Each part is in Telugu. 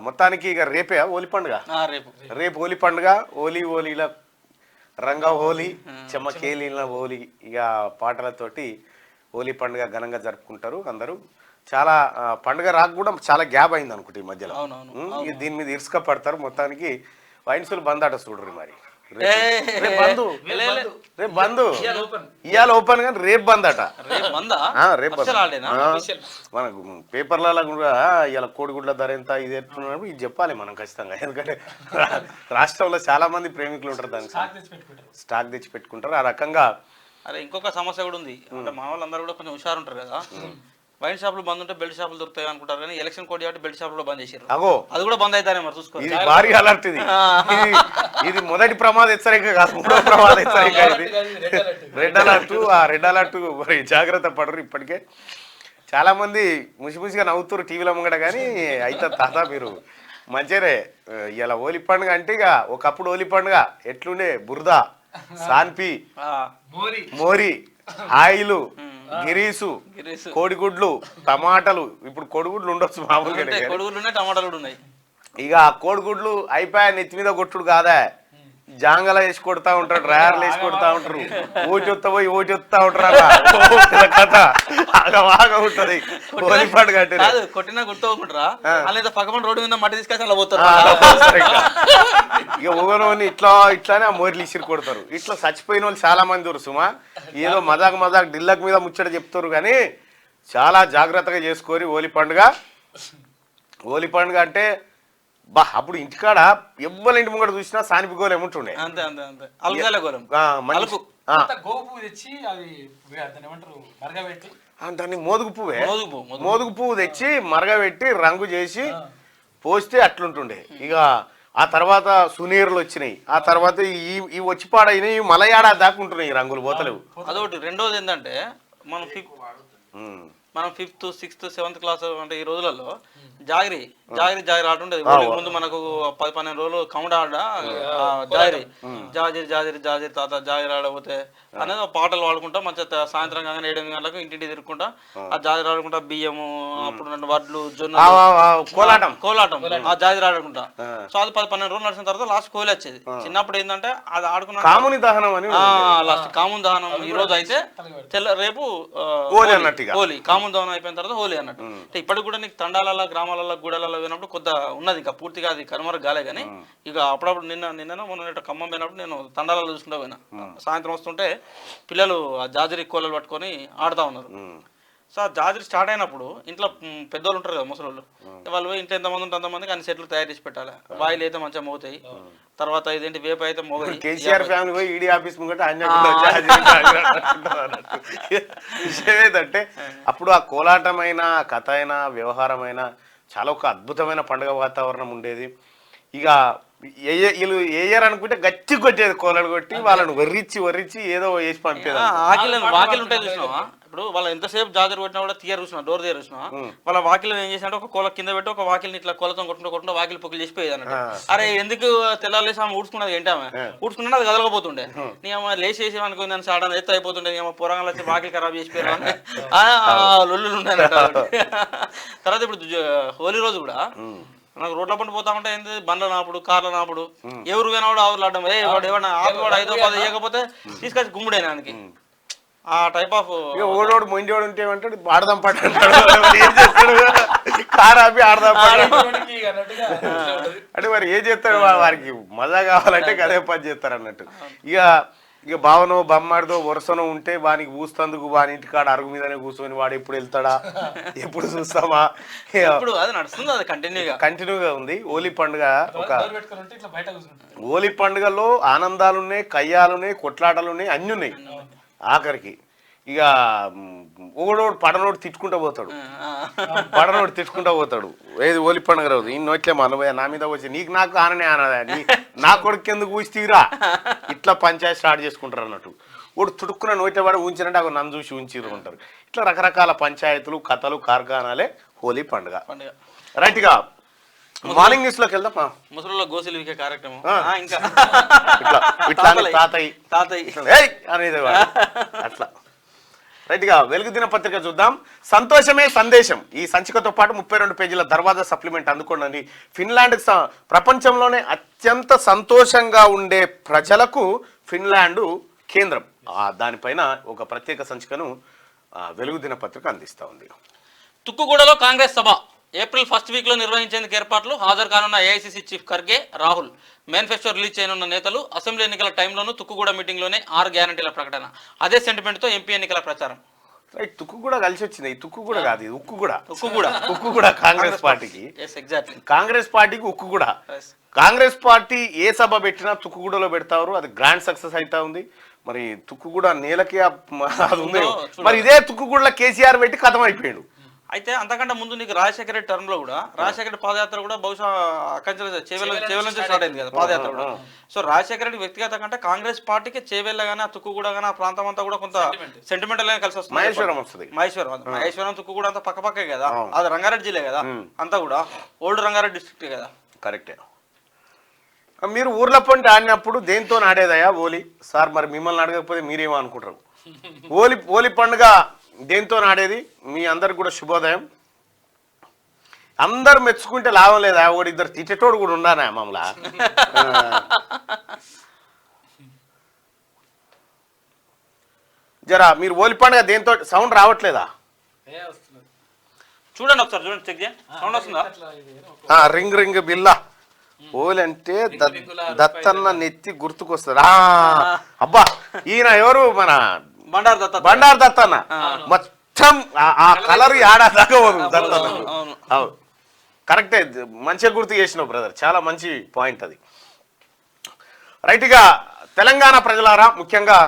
మొత్తానికి ఇక రేపే హోలీ పండుగ. రేపు హోలీ పండుగ. హోలీల రంగ హోలీ, చెమ్మకేలీల హోలీ, ఇక పాటలతోటి హోలీ పండుగ ఘనంగా జరుపుకుంటారు అందరూ. చాలా పండుగ రాక కూడా చాలా గ్యాప్ అయింది అనుకుంటే ఈ మధ్యలో. దీని మీద ఇరుసుక పడతారు. మొత్తానికి వైన్సులు బంద్ అట చూడరు మరి. రేపు బంద్, ఇవాళ ఓపెన్ కానీ రేపు బంద్ అట. రేపు మనకు పేపర్లలో కూడా ఇవాళ కోడిగుడ్ల ధర ఎంత ఇది ఎత్తున్నప్పుడు ఇది చెప్పాలి మనం ఖచ్చితంగా. ఎందుకంటే రాష్ట్రంలో చాలా మంది ప్రేమికులు ఉంటారు, దానికి స్టాక్ తెచ్చి పెట్టుకుంటారు ఆ రకంగా. అరే ఇంకొక సమస్య కూడా ఉంది అంటే మా వాళ్ళందరూ కూడా కొంచెం హుషారు ఉంటారు కదా. వైన్ షాపులు బంద్ ఉంటే బెల్ట్ షాపులు దొరుకుతాయి అనుకుంటారు, కానీ ఎలక్షన్ కోడ్ కాబట్టి బెల్ట్ షాపులు బంద్ చేశారు. అది కూడా బంద్ అవుతారే మరి చూసుకో. ఇది భారీ అలర్ట్. ఇది మొదటి ప్రమాద హెచ్చరిక కాదు, మూడో ప్రమాద హెచ్చరిక. ఇది రెడ్ అలర్ట్. ఆ రెడ్ అలర్ట్ మరి జాగ్రత్త పడరు. ఇప్పటికే చాలా మంది ముసిముసిగా నవ్వుతారు టీవీలో ముంగట, కానీ అయితే తాత మీరు మంచిరే. ఇలా హోలీ పండుగ అంటే ఇక ఒకప్పుడు హోలీ పండుగ ఎట్లుండే బురద, సాన్పి, మోరి, ఆయిలు, గిరీసు, కోడిగుడ్లు, టమాటాలు. ఇప్పుడు కోడిగుడ్లు ఉండొచ్చు మామూలుగా, టమాటాలు కూడా ఉన్నాయి. ఇక కోడిగుడ్లు అయిపోయా నెత్తి మీద కొట్టుడు కాదా, జాంగల వేసి కొడతా ఉంటారు, డ్రైవర్లు వేసి కొడతా ఉంటారు, ఓచొత్తా పోయి ఓచొత్తా ఉంటారు. కథ బాగా ఉంటది హోలీ పండుగ అంటే. కొట్టినా గుర్తుకుంటారా పక్కన రోడ్డు మీద మట్టి తీసుకొచ్చి అలా పోతారు. ఇక ఊగనోని ఇట్లానే ఆ మోర్లు ఇసిరి కొడతారు. ఇట్లా చచ్చిపోయిన వాళ్ళు చాలా మంది ఉన్నారు సుమా. ఏదో మజాక్ డిల్లక్ మీద ముచ్చట చెప్తారు, కానీ చాలా జాగ్రత్తగా చేసుకోరి హోలీ పండుగ. హోలీ పండుగ అంటే అప్పుడు ఇంటికాడ ఎవ్వరి ఇంటి ముంగట చూసినా సానిపి గోలు ఏముంటుండే. దాన్ని మోదుగు పువ్వు తెచ్చి మరగబెట్టి రంగు చేసి పోస్తే అట్లుంటుండే. ఇక ఆ తర్వాత సునీర్లు వచ్చినాయి. ఆ తర్వాత ఈ వచ్చి పాడైనవి మలయాడా దాకుంటున్నాయి రంగులు పోతలేవు. అదొకటి. రెండోది ఏంటంటే మనం 5th, 6th, 7th క్లాస్ అంటే ఈ రోజులలో జాగిరి ఆట ఉండేది. ముందు మనకు 10-12 రోజులు కౌంట్ ఆడ జాజిరి తాత జాగిరి ఆడకపోతే అనేది పాటలు పాడుకుంటా మంచిగా సాయంత్రం కాగానే 7-8 గంటలకు ఇంటింటి తిరుక్కుంటా ఆ జాజిరి ఆడుకుంటా బియ్యము, అప్పుడు వడ్లు, జొన్న, కోలాటం ఆ జాజిరి ఆడుకుంటా. సో అది 10-12 రోజులు నడిచిన తర్వాత లాస్ట్ కోహ్లీ వచ్చేది. చిన్నప్పుడు ఏంటంటే అది ఆడుకున్నా కాముని దహనం అని లాస్ట్ కాముని దహనం. ఈ రోజు అయితే రేపు హోలీ, కాముని దహనం అయిపోయిన తర్వాత హోలీ అన్నట్టు. అంటే ఇప్పటికి కూడా నీకు తండాలలో, గ్రామాలలో, గూడలలో పోయినప్పుడు కొద్దిగా ఉన్నది, ఇంకా పూర్తిగా అది కనుమరుగు కాలే. కానీ ఇక అప్పుడప్పుడు నిన్న మొన్న ఖమ్మం పోయినప్పుడు నేను తండాలలో చూసుకుంటా పోయినా. సాయంత్రం వస్తుంటే పిల్లలు ఆ జాజిరి కోలలు పట్టుకొని ఆడుతూ ఉన్నారు. సో ఆ జాజిరి స్టార్ట్ అయినప్పుడు ఇంట్లో పెద్దోళ్ళు ఉంటారు కదా, ముసలోళ్ళు, వాళ్ళు ఇంట్లో ఎంతమంది ఉంటే అంతమందికి అన్ని సెట్లు తయారు చేసి పెట్టాలి. బాయిలు అయితే మంచిగా మోగుతాయి, తర్వాత ఇదేంటి వేప అయితే మోగాయి. కేసీఆర్ ఫ్యామిలీ పోయి ఈడీ ఆఫీస్ ముంగట విషయం ఏంటంటే అప్పుడు ఆ కోలాటమైన కథ అయినా వ్యవహారమైన చాలా ఒక అద్భుతమైన పండుగ వాతావరణం ఉండేది. ఇక వీళ్ళు వేయరు అనుకుంటే గట్టి కొట్టేది, కోలలు కొట్టి వాళ్ళని వర్రిచ్చి ఏదో వేసి పంపేది. వాకిలు ఉంటాయి చూసినావా, ఇప్పుడు వాళ్ళు ఎంతసేపు జాజరు కొట్టినా కూడా తీయరు చూసినా, డోర్ తీయరు చూసినా, వాళ్ళ వాకిలు ఏం చేసినట్టు ఒక కోల కింద పెట్టి ఒక వాకిల్ని ఇట్లా కోలతో కొట్టుకుంటూ వాకిలు పొక్కులు చేసిపోయేది అన్నట్టు. అరే ఎందుకు తెల్లాలేసి ఆమె ఊడ్చుకున్నది ఏంటి, ఆమె ఊడ్చుకున్నా అది కదలకపోతుండే, నీ అమ్మ లేచి వేసి అనుకుని దాన్ని సాడని ఎత్తు అయిపోతుండే, నీ అమ్మ పురంగా వచ్చి వాకిలు ఖరాబ్ చేసిపోయారు అని లొల్లులు ఉంటాయన్నట్టు. తర్వాత ఇప్పుడు హోలీ రోజు కూడా నాకు రోడ్ల పంట పోతా ఉంటే ఏంటి, బండ్ల నాపుడు, కార్ల నాపుడు, ఎవరు పోయినాడు ఆవులు ఆడడం, ఏమన్నా ఆపివాడు 5 రూపాయలు ఇవ్వకపోతే తీసుకొచ్చి గుమ్ముడైనా ఆయనకి. ఆ టైప్ ఆఫ్ ఓడోడు మొండోడు ఉంటే ఏమంటాడు, ఆడదాం పట్టు కార్ ఆపి ఆడదాం అంటే మరి ఏం చేస్తాడు, వారికి మజా కావాలంటే అదే పని చేస్తారు అన్నట్టు. ఇక భావనో బొమ్మాడిదో వరుసనో ఉంటే వానికి పూస్తందుకు వాని ఇంటికాడ అరుగు మీదనే కూర్చొని వాడు ఎప్పుడు వెళ్తాడా, ఎప్పుడు చూస్తామా, కంటిన్యూగా ఉంది. హోలీ పండుగ హోలీ పండుగలో ఆనందాలున్నాయి, కయ్యాలున్నాయి, కొట్లాటలున్నాయి, అన్నీ ఉన్నాయి. ఆఖరికి ఇక ఒకడోడు పడనోడు తిట్టుకుంటూ పోతాడు. ఏది హోలీ పండుగ రోజు ఈ నోట్లే మనబోయా నా మీద వచ్చి నీకు నాకు ఆననే ఆనదా, నా కొడుకు ఎందుకు ఊసిరా, ఇట్లా పంచాయతీ స్టార్ట్ చేసుకుంటారు అన్నట్టు. వాడు తుడుక్కున్న నోట్ల వాడు ఉంచినట్టు అక్కడ నన్ను చూసి ఉంచిరు ఉంటారు. ఇట్లా రకరకాల పంచాయతీలు, కథలు, కార్ఖానాలే హోలీ పండుగ. రైట్గా మార్నింగ్ న్యూస్ లోకి వెళ్దాం. ముసలిలో గోసులు వికే కార్యక్రమం ఇంకా ఇట్లా తాతయ్య అనేది అట్లా రైట్గా వెలుగు దినపత్రిక చూద్దాం. సంతోషమే సందేశం ఈ సంచికతో పాటు 32 పేజీల దర్వాజా సప్లిమెంట్ అందుకోండి. ఫిన్లాండ్ ప్రపంచంలోనే అత్యంత సంతోషంగా ఉండే ప్రజలకు ఫిన్లాండ్ కేంద్రం. దానిపైన ఒక ప్రత్యేక సంచికను వెలుగు దినపత్రిక అందిస్తూ ఉంది. తుక్కుగూడలో కాంగ్రెస్ సభ ఏప్రిల్ ఫస్ట్ వీక్ లో నిర్వహించేందుకు ఏర్పాట్లు. హాజరు కానున్న AICC chief Kharge, Rahul. Manifesto release చేయనున్న నేతలు. అసెంబ్లీ ఎన్నికల టైంలోనూ తుక్కుగూడ మీటింగ్లోనే 6 గ్యారంటీల ప్రకటన. అదే సెంటిమెంట్తో ఎంపీ ఎన్నికల ప్రచారం. రైట్, తుక్కు కూడా కలిసి వచ్చింది. ఈ తుక్కు కూడా కాదు, ఇది ఉక్కు కూడా కాంగ్రెస్ పార్టీకి. కాంగ్రెస్ పార్టీకి ఉక్కు కూడా. కాంగ్రెస్ పార్టీ ఏ సభ పెట్టినా తుక్కుగూడలో పెడతారు. అది గ్రాండ్ సక్సెస్ అవుతా ఉంది. మరి తుక్కుగూడ నేలకి అది ఉంది. మరి ఇదే తుక్కుగూడలో కేసీఆర్ పెట్టి కథం అయిపోయాడు. అయితే అంతకంటే ముందు నీకు రాజశేఖర రెడ్డి టర్మ్ లో కూడా రాజశేఖర రెడ్డి పాదయాత్ర కూడా బహుశా చేవెళ్ళ నుంచి స్టార్ట్ అయింది కదా పాదయాత్ర కూడా. సో రాజశేఖర రెడ్డి వ్యక్తిగత కంటే కాంగ్రెస్ పార్టీకి చేవెళ్ళ గానీ ఆ తుక్కు కూడా కానీ ఆ ప్రాంతం అంతా కూడా కొంత సెంటిమెంటల్ గా కలిసి వస్తుంది. మహేశ్వరం తుక్కు కూడా అంతా పక్కపక్కే కదా. అది రంగారెడ్డి జిల్లా కదా, అంతా కూడా ఓల్డ్ రంగారెడ్డి డిస్ట్రిక్ట్ కదా. కరెక్టే. మీరు ఊర్ల పంట ఆడినప్పుడు దేంతో ఆడేదయా ఓలి సార్? మరి మిమ్మల్ని అడగకపోతే మీరేమో అనుకుంటారు. ఓలి పండుగ దేంతో ఆడేది? మీ అందరికి కూడా శుభోదయం. అందరు మెచ్చుకుంటే లాభం లేదా? ఒకటి ఇద్దరు తిట్టేటోడు కూడా ఉండానా మమ్మల్ని? జరా మీరు ఓలి పండుగ దేంతో సౌండ్ రావట్లేదా? చూడండి ఒకసారి, చూడండి, చెక్ చేయండి. సౌండ్ వస్తుందా? రింగ్ రింగ్ బిల్లా. ఓలి అంటే దత్తన్న నెత్తి గుర్తుకొస్తుంది. అబ్బా, ఈయన ఎవరు? మన బండారు దత్తన్న. మొత్తం ఆ కలర్ ఆడాదాకా దత్తన్న. అవును, కరెక్టే, మంచిగా గుర్తు చేసినావు బ్రదర్, చాలా మంచి పాయింట్ అది. రైట్గా తెలంగాణ ప్రజలారా, ముఖ్యంగా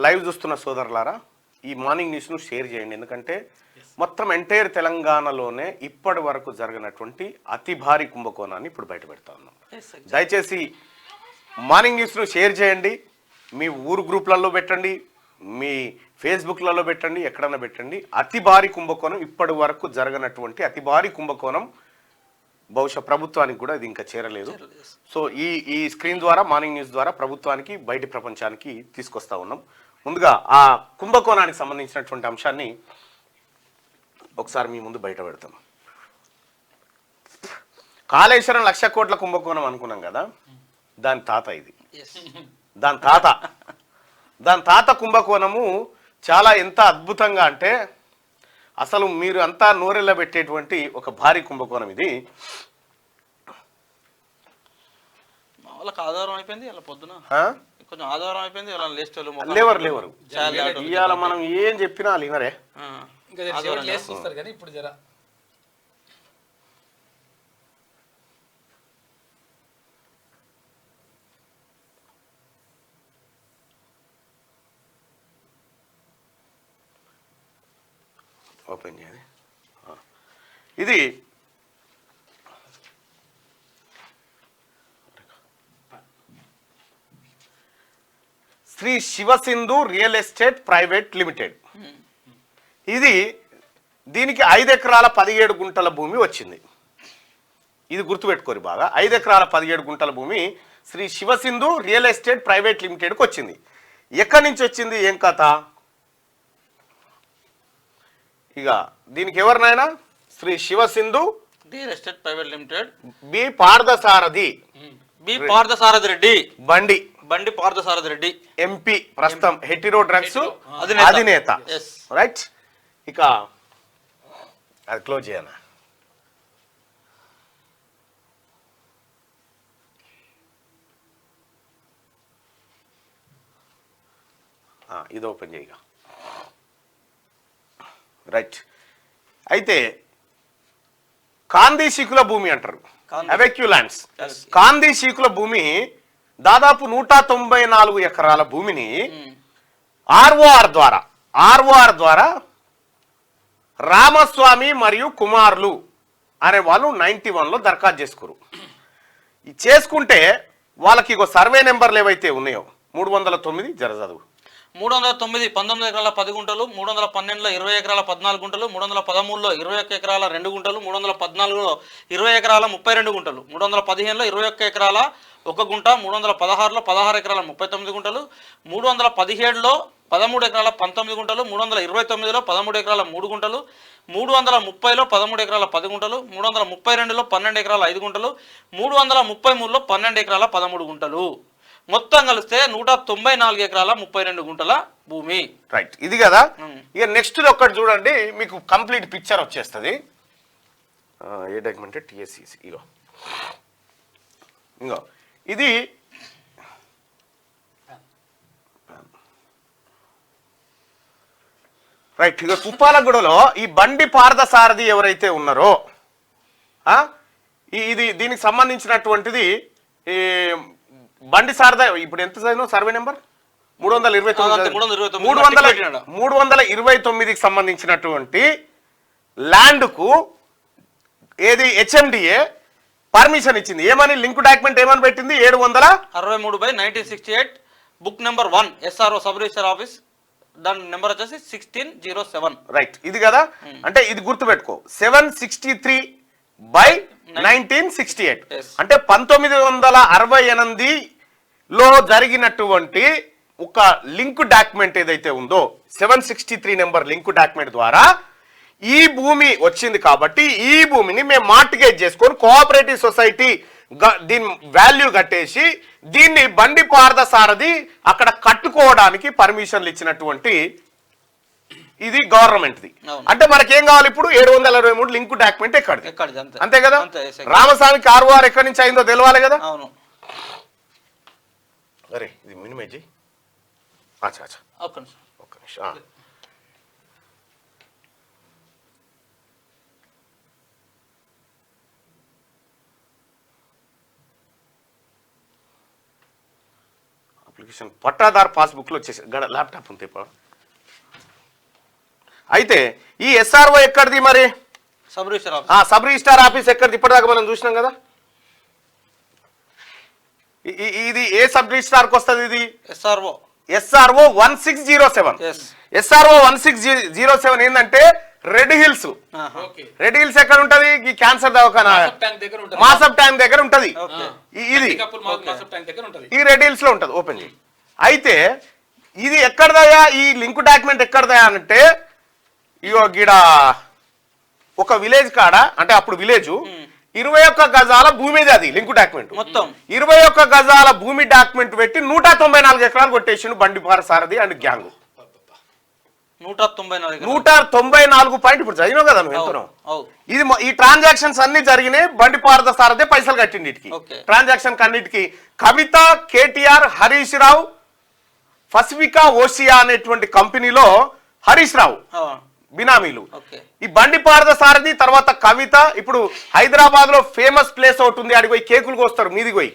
లైవ్ చూస్తున్న సోదరులారా, ఈ మార్నింగ్ న్యూస్ను షేర్ చేయండి. ఎందుకంటే మొత్తం ఎంటైర్ తెలంగాణలోనే ఇప్పటి వరకు జరిగినటువంటి అతి భారీ కుంభకోణాన్ని ఇప్పుడు బయట పెడతా ఉన్నాం. దయచేసి మార్నింగ్ న్యూస్ను షేర్ చేయండి. మీ ఊరు గ్రూప్లలో పెట్టండి, మీ ఫేస్బుక్లలో పెట్టండి, ఎక్కడన్నా పెట్టండి. అతి భారీ కుంభకోణం, ఇప్పటి వరకు జరగనటువంటి అతి భారీ కుంభకోణం. బహుశా ప్రభుత్వానికి కూడా ఇది ఇంకా చేరలేదు. సో ఈ స్క్రీన్ ద్వారా, మార్నింగ్ న్యూస్ ద్వారా ప్రభుత్వానికి, బయటి ప్రపంచానికి తీసుకొస్తా ఉన్నాం. ముందుగా ఆ కుంభకోణానికి సంబంధించినటువంటి అంశాన్ని ఒకసారి మీ ముందు బయట పెడతాం. కాళేశ్వరం 1,00,000 కోట్ల కుంభకోణం అనుకున్నాం కదా, దాని తాత ఇది. దాని తాత కుంభకోణము చాలా ఎంత అద్భుతంగా అంటే అసలు మీరు అంతా నోరెళ్ళ పెట్టేటువంటి ఒక భారీ కుంభకోణం ఇది. వాళ్ళకి ఆధారం అయిపోయింది ఇలా పొద్దున, కొంచెం ఆధారం అయిపోయింది ఇలా లేవరు. ఇవాళ మనం ఏం చెప్పినా వాళ్ళు వినరే. చూస్తారు కానీ ఇప్పుడు జరా ఓపెన్ చేయాలి. ఇది Shri Shivasindhu real estate private limited. దీనికి 5 ఎకరాల 17 గుంటల భూమి వచ్చింది. ఇది గుర్తుపెట్టుకోరు బాగా. 5 ఎకరాల 17 గుంటల భూమి Shri Shivasindhu real estate private లిమిటెడ్కి వచ్చింది. ఎక్కడి నుంచి వచ్చింది, ఏం కథ? ఇక దీనికి ఎవరినైనా Shri Shivasindhu real estate private limited, B Parthasarathi Reddy, Bandi Parthasarathi Reddy, MP, ప్రస్తుతం హెటిరో డ్రగ్స్ అధినేత. రైట్, ఇక అది క్లోజ్ చేయనా? ఇది ఓపెన్ చేయగా. రైట్, అయితే కాందీ శీకుల భూమి అంటారు, అవెక్యూ ల్యాండ్స్. కాందీ శీకుల భూమి దాదాపు 194 ఎకరాల భూమిని ఆర్ఓఆర్ ద్వారా రామస్వామి మరియు కుమారులు అనే వాళ్ళు 91లో దరఖాస్తు చేసుకుంటే వాళ్ళకి ఇగో సర్వే నెంబర్లు ఏవైతే ఉన్నాయో 309 జరజదువు 309 19 ఎకరాల 10 గుంటలు, 312లో 20 ఎకరాల 14 గుంటలు, 313లో 21 ఎకరాల 2 గుంటలు, 314లో 20 ఎకరాల 32 గుంటలు, 315లో 21 ఎకరాల 1 గుంట, 316లో 16 ఎకరాల 39 గుంటలు, 317లో 13 ఎకరాల 19 గుంటలు, 329లో 13 ఎకరాల 3 గుంటలు, 330లో 13 ఎకరాల 10 గుంటలు, 332లో 12 ఎకరాల 5 గుంటలు, 333లో 12 ఎకరాల 13 గుంటలు, మొత్తం కలిస్తే 194 ఎకరాల 32 గుంటల భూమి. రైట్, ఇది కదా. ఇక నెక్స్ట్ ఒక్కటి చూడండి, మీకు కంప్లీట్ పిక్చర్ వచ్చేస్తుంది. ఏ డాక్యుమెంట్? టిఎస్సిసి. ఇంకో ఇది రైట్. ఇక కుప్పాలగూడలో ఈ బండి పార్థసారథి ఎవరైతే ఉన్నారో ఇది దీనికి సంబంధించినటువంటిది ఈ బండి సారథి. ఇప్పుడు ఎంత చదివిన సర్వే నెంబర్? 329కి సంబంధించినటువంటి ల్యాండ్కు ఏది హెచ్ఎండిఏ పర్మిషన్ ఇచ్చింది. ఏమని లింక్ డాక్యుమెంట్ ఏమని పెట్టింది? 763/1968 book number 1 SRO sub register office, దాని నెంబర్ వచ్చేసి 1607. రైట్, ఇది కదా. అంటే ఇది గుర్తుపెట్టుకో, 763/1968 అంటే 1968లో జరిగినటువంటి ఒక లింక్ డాక్యుమెంట్ ఏదైతే ఉందో 763 నెంబర్ లింక్ డాక్యుమెంట్ ద్వారా ఈ భూమి వచ్చింది. కాబట్టి ఈ భూమిని మేము మార్టిగేజ్ చేసుకొని కోఆపరేటివ్ సొసైటీ దీని వాల్యూ కట్టేసి దీన్ని బండి పార్థసారథి అక్కడ కట్టుకోవడానికి పర్మిషన్లు ఇచ్చినటువంటి ఇది గవర్నమెంట్ది. అంటే మనకేం కావాలి ఇప్పుడు? 723 లింక్ డాక్యుమెంట్ ఎక్కడిది? అంతే కదా. రామస్వామి కారువారు ఎక్కడి నుంచి అయిందో తెలవాలి కదా. అరే ఇది మినిమేజ్ ఒక్క నిమిషం. అప్లికేషన్ పట్టాదార్ పాస్బుక్ లో వచ్చేసి ల్యాప్టాప్ ఉంది. అయితే ఈ ఎస్ఆర్ఓ ఎక్కడిది మరి? సబ్ రిజిస్టార్ ఆఫీస్ ఎక్కడిది? ఇప్పటిదాకా మనం చూసినాం కదా. ఇది ఏ సబ్ రిజిస్టార్ కు వస్తుంది? ఇది SRO 1607. SRO 1607 ఏంటంటే రెడ్ హిల్స్. రెడ్ హిల్స్ ఎక్కడ ఉంటది? ఈ క్యాన్సర్ దవాఖానా మాసప్ ట్యాంక్ దగ్గర ఉంటది. ఇది ఈ రెడ్ హిల్స్ లో ఉంటది. ఓపెన్ చేయి. అయితే ఇది ఎక్కడదయా? ఈ లింక్ డాక్యుమెంట్ ఎక్కడదయా అంటే ఇగో గిడ ఒక విలేజ్ కాడ, అంటే అప్పుడు విలేజ్ 21 గజాల భూమి. అది లింక్ డాక్యుమెంట్ మొత్తం 21 గజాల భూమి డాక్యుమెంట్ పెట్టి 194 ఎకరాలు కొట్టేసిండు బండి పార్థసారథి అండ్ గ్యాంగ్. 194 పాయింట్. ఇప్పుడు చదివినావు కదా నువ్వు ఎంతనో. ఇది ఈ ట్రాన్సాక్షన్స్ అన్ని జరిగినాయి. బండి పార్థసారథి పైసలు కట్టింది వీటికి. ట్రాన్సాక్షన్ అన్నిటికి కవిత, కేటీఆర్, హరీష్ రావు, పసిఫికా ఓషియా అనేటువంటి కంపెనీలో హరీష్ రావు బినామీలు. ఈ బండి పార్థసారథి తర్వాత కవిత. ఇప్పుడు హైదరాబాద్ లో ఫేమస్ ప్లేస్ ఒకటి ఉంది, అడిగి పోయి కేకులు కోస్తారు మీదికి పోయి.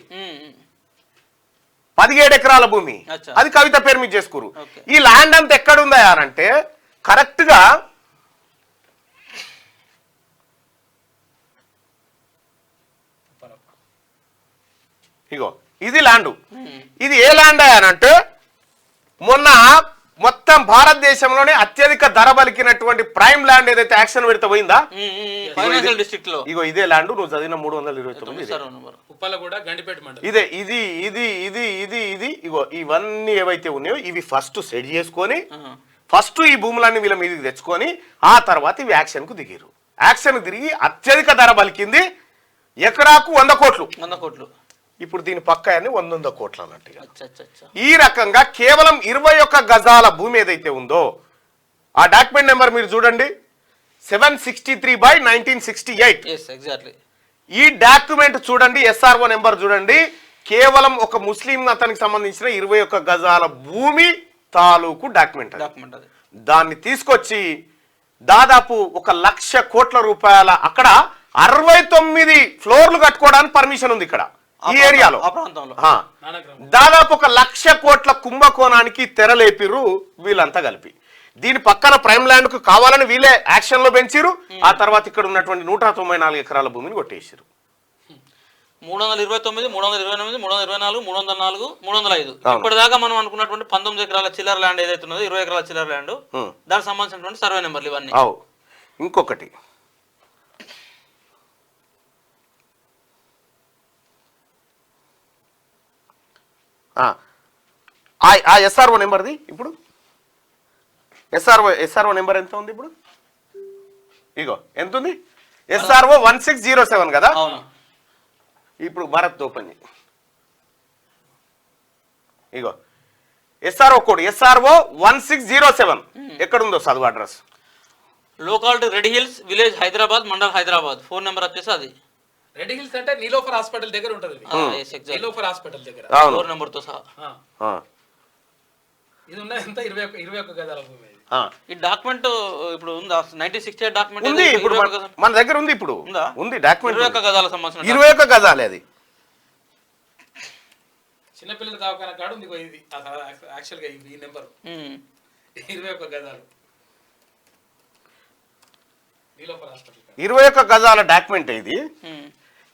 17 ఎకరాల భూమి, అది కవిత పేరు మీద చేసుకోరు. ఈ ల్యాండ్ అంతా ఎక్కడుందా అంటే కరెక్ట్ గా ఇగో ఇది ల్యాండ్. ఇది ఏ ల్యాండ్ అనంటే మొన్న మొత్తం భారతదేశంలోనే అత్యధిక ధర పలికినటువంటి ప్రైమ్ ల్యాండ్ ఏదైతే యాక్షన్ పెడితే పోయిందా ఫైనాన్షియల్ డిస్ట్రిక్ట్ లో, ఇగో ఇదే ల్యాండ్. నువ్వు చదివిన 329 ఇదే. ఇది ఇది ఇది ఇది ఇది ఇగో ఇవన్నీ ఏవైతే ఉన్నాయో ఇవి ఫస్ట్ సెట్ చేసుకొని ఫస్ట్ ఈ భూములన్నీ వీళ్ళ మీదకి తెచ్చుకొని ఆ తర్వాత ఇవి యాక్షన్ కు దిగారు. యాక్షన్ తిరిగి అత్యధిక ధర పలికింది ఎకరాకు 100 కోట్లు. ఇప్పుడు దీని పక్క 100 కోట్లు అన్నట్టుగా. ఈ రకంగా కేవలం 21 గజాల భూమి ఏదైతే ఉందో ఆ డాక్యుమెంట్ నెంబర్ మీరు చూడండి, 763/1968. ఈ డాక్యుమెంట్ చూడండి, SRO నెంబర్ చూడండి. కేవలం ఒక ముస్లిం అతనికి సంబంధించిన 21 గజాల భూమి తాలూకు డాక్యుమెంట్. దాన్ని తీసుకొచ్చి దాదాపు 1,00,000 కోట్ల రూపాయల అక్కడ 69 ఫ్లోర్లు కట్టుకోవడానికి పర్మిషన్ ఉంది ఇక్కడ ఈ ఏరియాలో. దాదాపు 1,00,000 కోట్ల కుంభకోణానికి తెరలేపిరు వీళ్ళంతా కలిపి. దీని పక్కన ప్రైమ్ ల్యాండ్ కు కావాలని వీళ్ళే యాక్షన్ లో పెంచిరు. ఆ తర్వాత ఇక్కడ ఉన్నటువంటి 194 ఎకరాల భూమిని కొట్టేసారు. 329, 328, 324, 304, 305 ఇప్పటిదాకా మనం అనుకున్నటువంటి 19 ఎకరాల చిల్లర ల్యాండ్ ఏదైతే ఉన్నదో 20 ఎకరాల చిల్లర ల్యాండ్, దానికి సంబంధించినటువంటి సర్వే నెంబర్లు ఇవన్నీ. ఇంకొకటి ఆ SRO నెంబర్ది ఇప్పుడు ఎస్ఆర్ఓ నెంబర్ ఎంత ఉంది ఇప్పుడు? ఇగో ఎంత ఉంది? ఎస్ఆర్ఓ 1607 కదా. అవును. ఇప్పుడు భారత్ ఓపెన్ ఇగో ఎస్ఆర్ఓ కోడ్ ఎస్ఆర్ఓ 1607 ఎక్కడుందో చదువు address. Locality red hills village Hyderabad mandal Hyderabad. Phone number వచ్చేసి అది రెడ్ హిల్స్ అంటే నీలోఫర్ హాస్పిటల్ దగ్గర ఉంటుంది. నీలోఫర్ హాస్పిటల్ దగ్గర ఫోన్ నెంబర్ తో సహా. ఇది ఉన్నది ఎంత 21 గజాల భూమి. ఈ డాక్యుమెంట్ ఇప్పుడు ఉందా? 1968 డాక్యుమెంట్ ఉంది ఇప్పుడు మన దగ్గర ఉంది. ఇప్పుడు ఉంది డాక్యుమెంట్ 21 గజాల సంబంధించిన 21 గజాలే అది. చిన్నపిల్లల దవాఖాన కాడ ఉంది ఇది యాక్చువల్ గా ఈ నెంబర్ 21 గజాలు. నీలోఫర్ హాస్పిటల్ 21 గజాల డాక్యుమెంట్ ఇది.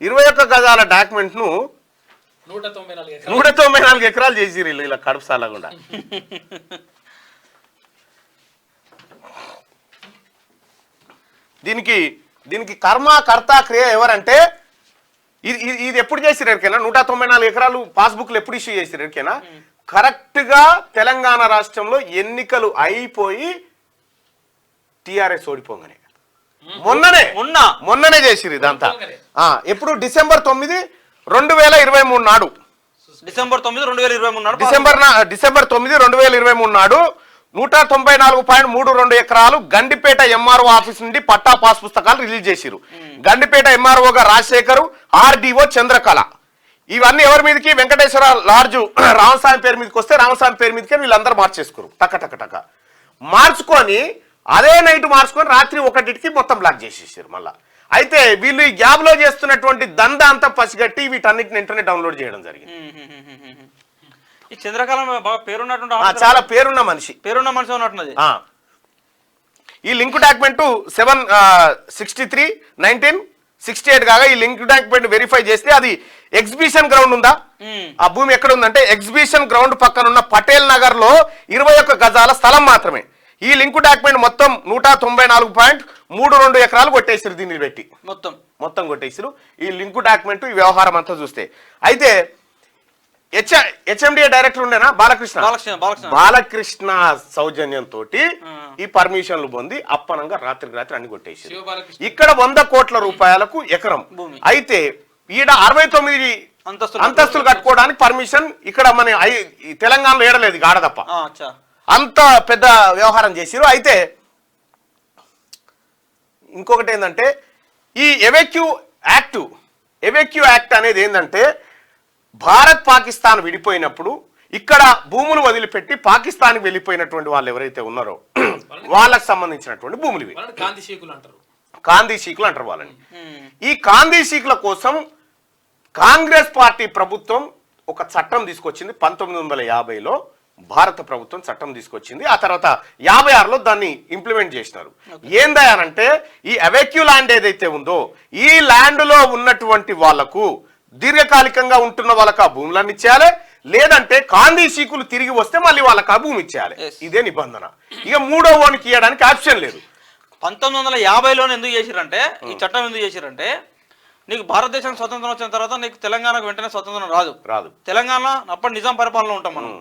21 గజాల డాక్యుమెంట్ ను 194 ఎకరాలు చేసిరు ఇలా కడుపు సాలకుండా. దీనికి కర్మ కర్త క్రియ ఎవరంటే ఇది ఎప్పుడు చేసిరు ఎరికైనా? 194 ఎకరాలు పాస్బుక్లు ఎప్పుడు ఇష్యూ చేసిరు ఎరికైనా? కరెక్ట్ గా తెలంగాణ రాష్ట్రంలో ఎన్నికలు అయిపోయి టిఆర్ఎస్ ఓడిపోగానే మొన్ననే చేసిరు ఇదంతా. ఎప్పుడు? డిసెంబర్ 9, 2023 నాడు. డిసెంబర్ 9, 2023 నాడు. డిసెంబర్ 9, 2023 నాడు 194.32 ఎకరాలు గండిపేట ఎంఆర్ఓ ఆఫీస్ నుండి పట్టా పాస్ పుస్తకాలు రిలీజ్ చేసిరు. గండిపేట ఎంఆర్ఓగా రాజశేఖర్, ఆర్డీఓ చంద్రకళ. ఇవన్నీ ఎవరి మీదకి? వెంకటేశ్వర లార్జు రామస్వామి పేరు మీదకి వస్తే రామస్వామి పేరు మీదకి వీళ్ళందరూ మార్చేసుకోరు. టక మార్చుకొని అదే నైట్ మార్చుకొని రాత్రి 1కి మొత్తం బ్లాక్ చేసేసారు మళ్ళా. అయితే వీళ్ళు ఈ గ్యాప్ లో చేస్తున్నటువంటి దంద అంతా పసిగట్టి వీటన్నిటిని వెంటనే డౌన్లోడ్ చేయడం జరిగింది. ఈ చంద్రకాలం బాగా పేరున్నటువంటి చాలా పేరున్న మనిషి ఉన్నట్టున్నది. ఈ లింక్ డాక్యుమెంట్ 7/63/1968 కాగా ఈ లింక్ డాక్యుమెంట్ వెరిఫై చేస్తే అది ఎగ్జిబిషన్ గ్రౌండ్ ఉందా? ఆ భూమి ఎక్కడ ఉందంటే ఎగ్జిబిషన్ గ్రౌండ్ పక్కన ఉన్న పటేల్ నగర్ లో 21 గజాల స్థలం మాత్రమే. ఈ లింక్ డాక్యుమెంట్ మొత్తం 194.32 ఎకరాలు కొట్టేసారు. దీన్ని పెట్టి మొత్తం కొట్టేసారు ఈ లింక్ డాక్యుమెంట్. ఈ వ్యవహారం అంతా చూస్తే అయితే హెచ్ఎండిఏ డైరెక్టర్ ఉండేనా బాలకృష్ణ సౌజన్యంతో ఈ పర్మిషన్లు పొంది అప్పనంగా రాత్రికి రాత్రి అన్ని కొట్టేసి ఇక్కడ 100 కోట్ల రూపాయలకు ఎకరం. అయితే ఈడ 69 అంతస్తులు కట్టుకోవడానికి పర్మిషన్ ఇక్కడ మన తెలంగాణలో ఏడలేదు గాడ తప్ప. అంత పెద్ద వ్యవహారం చేసిరు. అయితే ఇంకొకటి ఏంటంటే ఈ ఎవెక్యూ యాక్ట్ అనేది ఏంటంటే భారత్ పాకిస్తాన్ విడిపోయినప్పుడు ఇక్కడ భూములు వదిలిపెట్టి పాకిస్తాన్కి వెళ్ళిపోయినటువంటి వాళ్ళు ఎవరైతే ఉన్నారో వాళ్ళకి సంబంధించినటువంటి భూములు ఇవి కాందీ షీకులు అంటారు వాళ్ళని. ఈ కాందీ షీకుల కోసం కాంగ్రెస్ పార్టీ ప్రభుత్వం ఒక చట్టం తీసుకొచ్చింది. 1950లో భారత ప్రభుత్వం చట్టం తీసుకొచ్చింది. ఆ తర్వాత 56లో దాన్ని ఇంప్లిమెంట్ చేసినారు. ఏందనంటే ఈ అవెక్యూ ల్యాండ్ ఏదైతే ఉందో ఈ ల్యాండ్ లో ఉన్నటువంటి వాళ్లకు దీర్ఘకాలికంగా ఉంటున్న వాళ్ళకి ఆ భూములన్నీ ఇచ్చేయాలి. లేదంటే కాందీ షీకులు తిరిగి వస్తే మళ్ళీ వాళ్ళకి ఆ భూమి ఇచ్చేయాలి. ఇదే నిబంధన. ఇక మూడో ఓనికి ఇవ్వడానికి ఆప్షన్ లేదు. 1950లోనే ఎందుకు చేసిరంటే ఈ చట్టం ఎందుకు చేసిరంటే నీకు భారతదేశం స్వతంత్రం వచ్చిన తర్వాత నీకు తెలంగాణకు వెంటనే స్వతంత్రం రాదు. తెలంగాణ అప్పటి నిజాం పరిపాలన ఉంటాం మనం.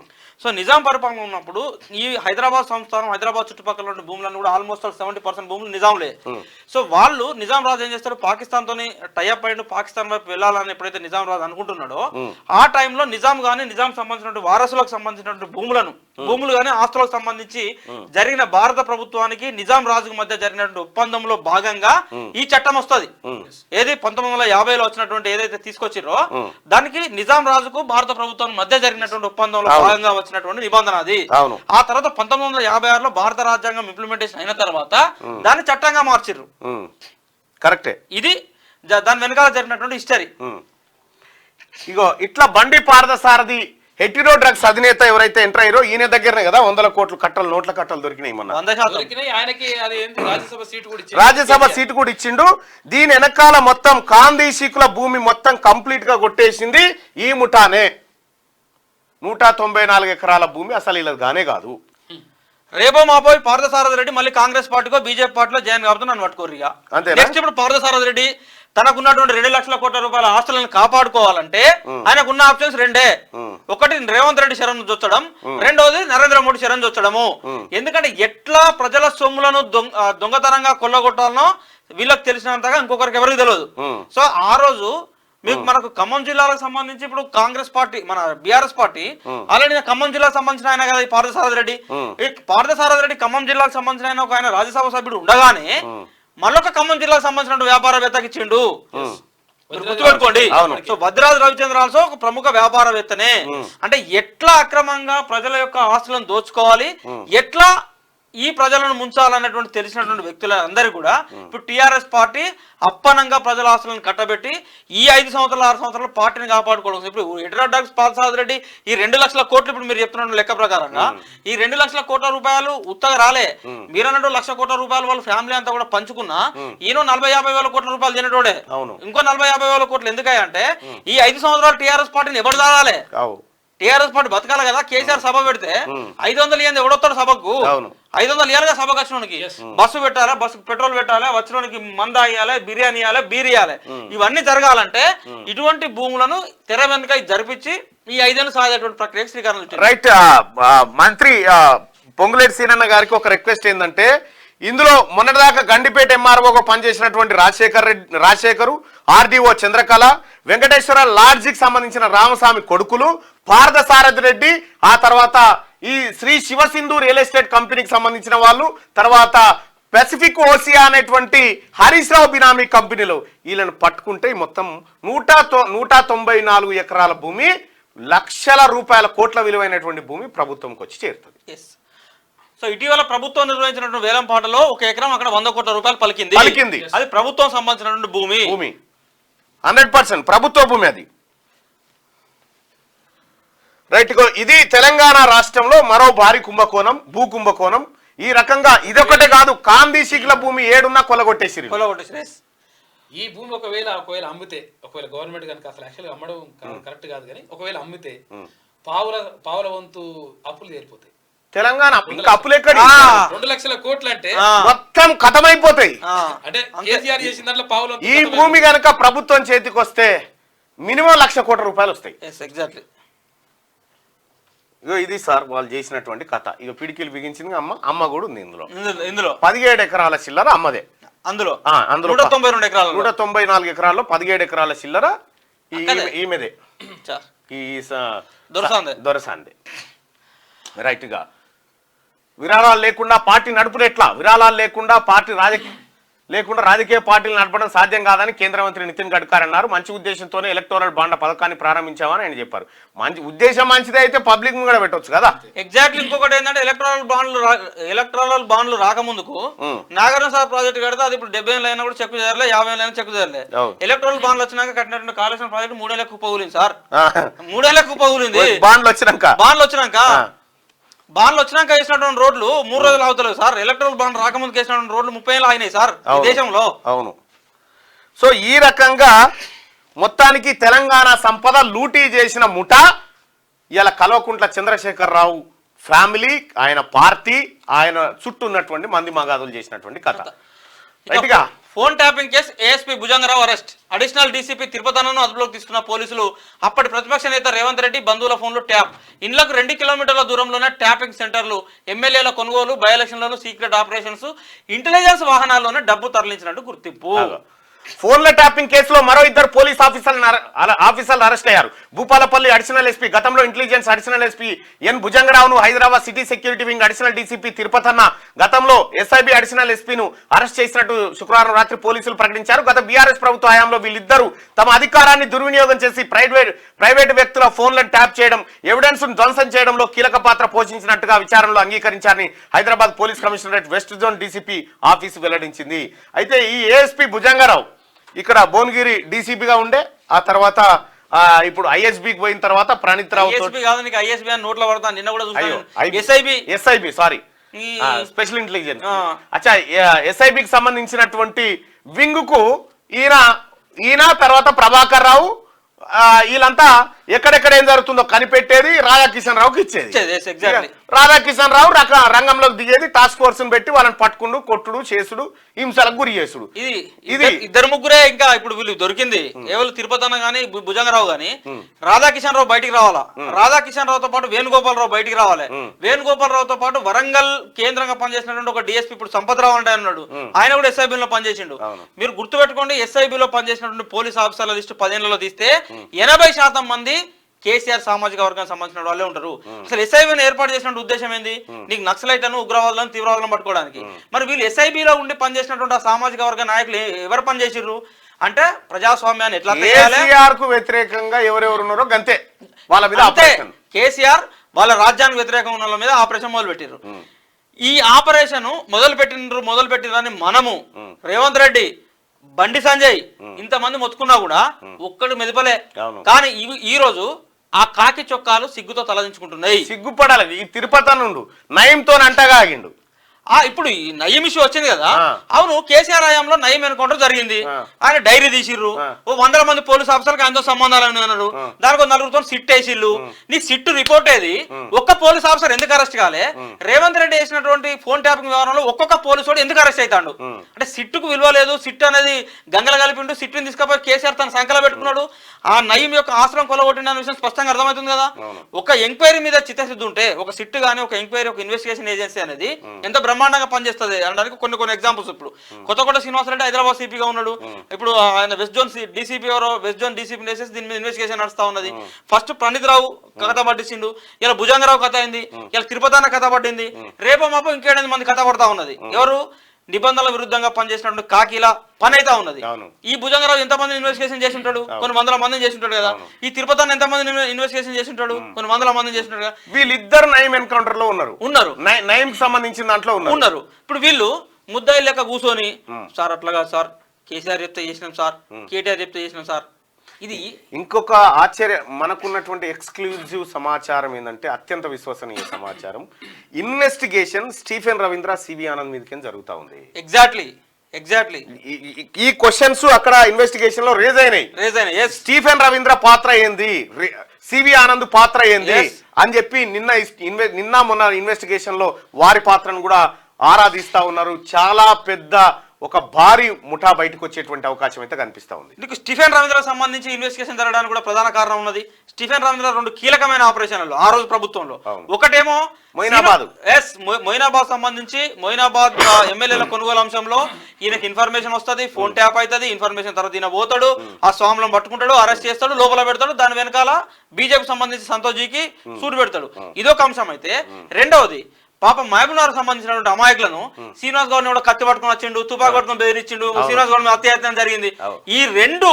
సో నిజాం పరిపాలన ఉన్నప్పుడు ఈ హైదరాబాద్ సంస్థానం హైదరాబాద్ చుట్టుపక్కల ఉన్న భూములను కూడా ఆల్మోస్ట్ 70% భూములు నిజాంలే. సో వాళ్ళు నిజాం రాజు ఏం చేస్తారు? పాకిస్తాన్ తోని టైఅప్ అయిన పాకిస్తాన్ వైపు వెళ్ళాలని ఎప్పుడైతే నిజాం రాజు అనుకుంటున్నాడో ఆ టైంలో నిజాం గానీ నిజాం సంబంధించినటువంటి వారసులకు సంబంధించినటువంటి భూములు గానీ ఆస్తులకు సంబంధించి జరిగిన భారత ప్రభుత్వానికి నిజాం రాజుకు మధ్య జరిగినటువంటి ఒప్పందంలో భాగంగా ఈ చట్టం వస్తుంది. ఏది 1950లో వచ్చినటువంటి ఏదైతే తీసుకొచ్చిరో దానికి నిజాం రాజుకు భారత ప్రభుత్వం మధ్య జరిగినటువంటి ఒప్పందంలో భాగంగా వచ్చినటువంటి నిబంధన అది. ఆ తర్వాత 1956లో భారత రాజ్యాంగం ఇంప్లిమెంటేషన్ అయిన తర్వాత దాన్ని చట్టంగా మార్చిర్రు. కరెక్టే. ఇది దాని వెనకాల జరిగినటువంటి హిస్టరీ. ఇగో ఇట్లా బండి పార్థసారథి హెటిరో డ్రగ్స్ అధినేత ఎవరైతే ఎంటర్ అయ్యారో ఈయన దగ్గరనే కదా 100 కోట్ల కట్టలు నోట్ల కట్టలు దొరికినాయి. మొన్న రాజ్యసభ సీటు కూడా ఇచ్చిండు. దీని వెనకాల మొత్తం కాందీ షీకుల భూమి మొత్తం కంప్లీట్ గా కొట్టేసింది ఈ ముఠానే. 194 ఎకరాల భూమి అసలు ఇలా గానే కాదు. రేపో మాపోయి పార్థసారథి రెడ్డి మళ్ళీ కాంగ్రెస్ పార్టీకో బీజేపీ పార్టీలో జాయిన్ కాబట్టి నన్ను పట్టుకోరు. ఇక నెక్స్ట్ ఇప్పుడు పార్థసారథి రెడ్డి తనకున్నటువంటి 2 లక్షల కోట్ల రూపాయల ఆస్తులను కాపాడుకోవాలంటే ఆయనకున్న ఆప్షన్స్ రెండే. ఒకటి రేవంత్ రెడ్డి శరణ్ చొచ్చడం, రెండోది నరేంద్ర మోడీ శరణ్ చొచ్చడము. ఎందుకంటే ఎట్లా ప్రజల సొమ్ములను దొంగతనంగా కొల్లగొట్టాలనో వీళ్ళకి తెలిసినంతగా ఇంకొకరికి ఎవరికి తెలియదు. సో ఆ రోజు మీకు మనకు ఖమ్మం జిల్లాలకు సంబంధించి ఇప్పుడు కాంగ్రెస్ పార్టీ మన బీఆర్ఎస్ పార్టీ ఆల్రెడీ ఖమ్మం జిల్లాకు సంబంధించిన ఆయన కదా పార్థసారథి రెడ్డి. ఈ పార్థసారథి రెడ్డి ఖమ్మం జిల్లాకు సంబంధించిన ఆయన ఒక ఆయన రాజ్యసభ సభ్యుడు ఉండగానే మళ్ళొక ఖమ్మం జిల్లాకు సంబంధించిన వ్యాపారవేత్తకి ఇచ్చిండు. గుర్తుపెట్టుకోండి. సో భద్రాద్రి రవిచంద్ర ఆల్సో ఒక ప్రముఖ వ్యాపారవేత్తనే. అంటే ఎట్లా అక్రమంగా ప్రజల యొక్క ఆస్తులను దోచుకోవాలి, ఎట్లా ఈ ప్రజలను ముంచాలన్నటువంటి తెలిసినటువంటి వ్యక్తుల అందరూ కూడా ఇప్పుడు టీఆర్ఎస్ పార్టీ అప్పనంగా ప్రజల ఆస్తులను కట్టబెట్టి ఈ 5 సంవత్సరాలు 6 సంవత్సరాలు పార్టీని కాపాడుకోవడం. ఇప్పుడు ఎడ్రాడాక్స్ పార్థసారథి రెడ్డి ఈ 2 లక్షల కోట్లు ఇప్పుడు మీరు చెప్తున్న లెక్క ప్రకారంగా ఈ 2 లక్షల కోట్ల రూపాయలు ఉత్తగా రాలే. మీరన్నట్టు 1 లక్ష కోట్ల రూపాయలు వాళ్ళ ఫ్యామిలీ అంతా కూడా పంచుకున్నా ఈయన 40-50 వేల కోట్ల రూపాయలు తినేటోడే. ఇంకో 40-50 వేల కోట్లు ఎందుకంటే ఈ 5 సంవత్సరాలు టీఆర్ఎస్ పార్టీని ఎవరు దాదాలే. టీఆర్ఎస్ పార్టీ బతకాలి కదా. కేసీఆర్ సభ పెడితే 500 ఇయ్యంది ఎవడొస్తాడు సభకు? 500 ఇయ్యాలిగా సభకు వచ్చినోనికి. బస్సు పెట్టాలి, బస్సు పెట్రోల్ పెట్టాలి, వచ్చినోనికి మంద ఇయ్యాలి, బిర్యానీ ఇయ్యాలి, బీర్ ఇయ్యాలి. ఇవన్నీ జరగాలంటే ఇటువంటి భూములను తెర వెనుక జరిపించి ఈ 5 ఏళ్ళు సాగేటువంటి ప్రక్రియకు శ్రీకారం చుట్టారు. రైట్. మంత్రి పొంగులేటి సీనన్న గారికి ఒక రిక్వెస్ట్ ఏంటంటే, ఇందులో మొన్నటిదాకా గండిపేట ఎంఆర్ఓగా పనిచేసినటువంటి రాజశేఖరు, ఆర్డీఓ చంద్రకళ, వెంకటేశ్వర లాడ్జికి సంబంధించిన రామస్వామి కొడుకులు, పార్థసారథి రెడ్డి, ఆ తర్వాత ఈ శ్రీ శివసింధు రియల్ ఎస్టేట్ కంపెనీకి సంబంధించిన వాళ్ళు, తర్వాత పెసిఫిక్ ఓసియా అనేటువంటి హరీష్ రావు బినామీ కంపెనీలో వీళ్ళని పట్టుకుంటే మొత్తం 194 ఎకరాల భూమి, లక్షల రూపాయల కోట్ల విలువైనటువంటి భూమి ప్రభుత్వంకి వచ్చి చేరుతుంది. సో ఇటీవల ప్రభుత్వం నిర్వహించినటువంటి వేలం పాటలో ఒక ఎకరం అక్కడ 100 కోట్ల రూపాయలు పలికింది. అది ప్రభుత్వం సంబంధించినటువంటి భూమి 100% ప్రభుత్వ భూమి అది. రైట్. ఇది తెలంగాణ రాష్ట్రంలో మరో భారీ కుంభకోణం, భూ కుంభకోణం. ఈ రకంగా ఇదొకటే కాదు, కాందీ శీకుల భూమి ఏడున్నా కొలగొట్టేసి. ఈ భూమి ఒకవేళ అమ్మితే, ఒకవేళ గవర్నమెంట్ కనుక అసలు యాక్చువల్గా అమ్మడం కరెక్ట్ కాదు, కానీ ఒకవేళ అమ్మితే పావుల వంతు అప్పులు తీరిపోతాయి. తెలంగాణ ఇంకా అప్పులు ఎక్కడ? 2 లక్షల కోట్లు అంటే మొత్తం కథమైపోతాయి. అంటే కేసీఆర్ చేసిన దాంట్లో పావులు. ఈ భూమి కనుక ప్రభుత్వం చేతికి వస్తే మినిమం 1 లక్ష కోట్ల రూపాయలు వస్తాయి. ఎగ్జాక్ట్లీ. ఇగో ఇది సార్ వాళ్ళు చేసినటువంటి కథ. ఇక పిడికిలు బిగించింది అమ్మ కూడా ఉంది ఇందులో. 17 ఎకరాల చిల్లర అమ్మదే. అందులో 194 ఎకరాల్లో 17 ఎకరాల చిల్లర ఈమెదే, ఈ దొరసాందే. రైట్ గా విరాళాలు లేకుండా పార్టీ నడుపులు ఎట్లా? విరాళాలు లేకుండా రాజకీయ పార్టీలు నడపడం సాధ్యం కాదని కేంద్ర మంత్రి నితిన్ గడ్కరీ అన్నారు. మంచి ఉద్దేశంతోనే ఎలక్టోరల్ బాండ్ల పథకాన్ని ప్రారంభించామని ఆయన చెప్పారు. మంచి ఉద్దేశం మంచిదే అయితే పబ్లిక్ కూడా పెట్టవచ్చు కదా. ఎగ్జాక్ట్లీ. ఇంకొకటి ఏంటంటే ఎలక్టోరల్ బాండ్లు రాకముందుకు నాగార్జున సార్ ప్రాజెక్ట్ కడితే అది ఇప్పుడు 70 ఏళ్ళు అయినా కూడా చెక్కు చేయాలి, 50 ఏళ్ళు అయినా చెక్కు చేయాలి. ఎలక్టోరల్ బాండ్లు వచ్చినాక కట్టినటువంటి కాళేశ్వరం ప్రాజెక్ట్ 3 ఏళ్ళకు పగులింది సార్. 3 ఏళ్ళకు పగులింది. బాండ్లు వచ్చినాక వేసినటువంటి రోడ్లు 3 రోజులు అవుతలేదు సార్. ఎలక్ట్రల్ బాండ్ రాకముందుకు వేసినటువంటి రోడ్లు 30 ఏళ్ళు అయినాయి సార్ ఈ దేశంలో. అవును. సో ఈ రకంగా మొత్తానికి తెలంగాణ సంపద లూటీ చేసిన ముఠా ఇలా కల్వకుంట్ల చంద్రశేఖరరావు ఫ్యామిలీ, ఆయన పార్టీ, ఆయన చుట్టూ ఉన్నటువంటి మంది మగాదులు చేసినటువంటి కథ. రైట్గా phone tapping case ASP Bhujanga Rao arrest. Additional DCP తిరుపతన్నను అదుపులోకి తీసుకున్న పోలీసులు అప్పటి ప్రతిపక్ష నేత రేవంత్ రెడ్డి బంధువుల ఫోన్లు ట్యాప్. ఇండ్లకు 2 కిలోమీటర్ల దూరంలోనే ట్యాపింగ్ సెంటర్లు, ఎమ్మెల్యేల కొనుగోలు, బై ఎలక్షన్లను, సీక్రెట్ ఆపరేషన్స్, ఇంటెలిజెన్స్ వాహనాల్లోనే డబ్బు తరలించినట్టు గుర్తింపు. ఫోన్ల ట్యాపింగ్ కేసులో మరో 2 పోలీస్ ఆఫీసర్లు అరెస్ట్ అయ్యారు. భూపాలపల్లి అడిషనల్ ఎస్పీ, గతంలో ఇంటెలిజెన్స్ అడిషనల్ ఎస్పీ ఎన్ భుజంగరావును, Hyderabad city security wing additional DCP Tirupatanna, గతంలో ఎస్ఐబి అడిషనల్ ఎస్పీను అరెస్ట్ చేసినట్టు శుక్రవారం రాత్రి పోలీసులు ప్రకటించారు. గత బీఆర్ఎస్ ప్రభుత్వ హయాంలో వీళ్ళిద్దరూ తమ అధికారాన్ని దుర్వినియోగం చేసి ప్రైవేటు వ్యక్తుల ఫోన్లను ట్యాప్ చేయడం, ఎవిడెన్స్ ధ్వంసం చేయడంలో కీలక పాత్ర పోషించినట్టుగా విచారణలో అంగీకరించారని Hyderabad police commissionerate west zone DCP office వెల్లడించింది. అయితే ఈ ఏఎస్పీ భుజంగరావు ఇక్కడ భువనగిరి డీసీపీగా ఉండే, ఆ తర్వాత ఇప్పుడు ఐఎస్బికి పోయిన తర్వాత ప్రణీత్ రావు ఎస్ఐబి సారీ స్పెషల్ ఇంటెలిజెన్స్ అచ్చా ఎస్ఐబికి సంబంధించినటువంటి వింగ్ కు ఈయన తర్వాత ప్రభాకర్ రావు వీళ్ళంతా ఎక్కడెక్కడ ఏం జరుగుతుందో కనిపెట్టేది రాధాకిషన్ రావుకి ఇచ్చేది. ఎగ్జాక్ట్లీ. రాధాకిషన్ రావు రంగంలోకి దిగేది, టాస్క్ ఫోర్స్ పెట్టి వాళ్ళని పట్టుకుండు, కొట్టుడు, చేసుడు, హింసలకు గురి చేసుడు. ఇది ఇద్దరు ముగ్గురే. ఇంకా ఇప్పుడు వీళ్ళు దొరికింది ఎవరు తిరుపతి అన్న గానీ భుజంగరావు గానీ రాధాకిషన్ రావు బయటికి రావాలా, రాధాకిషన్ రావుతో పాటు వేణుగోపాలరావు బయటికి రావాలి, వేణుగోపాలరావుతో పాటు వరంగల్ కేంద్రంగా పనిచేసినటువంటి ఒక డిఎస్పీ ఇప్పుడు సంపత్రావు అంటే అన్నాడు, ఆయన కూడా ఎస్ఐబిలో పనిచేసిండు. మీరు గుర్తుపెట్టుకోండి, ఎస్ఐబిలో పనిచేసినటువంటి పోలీస్ ఆఫీసర్ల లిస్టు 10 ఏళ్లలో తీస్తే 80% మంది కేసీఆర్ సామాజిక వర్గానికి సంబంధించిన వాళ్ళే ఉంటారు. అసలు ఎస్ఐబిని ఏర్పాటు చేసిన ఉద్దేశం ఏంది? నీకు నక్సలైట్లను, ఉగ్రవాదులను, తీవ్రవాదులను పట్టుకోవడానికి. మరి వీళ్ళు ఎస్ఐబిలో ఉండి పనిచేసినటువంటి ఆ సామాజిక వర్గ నాయకులు ఎవరు పనిచేసిర్రు అంటే ప్రజాస్వామ్యాన్ని ఎట్లా కేసీఆర్ కు వ్యతిరేకంగా ఎవరెవరు ఉన్నారో గంతే వాళ్ళ మీద ఆపరేషన్. కేసీఆర్ వాళ్ళ రాజ్యానికి వ్యతిరేకంగా ఉన్న వాళ్ళ మీద ఆపరేషన్ మొదలు పెట్టిర్రు. ఈ ఆపరేషన్ మొదలు పెట్టినని మనము రేవంత్ రెడ్డి, బండి సంజయ్ ఇంతమంది మొత్తుకున్నా కూడా ఒక్కడు మెదపలే. కానీ ఈ రోజు ఆ కాకి చొక్కాలు సిగ్గుతో తలదించుకుంటున్నాయి. సిగ్గుపడాలి. ఈ తిరుపతి నుండు నయంతో అంటగా ఆగిండు. ఇప్పుడు ఈ నయం ఇష్యూ వచ్చింది కదా, అవును కేసీఆర్ హయాంలో నయం ఎన్కౌంటర్ జరిగింది, ఆయన డైరీ తీసిర్రు, 100 మంది పోలీస్ ఆఫీసర్లకు ఆయనతో సంబంధాలు అన్నారు, దానికి 4 సిట్ వేసిల్లు. నీ సిట్ రిపోర్ట్ ఏది? ఒక్క పోలీస్ ఆఫీసర్ ఎందుకు అరెస్ట్ కాలే? రేవంత్ రెడ్డి వేసినటువంటి ఫోన్ ట్యాపింగ్ వ్యవహారంలో ఒక్కొక్క పోలీసు ఎందుకు అరెస్ట్ అవుతాడు? అంటే సిట్టుకు విలువ లేదు, సిట్ అనేది గంగల కలిపిండు, సిట్టుని తీసుకపోయి కేసీఆర్ తన సంఖ్యలో పెట్టుకున్నాడు, ఆ నయం యొక్క ఆశ్రమం కొలగొట్టిన విషయం స్పష్టంగా అర్థమవుతుంది కదా. ఒక ఎంక్వైరీ మీద చిత్తశుద్ధి ఉంటే ఒక సిట్ గానీ, ఒక ఎంక్వైరీ, ఒక ఇన్వెస్టిగేషన్ ఏజెన్సీ అనేది ఎంత బ్రహ్మాండంగా పనిచేస్తుంది అనడానికి కొన్ని ఎగ్జాంపుల్స్. ఇప్పుడు కొత్త శ్రీనివాసరెడ్డి హైదరాబాద్ సిపిగా ఉన్నాడు, ఇప్పుడు ఆయన west zone DCP west zone DCP వేసేసి దీని మీద ఇన్వెస్టిగేషన్ నడుస్తా ఉన్నది. ఫస్ట్ ప్రణీత్ రావు కథ పట్టించిండు, ఇలా భుజంగరావు కథ అయింది, ఇలా తిరుపతి అన్న కథ పట్టింది, రేపో మాపో ఇంకేడెనిమిది మంది కథ పడతా ఉన్నది. ఎవరు? నిబంధనల విరుద్ధంగా పనిచేసినటువంటి కాకిలా పని అయితే ఉన్నది. ఈ భుజంగరావు ఎంతమంది ఇన్వెస్టిగేషన్ చేసి ఉంటాడు? కొన్ని 100 మందిని చేసి ఉంటాడు కదా. ఈ తిరుపతి అన్న ఎంతమంది ఇన్వెస్టిగేషన్ చేసి ఉంటాడు? కొన్ని 100 మందిని చేసి ఉంటాడు కదా. వీళ్ళిద్దరు నయం ఎన్కౌంటర్ లో ఉన్నారు, నయం సంబంధించిన దాంట్లో ఉన్నారు. ఇప్పుడు వీళ్ళు ముద్దాయి లెక్క కూర్చొని, సార్ అట్లాగా సార్, కేసీఆర్ చెప్తే చేసినాం సార్, కేటీఆర్ చెప్తే చేసినాం సార్. ఇది ఇంకొక ఆశ్చర్యం, మనకున్నటువంటి ఎక్స్క్లూజివ్ సమాచారం ఏంటంటే, అత్యంత విశ్వసనీయ సమాచారం, investigation Stephen Ravindra, CV Anand మీదకి జరుగుతా ఉంది. ఎగ్జాక్ట్లీ ఈ క్వశ్చన్స్ అక్కడ ఇన్వెస్టిగేషన్ లో రేజ్ అయినాయి. స్టీఫెన్ రవీంద్ర పాత్ర ఏంది, సివి ఆనంద్ పాత్ర ఏంది అని చెప్పి నిన్న మొన్న ఇన్వెస్టిగేషన్ లో వారి పాత్రను కూడా ఆరాధిస్తా ఉన్నారు. చాలా పెద్ద ఒక భారీ ముఠా బయటకు వచ్చేటువంటి అవకాశం అయితే కనిపిస్తా ఉంది. నీకు స్టీఫెన్ రవీంద్ర సంబంధించి ఇన్వెస్టిగేషన్ జరగడానికి కూడా ప్రధాన కారణం ఉన్నది. స్టీఫెన్ రవీంద్ర 2 కీలకమైన ఆపరేషన్లు ఆ రోజు ప్రభుత్వంలో. ఒకటేమో మొయినాబాద్ సంబంధించి మొయినాబాద్ ఎమ్మెల్యేల కొనుగోలు అంశంలో ఈయనకి ఇన్ఫర్మేషన్ వస్తుంది, ఫోన్ ట్యాప్ అవుతుంది, ఇన్ఫర్మేషన్ తర్వాత ఈయన పోతాడు, ఆ స్వాములను పట్టుకుంటాడు, అరెస్ట్ చేస్తాడు, లోపల పెడతాడు, దాని వెనకాల బీజేపీ సంబంధించి సంతోష్ జీకి సూట్ పెడతాడు. ఇదొక అంశం అయితే, రెండవది పాపం మహబూబ్నగర్ సంబంధించినటువంటి అమాయకులను శ్రీనివాస్ గౌడ్ కూడా కత్తి పట్టుకుని వచ్చిండు, తుపాకి పట్టుకుని బెదిరించిండు, శ్రీనివాస్ గౌడ్ హత్యాయత్నం జరిగింది. ఈ 2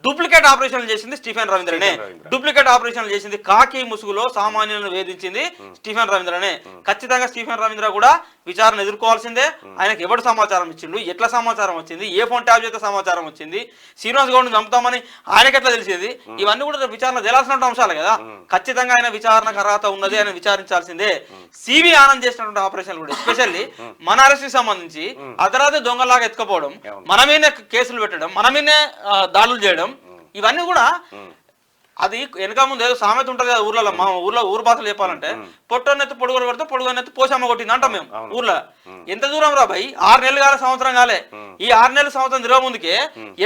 డూప్లికేట్ ఆపరేషన్లు చేసింది స్టీఫెన్ రవీంద్రనే. డూప్లికేట్ ఆపరేషన్లు చేసింది, కాకి ముసుగులో సామాన్యులను వేధించింది స్టీఫెన్ రవీంద్రనే. ఖచ్చితంగా స్టీఫెన్ రవీంద్ర కూడా విచారణ ఎదుర్కోవాల్సిందే. ఆయనకు ఎవరు సమాచారం ఇచ్చిండు, ఎట్లా సమాచారం వచ్చింది, ఏ ఫోన్ ట్యాప్ చేస్తే సమాచారం వచ్చింది, శ్రీనివాస్ గౌడ్ని చంపుతామని ఆయనకి ఎట్లా తెలిసింది, ఇవన్నీ కూడా విచారణ తెలియాల్సిన అంశాలు కదా. ఖచ్చితంగా ఆయన విచారణకు అర్హత ఉన్నది, ఆయన విచారించాల్సిందే. సివి ఆనంద్ చేసినటువంటి ఆపరేషన్లు కూడా, ఎస్పెషల్లీ మన అరెస్ట్ సంబంధించి అర్ధరాత్రి దొంగలాగా ఎత్తుకపోవడం, మన మీదే కేసులు పెట్టడం, మన మీదే దాడులు చేయడం, ఇవన్నీ కూడా అది వెనక ముందు ఏదో సామెత ఉంటుంది కదా ఊర్లలో, మా ఊరు భాషలు చెప్పాలంటే, పొట్టనెత్తి పొడుగులు కొడితే పొడుగునెత్తి పోషమ్మ కొట్టింది అంటాం మేము ఊర్లో. ఎంత దూరం రా భయ్, 6 నెలలు కాలే, సంవత్సరం కాలే. ఈ 6 నెలల సంవత్సరం తిరగ ముందుకే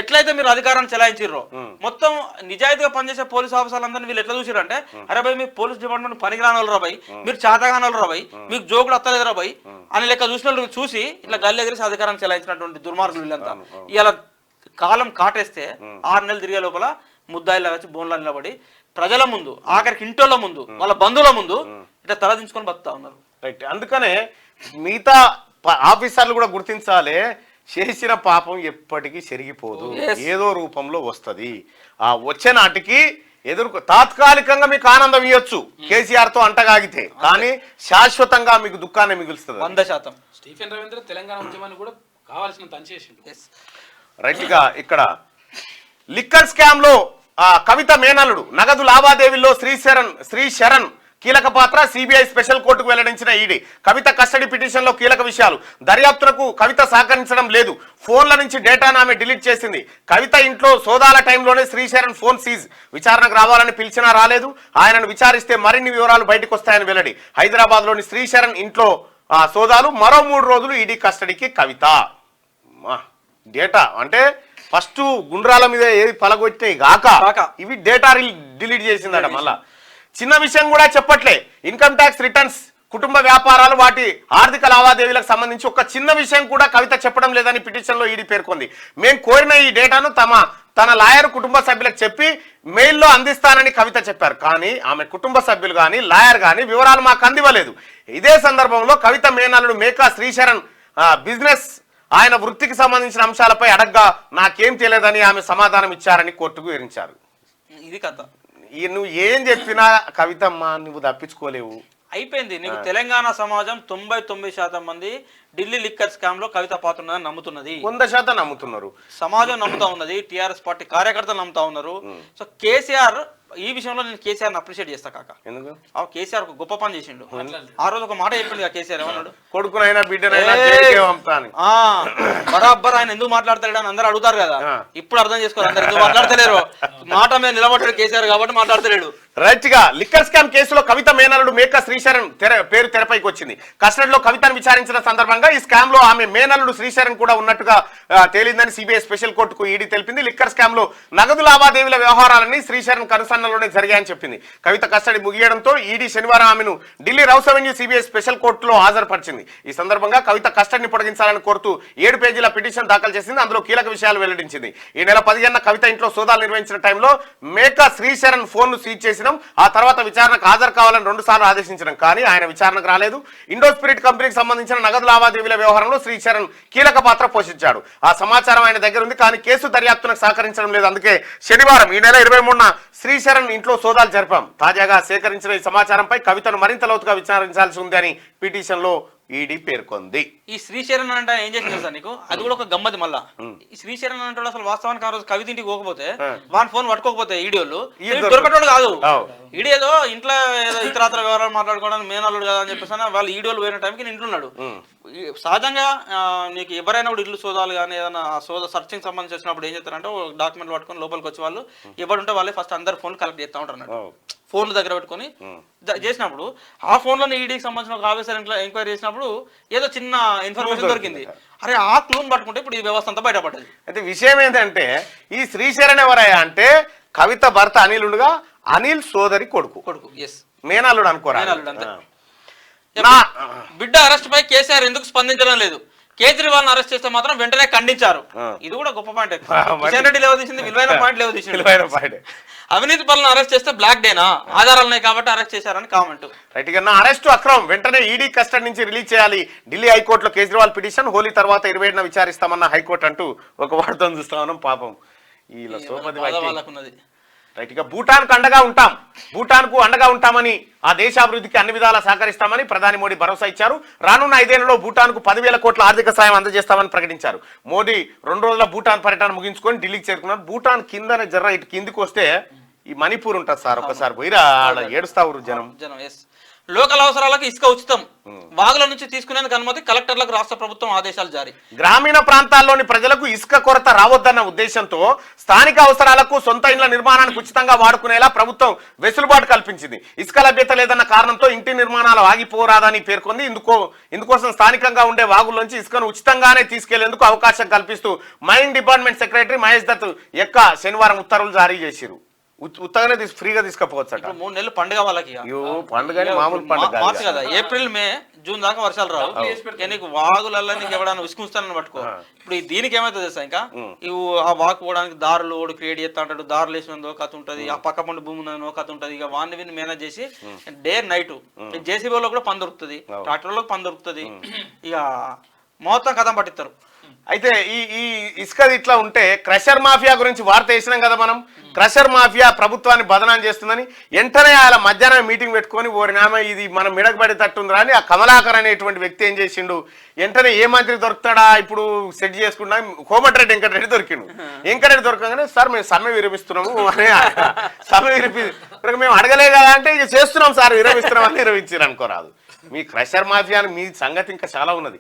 ఎట్లయితే మీరు అధికారాన్ని చెలాయించారో, మొత్తం నిజాయితీగా పనిచేసే పోలీస్ ఆఫీసర్లందరినీ వీళ్ళు ఎట్లా చూసారంటే, అరే భయ్ మీ పోలీస్ డిపార్ట్మెంట్ పనికిరాని వాళ్ళు రా భయ్, మీరు చేతగాని వాళ్ళు రా భయ్, మీకు జోకులు అత్తలేదు రా భయ్ అని లెక్క చూసిన వాళ్ళు చూసి ఇట్లా గల్లి ఎగిరేసి అధికారాన్ని చెలాయించినటువంటి దుర్మార్గులు వీళ్ళంతా. ఇలా కాలం కాటేస్తే 6 నెలలు తిరిగే లోపల ముద్దాయిలా వచ్చి బోన్లా నిలబడి ప్రజల ముందు, ఆఖరికి ఇంటోళ్ళ ముందు, వాళ్ళ బంధువుల ముందు ఇట్లా తలదించుకొని బతుకుతా ఉన్నారు. రైట్. అందుకనే మిగతా ఆఫీసర్లు కూడా గుర్తించాలి, చేసిన పాపం ఎప్పటికీ చెరిగిపోదు, ఏదో రూపంలో వస్తుంది. ఆ వచ్చే నాటికి తాత్కాలికంగా మీకు ఆనందం ఇవ్వచ్చు కేసీఆర్ తో అంటగాగితే, కానీ శాశ్వతంగా మీకు దుఃఖాన్ని మిగులుస్తుంది. 100%. స్టీఫెన్ రవీంద్ర తెలంగాణ ఉద్యమాన్ని కూడా కావాల్సిన పనిచేసిండు. రైట్ గా ఇక్కడ లిక్కర్ స్కామ్ లో కవిత మేనల్లుడు, నగదు లావాదేవీల్లో శ్రీ శరణ్ కీలక పాత్ర. సిబిఐ స్పెషల్ కోర్టుకు వెల్లడించిన ఈడీ. కవిత కస్టడీ పిటిషన్లో కీలక విషయాలు. దర్యాప్తునకు కవిత సహకరించడం లేదు. ఫోన్ల నుంచి డేటాను ఆమె డిలీట్ చేసింది. కవిత ఇంట్లో సోదాల టైంలోనే శ్రీశరణ్ ఫోన్ సీజ్. విచారణకు రావాలని పిలిచినా రాలేదు. ఆయనను విచారిస్తే మరిన్ని వివరాలు బయటకు వస్తాయని వెల్లడి. హైదరాబాద్లోని శ్రీశరణ్ ఇంట్లో సోదాలు. మరో 3 రోజులు ఈడీ కస్టడీకి కవిత. డేటా అంటే ఫస్ట్ గుండ్రాల మీద ఏది పలగొట్టాయి గాక ఇవి డేటా డిలీట్ చేసిందట. మళ్ళా చిన్న విషయం కూడా చెప్పట్లే. ఇన్కమ్ ట్యాక్స్ రిటర్న్స్, కుటుంబ వ్యాపారాలు, వాటి ఆర్థిక లావాదేవీలకు సంబంధించి ఒక చిన్న విషయం కూడా కవిత చెప్పడం లేదని పిటిషన్లో ఈడీ పేర్కొంది. మేము కోరిన ఈ డేటాను తన లాయర్ కుటుంబ సభ్యులకు చెప్పి మెయిల్లో అందిస్తానని కవిత చెప్పారు. కానీ ఆమె కుటుంబ సభ్యులు కానీ లాయర్ కానీ వివరాలు మాకు అందివ్వలేదు. ఇదే సందర్భంలో కవిత మేనల్లుడు మేకా శ్రీశరణ్ బిజినెస్, ఆయన వృత్తికి సంబంధించిన అంశాలపై అడగ్గా నాకేం తెలియదని ఆమె సమాధానం ఇచ్చారని కోర్టుకు వివరించారు. ఇది కథ. నువ్వు ఏం చెప్పినా కవితమ్మ నువ్వు తప్పించుకోలేవు. అయిపోయింది. నీకు తెలంగాణ సమాజం 99% మంది ఢిల్లీ లిక్కర్ స్కామ్ లో కవిత పాత్ర ఉన్నదని నమ్ముతున్నది. 100% నమ్ముతున్నారు. సమాజం నమ్ముతా ఉన్నది. టిఆర్ఎస్ పార్టీ కార్యకర్తలు నమ్ముతా ఉన్నారు. సో కేసీఆర్ ఈ విషయంలో నేను కేసీఆర్ అప్రిషియేట్ చేస్తా కాక. ఎందుకు? కేసీఆర్ ఒక గొప్ప పని చేసిండు. ఆ రోజు ఒక మాట చెప్పిండు కేసీఆర్. ఏమన్నాడు? కొడుకునైనా బిడ్డనైనా బరాబర్ ఆయన ఎందుకు మాట్లాడతాడు అని అందరూ అడుగుతారు కదా. ఇప్పుడు అర్థం చేసుకోవాలి. అందరు ఎందుకు మాట్లాడతలేరు. మాట మీద నిలబడ్డాడు కేసీఆర్ కాబట్టి మాట్లాడతలేడు. రైట్ గా లిక్కర్ స్కామ్ కేసులో కవిత మేనల్లుడు మేకా శ్రీశరణ్ పేరు తెరపైకి వచ్చింది. కస్టడీలో కవితను విచారించిన సందర్భంగా ఈ స్కామ్ లో ఆమె మేనల్లుడు శ్రీశరణ్ కూడా ఉన్నట్టుగా తేలిందని సిబిఐ స్పెషల్ కోర్టుకు ఈడీ తెలిపింది. లిక్కర్ స్కామ్ లో నగదు లావాదేవీల వ్యవహారాలన్నీ శ్రీశరణ్ కనుసన్నలోనే జరిగాయని చెప్పింది. కవిత కస్టడీ ముగియడంతో ఈడీ శనివారం ఆమెను Delhi rows avenue CBI special కోర్టులో హాజరుపరిచింది. ఈ సందర్భంగా కవిత కస్టడీని పొడిగించాలని కోరుతూ 7 పేజీల పిటిషన్ దాఖలు చేసింది. అందులో కీలక విషయాలు వెల్లడించింది. ఈ నెల 15న కవిత ఇంట్లో సోదాలు నిర్వహించిన టైంలో మేకా శ్రీశరణ్ ఫోన్ ను సీజ్ చేసి ఆ తర్వాత విచారణకు హాజరు కావాలని 2 సార్లు ఆదేశించడం. కానీ ఆయన విచారణకు రాలేదు. ఇండో స్పిరిట్ కంపెనీకి సంబంధించిన నగదు లావాదేవీల వ్యవహారంలో శ్రీశరణ్ కీలక పాత్ర పోషించాడు. ఆ సమాచారం ఆయన దగ్గర ఉంది. కానీ కేసు దర్యాప్తునకు సహకరించడం లేదు. అందుకే శనివారం ఈ నెల 23న శ్రీశరణ్ ఇంట్లో సోదాలు జరిపాం. తాజాగా సేకరించిన ఈ సమాచారంపై కవితను మరింత లోతుగా విచారించాల్సి ఉంది అని పిటిషన్ లో ఈడీ పేర్కొంది. ఈ శ్రీశరణ్ అంటే ఏం చేసింది సార్ నీకు? అది కూడా ఒక గమ్మది. మళ్ళా ఈ శ్రీశరణ్ అంటే అసలు వాస్తవానికి ఆ రోజు కవిత ఇంటికి పోకపోతే వాని ఫోన్ పట్టుకోకపోతే ఈడీఓళ్ళు దొరకటోడు కాదు. ఈడీ ఏదో ఇంట్లో ఏదో ఇతరాతర వ్యవహారాలు మాట్లాడుకోవడానికి మేనల్లుడు కదా అని చెప్పేసి వాళ్ళు ఈడీఓలు పోయిన టైంకి ఇంట్లో ఉన్నాడు. సహజంగా నీకు ఎవరైనా కూడా ఇల్లు సోదాలు కానీ ఏదైనా సర్చింగ్ సంబంధించి వచ్చినప్పుడు ఏం చేస్తారంటే డాక్యుమెంట్లు పట్టుకొని లోపలికి వచ్చి వాళ్ళు ఎవరుంటే వాళ్ళే ఫస్ట్ అందరు ఫోన్లు కలెక్ట్ చేస్తూ ఉంటారు. ఫోన్లు దగ్గర పెట్టుకొని చేసినప్పుడు ఆ ఫోన్లోనే ఈడీకి సంబంధించిన ఒక ఆఫీసర్ ఎంక్వైరీ చేసినప్పుడు ఏదో చిన్న ఇన్ఫర్మేషన్ దొరికింది. అరే ఆ క్లూన్ పట్టుకుంటే ఇప్పుడు ఈ వ్యవస్థ అంతా బయటపడ్డది. అయితే విషయం ఏంటంటే ఈ శ్రీశరణ్ ఎవరయ్యా అంటే కవిత భర్త అనిల్ ఉండగా అనిల్ సోదరి కొడుకు ఎస్ మేనల్లుడు అనుకోరా. బిడ్డ అరెస్ట్ పై కేసీఆర్ ఎందుకు స్పందించడం లేదు? కేజ్రీవాల్ అరెస్ట్ చేస్తే మాత్రం వెంటనే ఖండించారు. ఇది కూడా గొప్ప పాయింట్. కిషన్ రెడ్డి లేవదీసింది, విలువైన పాయింట్ లేవదీసింది. అవినీతి పనులను అరెస్ట్ చేస్తే బ్లాక్ డేనా? ఆధారాలు ఉన్నాయి కాబట్టి అరెస్ట్ చేశారని కామెంట్. రైట్ గా అరెస్టు అక్రమం, వెంటనే ఈడీ కస్టడీ నుంచి రిలీజ్ చేయాలి. ఢిల్లీ హైకోర్టులో కేజ్రీవాల్ పిటిషన్ హోలీ తర్వాత 27న విచారిస్తామన్న హైకోర్టు అంటూ ఒక వార్త చూస్తా ఉన్నాం. పాపం వీళ్ళ సోపతి వాళ్ళకున్నది. రైట్ గా భూటాన్కు అండగా ఉంటాం, భూటాన్కు అండగా ఉంటామని, ఆ దేశాభివృద్ధికి అన్ని విధాలా సహకరిస్తామని ప్రధాని మోడీ భరోసా ఇచ్చారు. రానున్న 5 ఏళ్లలో భూటాన్కు 10,000 కోట్ల ఆర్థిక సాయం అందజేస్తామని ప్రకటించారు. మోడీ 2 రోజుల భూటాన్ పర్యటన ముగించుకొని ఢిల్లీకి చేరుకున్నారు. భూటాన్ కిందనే జర్ర ఇటు కిందికి వస్తే ఈ మణిపూర్ ఉంటుంది సార్, ఒకసారి పోయిరా ఏడుస్తావు జనం. లోకల్ అవసరాలకు ఇసుక ఉచితం, వాగుల నుంచి తీసుకునేందుకు అనుమతి, కలెక్టర్లకు రాష్ట్ర ప్రభుత్వం ఆదేశాలు జారీ. గ్రామీణ ప్రాంతాల్లోని ప్రజలకు ఇసుక కొరత రావద్దన్న ఉద్దేశంతో స్థానిక అవసరాలకు సొంత ఇండ్ల నిర్మాణానికి ఉచితంగా వాడుకునేలా ప్రభుత్వం వెసులుబాటు కల్పించింది. ఇసుక లభ్యత లేదన్న కారణంతో ఇంటి నిర్మాణాలు ఆగిపోరాదని పేర్కొంది. ఇందుకోసం స్థానికంగా ఉండే వాగుల్లోంచి ఇసుకను ఉచితంగానే తీసుకెళ్లేందుకు అవకాశం కల్పిస్తూ mine department secretary Mahesh Dutt శనివారం ఉత్తర్వులు జారీ చేశారు. ఉత్తగానే ఫ్రీగా తీసుకపోవచ్చు. 3 నెలలు పండుగ వాళ్ళకి, పండుగ మామూలు పండుగ మార్చి కదా, ఏప్రిల్ మే జూన్ దాకా వర్షాలు రావు. నీకు వాగులల్లో నీకు ఎవడన్నా ఉసుకుంటానని పట్టుకో. ఇప్పుడు దీనికి ఏమైతే తెలుసా, ఇంకా ఆ వాకు పోవడానికి దారులు ఓడి క్రియేట్ చేస్తా అంటాడు. దారులు వేసినందో కథ ఉంటది, ఆ పక్క పండు భూమి ఉన్నదో కథ ఉంటది. ఇక వాడిని విని మేనేజ్ చేసి డే నైట్ జేసీబీలో కూడా పని దొరుకుతుంది, ట్రాక్టర్లో పని దొరుకుతుంది. ఇక మొత్తం కథం పట్టిస్తారు. అయితే ఈ ఇసుకది ఇట్లా ఉంటే క్రషర్ మాఫియా గురించి వార్త వేసినాం కదా మనం. క్రషర్ మాఫియా ప్రభుత్వాన్ని బదనాం చేస్తుందని వెంటనే ఆయన మధ్యాహ్నం మీటింగ్ పెట్టుకొని ఓరినామా ఇది మనం మిడకబడి తట్టుందిరా అని ఆ కమలాకర్ అనేటువంటి వ్యక్తి ఏం చేసిండు, వెంటనే ఏ మంత్రి దొరుకుతాడా ఇప్పుడు సెట్ చేసుకున్నా, కోమటిరెడ్డి వెంకటరెడ్డి దొరికిండు. వెంకటరెడ్డి దొరకగానే సార్ మేము సమ్మె విరమిస్తున్నాము అని సమ్మె ఇప్పుడు మేము అడగలే కదా అంటే ఇక చేస్తున్నాం సార్, విరమిస్తున్నామని నిర్వహించారు అనుకోరాదు. మీ క్రషర్ మాఫియా మీ సంగతి ఇంకా చాలా ఉన్నది.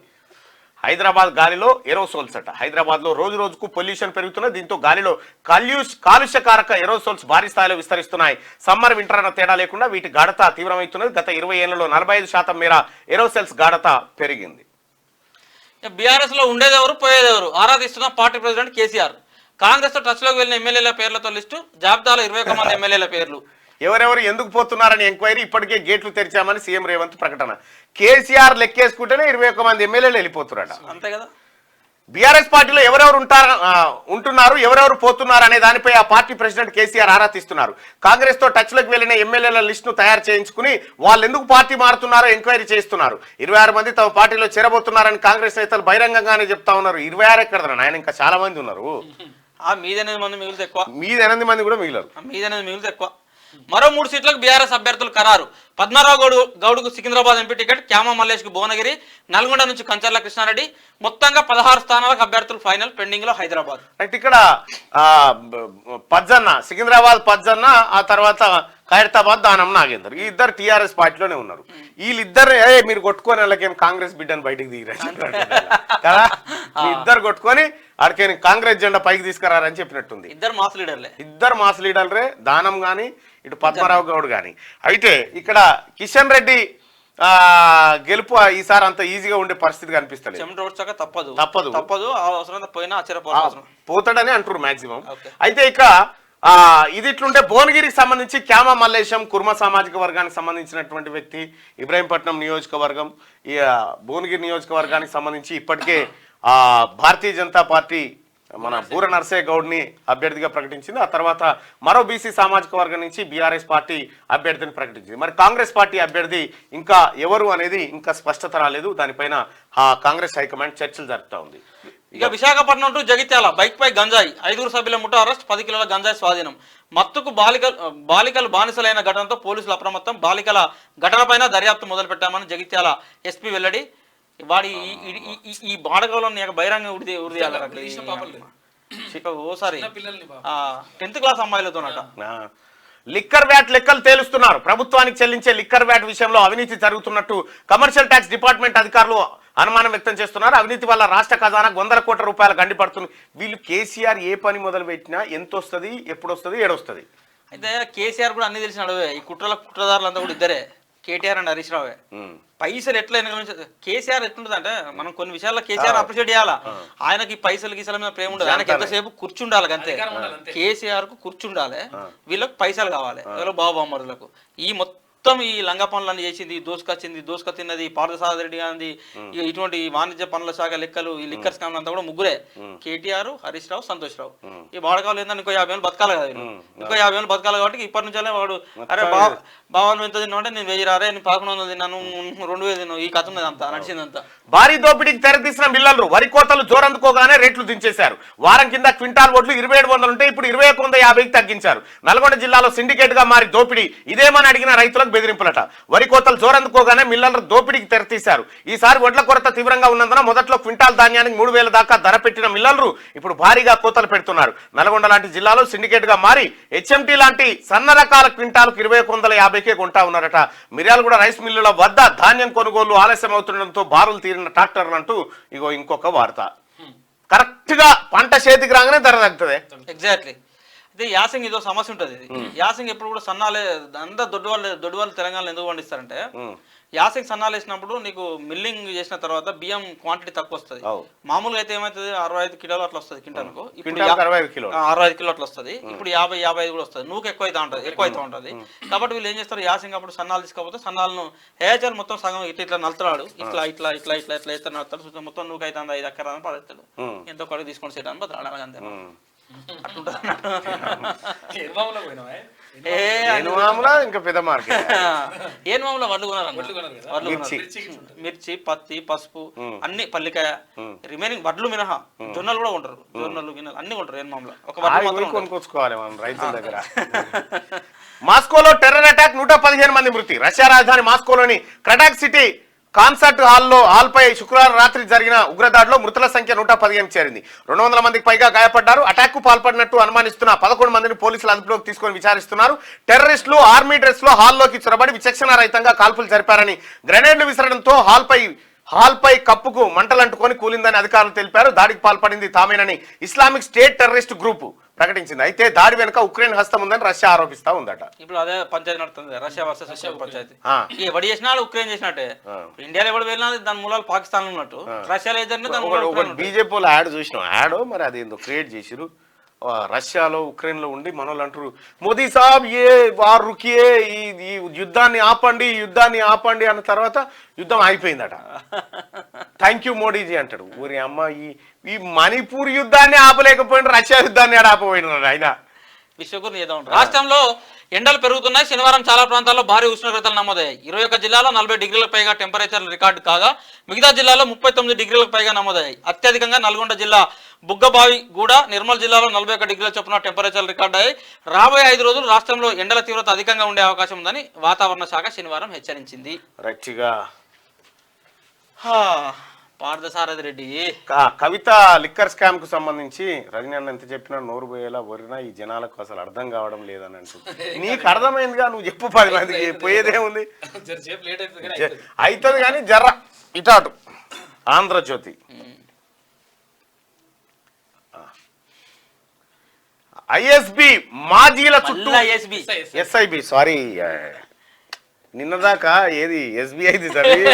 హైదరాబాద్ గాలిలో ఏరోసోల్స్ అట. హైదరాబాద్లో రోజు రోజుకు పొల్యూషన్ పెరుగుతున్నది. దీంతో గాలిలో కాలుష్యకారక ఏరోసోల్స్ భారీ స్థాయిలో విస్తరిస్తున్నాయి. సమ్మర్ వింటర్ అన్న తేడా లేకుండా వీటి గాఢత తీవ్రమవుతున్నది. గత 20 ఏళ్లలో 45% మేర ఏరోసోల్స్ గాఢత పెరిగింది. బీఆర్ఎస్ లో ఉండేదెవరు పోయేదెవరు ఆరా తీస్తున్న పార్టీ ప్రెసిడెంట్ కేసీఆర్. కాంగ్రెస్ తో టచ్ లోకి వెళ్ళిన ఎమ్మెల్యేల పేర్లతో లిస్టు, జాబితాలో 21 మంది ఎమ్మెల్యేల పేర్లు. ఎవరెవరు ఎందుకు పోతున్నారని ఎంక్వైరీ, ఇప్పటికే గేట్లు తెరిచామని సీఎం రేవంత్ ప్రకటన. కేసీఆర్ లెక్కేసుకుంటేనే 21 మంది ఎమ్మెల్యేలు వెళ్ళిపోతున్నారట. అంతే కదా. బీఆర్ఎస్ పార్టీలో ఎవరెవరు ఉంటున్నారు, ఎవరెవరు పోతున్నారు అనే దానిపై ఆ పార్టీ ప్రెసిడెంట్ కేసీఆర్ ఆరా తీస్తున్నారు. కాంగ్రెస్ తో టచ్ లోకి వెళ్లిన ఎమ్మెల్యేల లిస్ట్ ను తయారు చేయించుకుని వాళ్ళు ఎందుకు పార్టీ మారుతున్నారో ఎంక్వైరీ చేస్తున్నారు. 26 మంది తమ పార్టీలో చేరబోతున్నారని కాంగ్రెస్ నేతలు బహిరంగంగానే చెప్తా ఉన్నారు. 26 ఎక్కడ ఆయన, ఇంకా చాలా మంది ఉన్నారు. మీద 8 మంది మిగిలితే ఎక్కువ, మీద 8 మంది కూడా మిగిలారు. మీద 8 మిగిలితే ఎక్కువ. మరో 3 సీట్లకు బీఆర్ఎస్ అభ్యర్థులు ఖరారు. పద్మారావు గౌడ్కు సికింద్రాబాద్ ఎంపీ టికెట్, క్యామ మల్లేష్కు భువనగిరి, నల్గొండ నుంచి కంచర్ల కృష్ణారెడ్డి. మొత్తంగా 16 స్థానాలకు అభ్యర్థులు ఫైనల్, పెండింగ్ లో హైదరాబాద్. అంటే ఇక్కడ పజ్జన్న, సికింద్రాబాద్ పజ్జన్న, ఆ తర్వాత ఖైరతాబాద్ దానం నాగేందర్, ఈ ఇద్దరు టీఆర్ఎస్ పార్టీలోనే ఉన్నారు. వీళ్ళిద్దరు మీరు కొట్టుకొని వాళ్ళకేం కాంగ్రెస్ బిడ్డను బయటకు దిగిరారు కదా, మీ ఇద్దరు కొట్టుకొని ఆడికేని కాంగ్రెస్ జెండా పైకి తీసుకురారని చెప్పినట్టుంది. ఇద్దరు మాస్ లీడర్లే, దానం గాని ఇటు పద్మారావు గౌడ్ గాని. అయితే ఇక్కడ కిషన్ రెడ్డి గెలుపు ఈసారి అంత ఈజీగా ఉండే పరిస్థితి కనిపిస్తలేదు. తప్పదు పోతాడని అంటారు మాక్సిమం. అయితే ఇక ఇది ఇట్లుంటే భువనగిరికి సంబంధించి క్యామ మల్లేశం కుర్మ సామాజిక వర్గానికి సంబంధించినటువంటి వ్యక్తి, ఇబ్రాహీంపట్నం నియోజకవర్గం, ఈ భువనగిరి నియోజకవర్గానికి సంబంధించి ఇప్పటికే భారతీయ జనతా పార్టీ మన బూర నర్సయ్య గౌడ్ని అభ్యర్థిగా ప్రకటించింది. ఆ తర్వాత మరో బీసీ సామాజిక వర్గం నుంచి బీఆర్ఎస్ పార్టీ అభ్యర్థిని ప్రకటించింది. మరి కాంగ్రెస్ పార్టీ అభ్యర్థి ఇంకా ఎవరు అనేది ఇంకా స్పష్టత రాలేదు. దానిపైన కాంగ్రెస్ హైకమాండ్ చర్చలు జరుపుతా ఉంది. ఇక విశాఖపట్నం టు జగిత్యాల బైక్ పై గంజాయి, 5 సభ్యుల ముఠా అరెస్ట్, 10 కిలోల గంజాయి స్వాధీనం. మత్తుకు బాలికలు బానిసలైన ఘటనతో పోలీసులు అప్రమత్తం. బాలికల ఘటనపైన దర్యాప్తు మొదలుపెట్టామని జగిత్యాల ఎస్పీ వెల్లడి. వాడి ఈ బాడగంలో బహిరంగ ఓసారి 10th క్లాస్ అమ్మాయిలతోనట. లిక్కర్ వ్యాట్ లెక్కలు తేలుస్తున్నారు. ప్రభుత్వానికి చెల్లించే లిక్కర్ వ్యాట్ విషయంలో అవినీతి జరుగుతున్నట్టు కమర్షియల్ ట్యాక్స్ డిపార్ట్మెంట్ అధికారులు అనుమానం వ్యక్తం చేస్తున్నారు. అవినీతి వల్ల రాష్ట్ర ఖజానాకు 100 కోట్ల రూపాయలు గండిపడుతుంది. వీళ్ళు కేసీఆర్ ఏ పని మొదలు పెట్టినా ఎంత వస్తుంది, ఎప్పుడు వస్తుంది, ఏడొస్తుంది. అయితే కేసీఆర్ కూడా అన్ని తెలిసిన అడవే. ఈ కుట్రదారులంతా కూడా ఇద్దరే, కేటీఆర్ అండ్ హరీష్ రావే. పైసలు ఎట్లా కేసీఆర్ ఎట్లుంటుంది అంటే, మనం కొన్ని విషయాల్లో కేసీఆర్ అప్రిషియేట్ చేయాలా. ఆయనకి పైసలు గీసల మీద ప్రేమ ఉండదు, ఆయనకి ఎంతసేపు కూర్చుండాలి అంతే. కేసీఆర్ కు కూర్చుండాలి, వీళ్ళకి పైసలు కావాలి, ఎవరో బాబుమ్మరులకు. ఈ మొత్తం ఈ లంగ పనులన్నీ చేసింది, దోసుక తిన్నది పార్థసారథి రెడ్డి గాంధీ, ఇటువంటి వాణిజ్య పనుల శాఖ లెక్కలు, ఈ లిక్కర్ స్కామ్ అంతా కూడా ముగ్గురే, కేటీఆర్, హరీష్ రావు, సంతోష్ రావు. ఈ వాడకాలు ఏంటంటే ఇంకో 50 ఏళ్ళు బతకాలి కదా, ఇంకో 50 ఏళ్ళు బతకాలి. కాబట్టి ఇప్పటి నుంచే వాడు అరే బాబా నువ్వు ఎంత తిన్నావు అంటే నేను 1000 రారే, నేను 1100 తిన్నాను, 2000 తిన్నావు, ఈ కథ ఉన్నది అంతా నడిచిందంతా. భారీ దోపిడీకి తెరతీసిన మిల్లర్లు వరి కోతలు జోరందుకోగానే రేట్లు దించేశారు. వారం కింద క్వింటాల్ వడ్లు 2700 ఉంటే ఇప్పుడు 2150కి తగ్గించారు. నల్గొండ జిల్లాలో సిండికేట్ గా మారి దోపిడీ. ఇదేమని అడిగిన రైతులకు బెదిరింపులట. వరి కోతలు జోరందుకోగానే మిల్లర్లు దోపిడీకి తెరతీశారు. ఈసారి వడ్ల కొరత తీవ్రంగా ఉన్నందున మొదట్లో క్వింటాల్ ధాన్యానికి 3000 దాకా ధర పెట్టిన మిల్లర్లు ఇప్పుడు భారీగా కోతలు పెడుతున్నారు. నల్గొండ లాంటి జిల్లాలో సిండికేట్ గా మారి హెచ్ఎంటీ లాంటి సన్న రకాల క్వింటాల్కు 2150కే కొంటా ఉన్నారట. మిర్యాలగూడ రైస్ మిల్లుల వద్ద ధాన్యం కొనుగోలు ఆలస్యం అవుతుండడంతో బారులు తీరిన ట్రాక్టర్లు అంటూ ఇగో ఇంకొక వార్త. కరెక్ట్ గా పంట చేతికి రాగానే ధర తగ్గుతుంది. ఎగ్జాక్ట్లీ. అయితే యాసింగ్ ఇదో సమస్య ఉంటుంది. యాసింగ్ ఎప్పుడు కూడా సన్నాలే అందరు దొడ్డు వాళ్ళు తెలంగాణలో ఎందుకు పండిస్తారంటే, యాసింగ్ సన్నాలు వేసినప్పుడు నీకు మిల్లింగ్ చేసిన తర్వాత బియ్యం క్వాంటిటీ తక్కువ వస్తుంది. మామూలుగా అయితే ఏమవుతుంది 65 కిలోలు అట్లా వస్తుంది క్వింటాల్కు, ఇప్పుడు 65 కిలో అట్లా వస్తుంది. ఇప్పుడు 50-55 కూడా వస్తుంది. నూకు ఎక్కువ అవుతా ఉంటుంది. కాబట్టి వీళ్ళు ఏం చేస్తారు, యాసింగ్ అప్పుడు సన్నాలు తీసుకోకపోతే సన్నాలను హేచర్ మొత్తం సగం ఇట్లా నలుతున్నాడు, ఇట్లా వేస్తారు, నలుతాడు, మొత్తం నూకు అవుతుంది 5 ఎకరా అని పడేస్తాడు. ఎంతో కడుగు తీసుకొని చేయడానికి బతలాడాలి అంతే. ఇంకా పెద్ద మార్కెట్ ఏనుమాములో వడ్లు కొనాలి, మిర్చి, పత్తి, పసుపు, అన్ని పల్లికాయ, రిమైనింగ్ వడ్లు మినహా జొన్నలు కూడా కొంటారు. జొన్నలు గిన్నెలు అన్ని కొంటారు ఏనుమాములో. ఒక కొనుక్కోవాలి మనం రైతుల దగ్గర. మాస్కోలో టెర్రర్ అటాక్, 115 మంది మృతి. రష్యా రాజధాని మాస్కోలోని క్రటాక్ సిటీ కాన్సర్ట్ హాల్పై శుక్రవారం రాత్రి జరిగిన ఉగ్రదాడిలో మృతుల సంఖ్య 115 చేరింది. 200 మందికి పైగా గాయపడ్డారు. అటాక్ కు పాల్పడినట్టు అనుమానిస్తున్న 11 మందిని పోలీసులు అదుపులోకి తీసుకొని విచారిస్తున్నారు. టెర్రరిస్టులు ఆర్మీ డ్రెస్ లో హాల్లోకి చొరబడి విచక్షణ రహితంగా కాల్పులు జరిపారని, గ్రెనేడ్లు విసరడంతో హాల్పై కప్పుకు మంటలంటుకొని కూలిందని అధికారులు తెలిపారు. దాడికి పాల్పడింది తామేనని ఇస్లామిక్ స్టేట్ టెర్రరిస్ట్ గ్రూప్ ప్రకటించింది. అయితే దాడి వెనుక ఉక్రెయిన్ హస్తం ఉందని రష్యా ఆరోపిస్తా ఉందట. ఇప్పుడు అదే పంచాయతీ నడుతుంది, రష్యా వర్సెస్ రష్యా పంచాయతీ. ఎవడు చేసినా ఉక్రెయిన్ చేసినట్టే. ఇండియాలో ఎవడు వెళ్ళినా దాని మూలాలు పాకిస్తాన్ ఉన్నట్టు, రష్యాలో ఏదైనా బీజేపీ వాళ్ళు యాడ్ చూసినాం. యాడ్ మరి అది ఏందో క్రియేట్ చేసిరు. రష్యాలో ఉక్రెయిన్ లో ఉండి మనోళ్ళు అంటారు, మోదీ సాబ్ ఏ వారు రుకియే, ఈ యుద్ధాన్ని ఆపండి అన్న తర్వాత యుద్ధం అయిపోయిందట. థ్యాంక్ యూ మోడీజీ అంటాడు. ఊరి అమ్మ ఈ మణిపూర్ యుద్ధాన్ని ఆపలేకపోయిన రష్యా యుద్ధాన్ని ఆపపోయినాడు ఆయన. విశ్వగురు చేద్దాం. రాష్ట్రంలో ఎండలు పెరుగుతున్నాయి. శనివారం చాలా ప్రాంతాల్లో భారీ ఉష్ణోగ్రతలు నమోదయ్యాయి. 21 జిల్లాలో 40 డిగ్రీలకు పైగా టెంపరేచర్లు రికార్డు కాగా మిగతా జిల్లాలో 39 డిగ్రీలకు పైగా నమోదయ్యాయి. అత్యధికంగా నల్గొండ జిల్లా బుగ్గబావి గూడ, నిర్మల్ జిల్లాలో 41 డిగ్రీల చొప్పున టెంపరేచర్లు రికార్డు అయ్యాయి. రాబోయే 5 రోజులు రాష్ట్రంలో ఎండల తీవ్రత అధికంగా ఉండే అవకాశం ఉందని వాతావరణ శాఖ శనివారం హెచ్చరించింది. పార్థసారథి రెడ్డి కవిత లిక్కర్ స్కామ్ కు సంబంధించి రజనీ అన్న ఎంత చెప్పినా నోరు పోయేలా వరినా ఈ జనాలకు అసలు అర్థం కావడం లేదని అంటుంది. నీకు అర్థమైందిగా, నువ్వు చెప్పు 10 మందికి. పోయేదేముంది, అవుతుంది కానీ జర్ర ఇటాటు. ఆంధ్రజ్యోతి ఐఎస్బి మాజీల చుట్టూ ఎస్ఐబి సారీ నిన్నదాకా ఏది ఎస్బీఐది చదివి